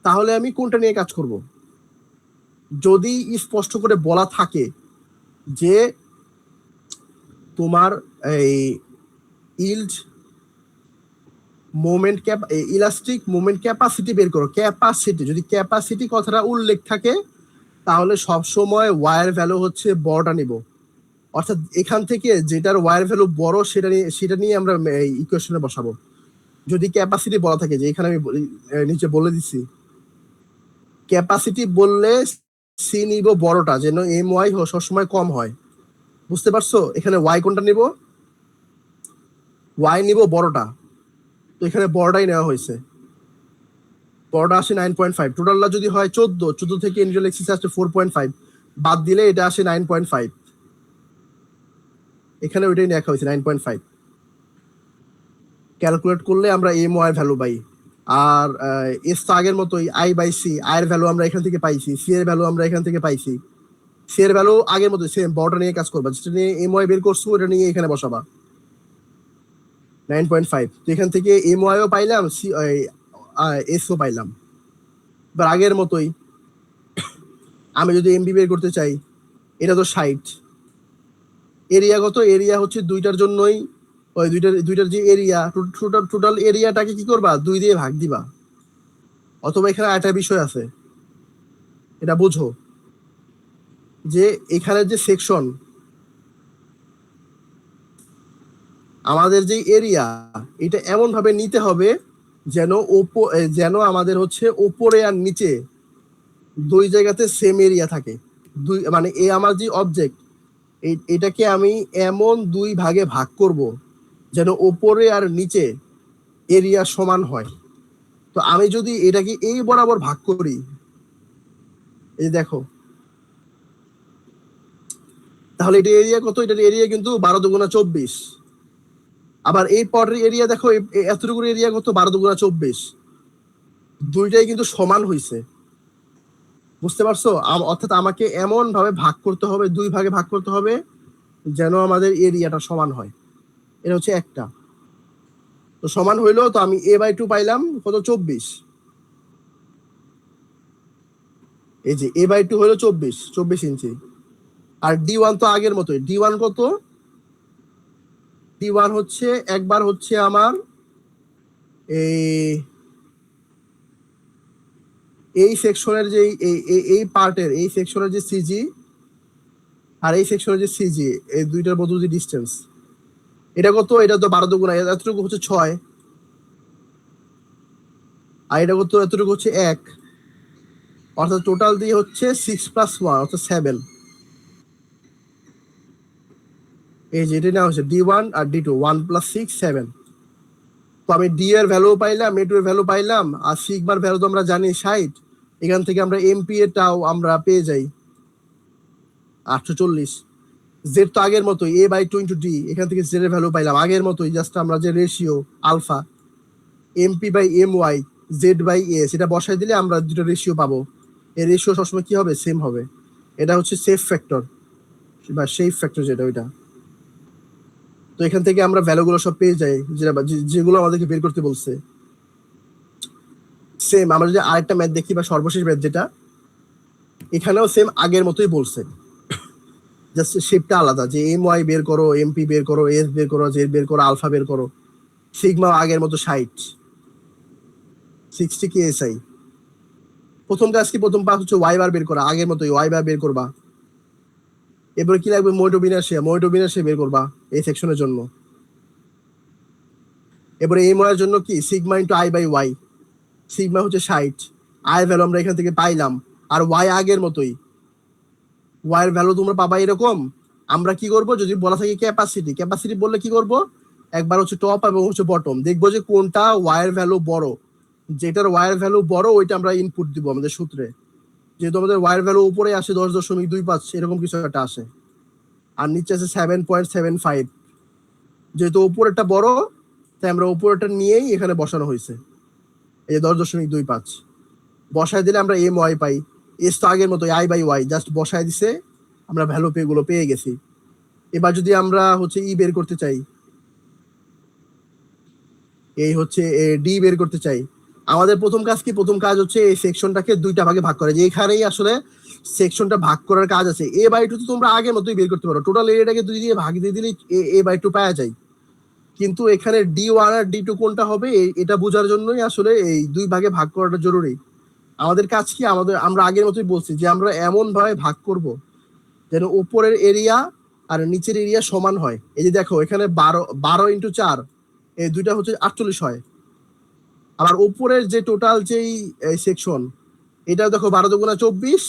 তাহলে আমি কোনটা নিয়ে কাজ করব? যদি স্পষ্ট করে বলা থাকে যে তোমার এই yield moment elastic moment capacity বের করো, ক্যাপাসিটি, যদি ক্যাপাসিটি কথাটা উল্লেখ থাকে তাহলে সব সময় ওয়ার ভ্যালু হচ্ছে বড়টা নিব। অর্থাৎ এখান থেকে যেটার ওয়ার ভ্যালু বড় সেটা নিয়ে আমরা ইকুয়েশনে বসাবো। যদি ক্যাপাসিটি বলা থাকে, যে এখানে আমি নিচে বলে দিচ্ছি, ক্যাপাসিটি বললে সি নিব বড়টা, যেন এম ওয়াই সবসময় কম হয়। বুঝতে পারছো? এখানে ওয়াই কোনটা নিব, ওয়াই নিব বড়টা, তো এখানে বড়টাই নেওয়া হয়েছে। বড়টা আসে 9.5, টোটালটা যদি হয় 14 থেকে ইন্ডিয়াল এক্সিস আসছে 4.5, বাদ দিলে এটা আসে 9.5। এখানে ওইটাই নেওয়া হয়েছে 9.5। ক্যালকুলেট করলে আমরা এম ওয়াই ভ্যালু পাই। আর এস তো আগের মতোই আই বাই সি, আই এর ভ্যালু আমরা এখান থেকে পাইছি, সি এর ভ্যালু আমরা এখান থেকে পাইছি। সি এর ভ্যালু আগের মতো সেম, বড়টা নিয়ে কাজ করবা, যেটা নিয়ে এম ওয়াই বের করছো ওটা নিয়ে এখানে বসাবা 9.5। তো এখান থেকে এম ওয়াইও পাইলাম, সি এসও পাইলাম। এবার আগের মতোই আমি যদি এমবি বের করতে চাই, এটা তো 60। এরিয়া কত, এরিয়া হচ্ছে দুইটার জন্যই, ওই দুইটার যে এরিয়া, টোটাল এরিয়াটাকে কি করবা, 2 দিয়ে ভাগ দিবা। অথবা এখানে একটা বিষয় আছে, এটা বুঝো, যে এখানে যে সেকশন, আমাদের যে এরিয়া, এটা এমন ভাবে নিতে হবে যেন আমাদের হচ্ছে উপরে আর নিচে দুই জায়গাতে সেম এরিয়া থাকে। মানে এই আমার যে অবজেক্ট, এটাকে আমি এমন 2 ভাগে ভাগ করব যেন উপরে আর নিচে এরিয়া সমান হয়। তো আমি যদি এটাকে এই বরাবর ভাগ করি, এই দেখো, তাহলে এটা এরিয়া কত, এটার এরিয়া কিন্তু 12 দুগুণা 24। আবার এই পরের এরিয়া দেখো, এতটুকুর এরিয়া কত, 12 দুগুণা 24। দুইটাই কিন্তু সমান হইছে। বুঝতে পারছো? অর্থাৎ আমাকে এমন ভাবে ভাগ করতে হবে, 2 ভাগে ভাগ করতে হবে যেন আমাদের এরিয়াটা সমান হয়। এটা হচ্ছে একটা। তো সমান হইলো, তো আমি a/2 পাইলাম কত, 24। এই যে a/2 হলো 24 ইঞ্চি। আর d1 তো আগের মতোই, d1 কত, d1 হচ্ছে একবার হচ্ছে আমার এই সেকশনের যে এই পার্টের এই সেকশনের যে সিজি আর এই সেকশনের যে সিজি, এই দুইটার মধ্যে যে ডিসটেন্স, এটা কত, এটা তো 12 দুগুণা, এতটুকু হচ্ছে 6, আর এটা কত, এতটুকু হচ্ছে 1, অর্থাৎ টোটাল দিয়ে হচ্ছে 6 + 1 অর্থাৎ 7। এই যে এটা নেওয়া হচ্ছে d1 আর d2, 1 + 6 7। তো আমি d এর ভ্যালু পাইলাম, a2 এর ভ্যালু পাইলাম, আর সিগমার ভ্যালু তো আমরা জানি 60। এখান থেকে আমরা এমপি এটাও আমরা পেয়ে যাই 840। জেড তো আগের মতোই এ বাই টু ইন্টু ডি, এখান থেকে জেড এর ভ্যালু পাইলাম আগের মতোই, জাস্ট আমরা যে ratio alpha MP by m y z by s এটা বসাই দিলে আমরা দুটো রেশিও পাবো। এই রেশিও সবসময় কি হবে, সেম হবে। এটা হচ্ছে সেফ ফ্যাক্টর বা শেপ ফ্যাক্টর যেটা ওইটা। তো এখান থেকে আমরা ভ্যালুগুলো সব পেয়ে যাই যেগুলো আমাদেরকে বের করতে বলছে। সেম আমরা যদি আরেকটা ম্যাথ দেখি বা সর্বশেষ ম্যাথ যেটা, এখানেও সেম আগের মতোই বলছে, জাস্ট শেপটা আলাদা, যে এম ওয়াই বের করো, এমপি বের করো, এস বের করো, জেড বের করো, আলফা বের করো। সিগমা আগের মতো 60 কি এসআই। প্রথম কাজ কি, প্রথম পাস হচ্ছে ওয়াই বার বের করা, আগের মতোই ওয়াই বার বের করবা। এরপরে কি লাগবে, মোইটোবিনাসিয়া বের করবা এই সেকশনের জন্য। এবারে এম ওয়াই এর জন্য কি, sigma into I by y. Sigma হচ্ছে 60, আই ভ্যালু আমরা এখান থেকে পাইলাম, আর ওয়াই আগের মতোই। ওয়াই এর ভ্যালু তোমরা পাবা এরকম। আমরা কি করব, যদি বলা থাকে ক্যাপাসিটি বললে কি করব, একবার হচ্ছে টপ এবং হচ্ছে বটম, দেখবো যে কোনটা ওয়াই এর ভ্যালু বড়, যেটার ওয়াই এর ভ্যালু বড় ওইটা আমরা ইনপুট দিব আমাদের সূত্রে। যেহেতু আমাদের ওয়াই এর ভ্যালু উপরে আসে 10.25 এরকম কিছু একটা আসে, আর নিচে আছে 7.75। যেহেতু উপরেরটা বড় তাই আমরা উপরেরটা নিয়েই এখানে বসানো হয়েছে, এই 10.25 বসায় দিলে আমরা এম ওয়াই পাই। এস তো আগের মতো আই বাই ওয়াই, জাস্ট বসায় দিছে, আমরা ভ্যালু গুলো পেয়ে গেছি। এবার যদি আমরা হচ্ছে ই বের করতে চাই, এই হচ্ছে ডি বের করতে চাই, আমাদের প্রথম কাজ কি, প্রথম কাজ হচ্ছে এই সেকশনটাকে দুইটা ভাগে ভাগ করা, যে এখানেই আসলে সেকশনটা ভাগ করার কাজ আছে। এ বাই টু তো তোমরা আগের মতোই বের করতে পারো, টোটাল এরিয়াটাকে 2 দিয়ে ভাগ দিয়ে দিলে এ বাই টু পাওয়া যায়। কিন্তু এখানে ডি ওয়ান আর ডি টু কোনটা হবে এটা বোঝার জন্যই আসলে এই দুই ভাগে ভাগ করাটা জরুরি। আমাদের কাজ কি, আমরা আগের মতোই বলছি যে আমরা এমন ভাবে ভাগ করব যেন উপরের এরিয়া আর নিচের এরিয়া সমান হয়। এই যে দেখো এখানে 12 ইন্টু 4 এই দুইটা হচ্ছে 48 হয়। আবার উপরের যে টোটাল যেই সেকশন, এটা দেখো 12 দুগুণা 24,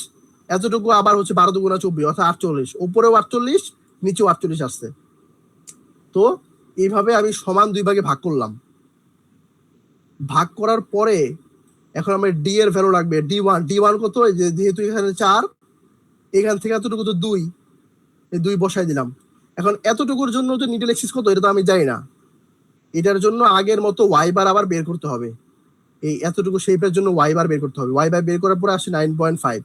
এতটুকু আবার হচ্ছে 12 দুগুণা 24 অর্থাৎ 48, উপরেও 48 নিচেও 48 আসছে। তো এইভাবে আমি সমান দুই ভাগে ভাগ করলাম। ভাগ করার পরে এখন আমার ডি এর ভ্যালু লাগবে, ডি ওয়ান কত, যেহেতু এখানে 4, এখান থেকে এতটুকু তো 2, এই 2 বসাই দিলাম। এখন এতটুকুর জন্য তো নিডল এক্সিস কত এটা তো আমি জানি না, এটার জন্য আগের মতো ওয়াই বার আবার বের করতে হবে। এই এতটুকু শেপের জন্য ওয়াই বার বের করতে হবে, ওয়াই বার বের করার পরে আসে 9.5।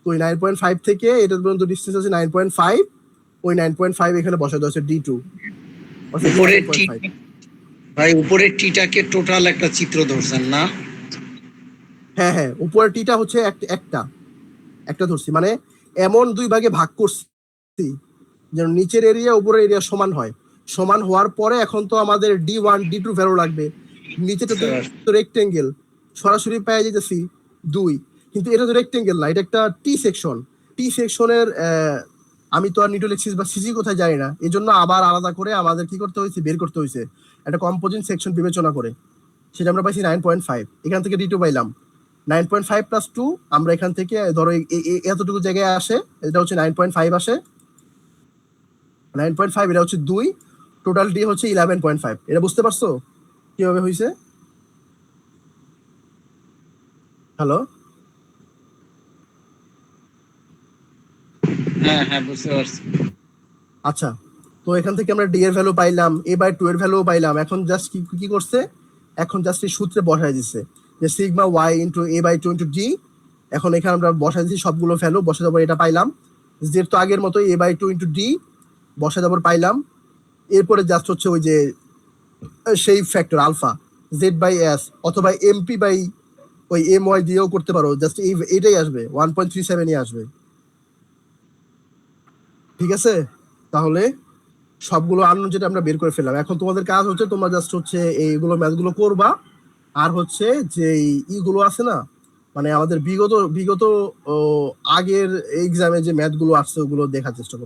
তো ওই 9.5 থেকে এটার পর্যন্ত ডিসটেন্স আছে 9.5, ওই 9.5 এখানে বসাতে হচ্ছে ডি2। উপরের টি, ভাই উপরের টিটাকে টোটাল একটা চিত্র ধরছেন না? হ্যাঁ হ্যাঁ, উপরের টিটা হচ্ছে একটা ধরছি, মানে এমন দুই ভাগে ভাগ করছি যেন নিচের এরিয়া উপরের এরিয়া সমান হয়। সমান হওয়ার পরে এখন তো আমাদের ডি1 ডি2 ভ্যালু লাগবে। নিচেটা তো রেক্টেঙ্গেল, সরাসরি পেয়ে যেতেছি 2, কিন্তু এটা তো রেক্টেঙ্গেল না, এটা একটা টি সেকশন। টি সেকশনের আমি তো আর নিডল এক্সিস বা সিজি কোথায় জানি না, এই জন্য আবার আলাদা করে আমাদের কি করতে হয়েছে, বের করতে হয়েছে একটা কম্পোজিট সেকশন বিবেচনা করে। সেটা আমরা পাইছি 9.5, এখান থেকে ডি2 পাইলাম 9.5 প্লাস 2। আমরা এখান থেকে ধরো এতটুকু জায়গায় আসে, এটা হচ্ছে 9.5 আসে, 9.5 এটা হচ্ছে 2, টোটাল ডি হচ্ছে 11.5। এটা বুঝতে পারছো কিভাবে হয়েছে? হ্যালো, হ্যাঁ হ্যাঁ বুঝতে পারছি। আচ্ছা, তো এখান থেকে আমরা ডি এর ভ্যালু পাইলাম, এ বাই 2 এর ভ্যালু পাইলাম। এখন জাস্ট কি করছে, এখন জাস্ট এই সূত্রে বসায় দিচ্ছে যে sigma Y into a by 2 into D. এখন এখানে আমরা বসায় দিচ্ছি সবগুলো ভ্যালু, বসে যাবো, এটা পাইলাম। জেড তো আগের মতোই এ বাই 2 ইন্টু ডি, বসে যাবো পাইলাম। এরপরে জাস্ট হচ্ছে ওই যে সেই factor alpha z by s অথবা এমপি বাই ওই এম ওয়াই দিয়েও করতে পারো, জাস্ট এটাই আসবে 1.37ই আসবে। ঠিক আছে, তাহলে সবগুলো আননোন যেটা আমরা বের করে ফেললাম। এখন তোমাদের কাজ হচ্ছে তোমরা জাস্ট হচ্ছে এইগুলো ম্যাথগুলো করবা, আর হচ্ছে যে ইগুলো আছে না, মানে আমাদের বিগত আগের এক্সামে যে ম্যাথগুলো আসছে ওগুলো দেখার চেষ্টা করবা।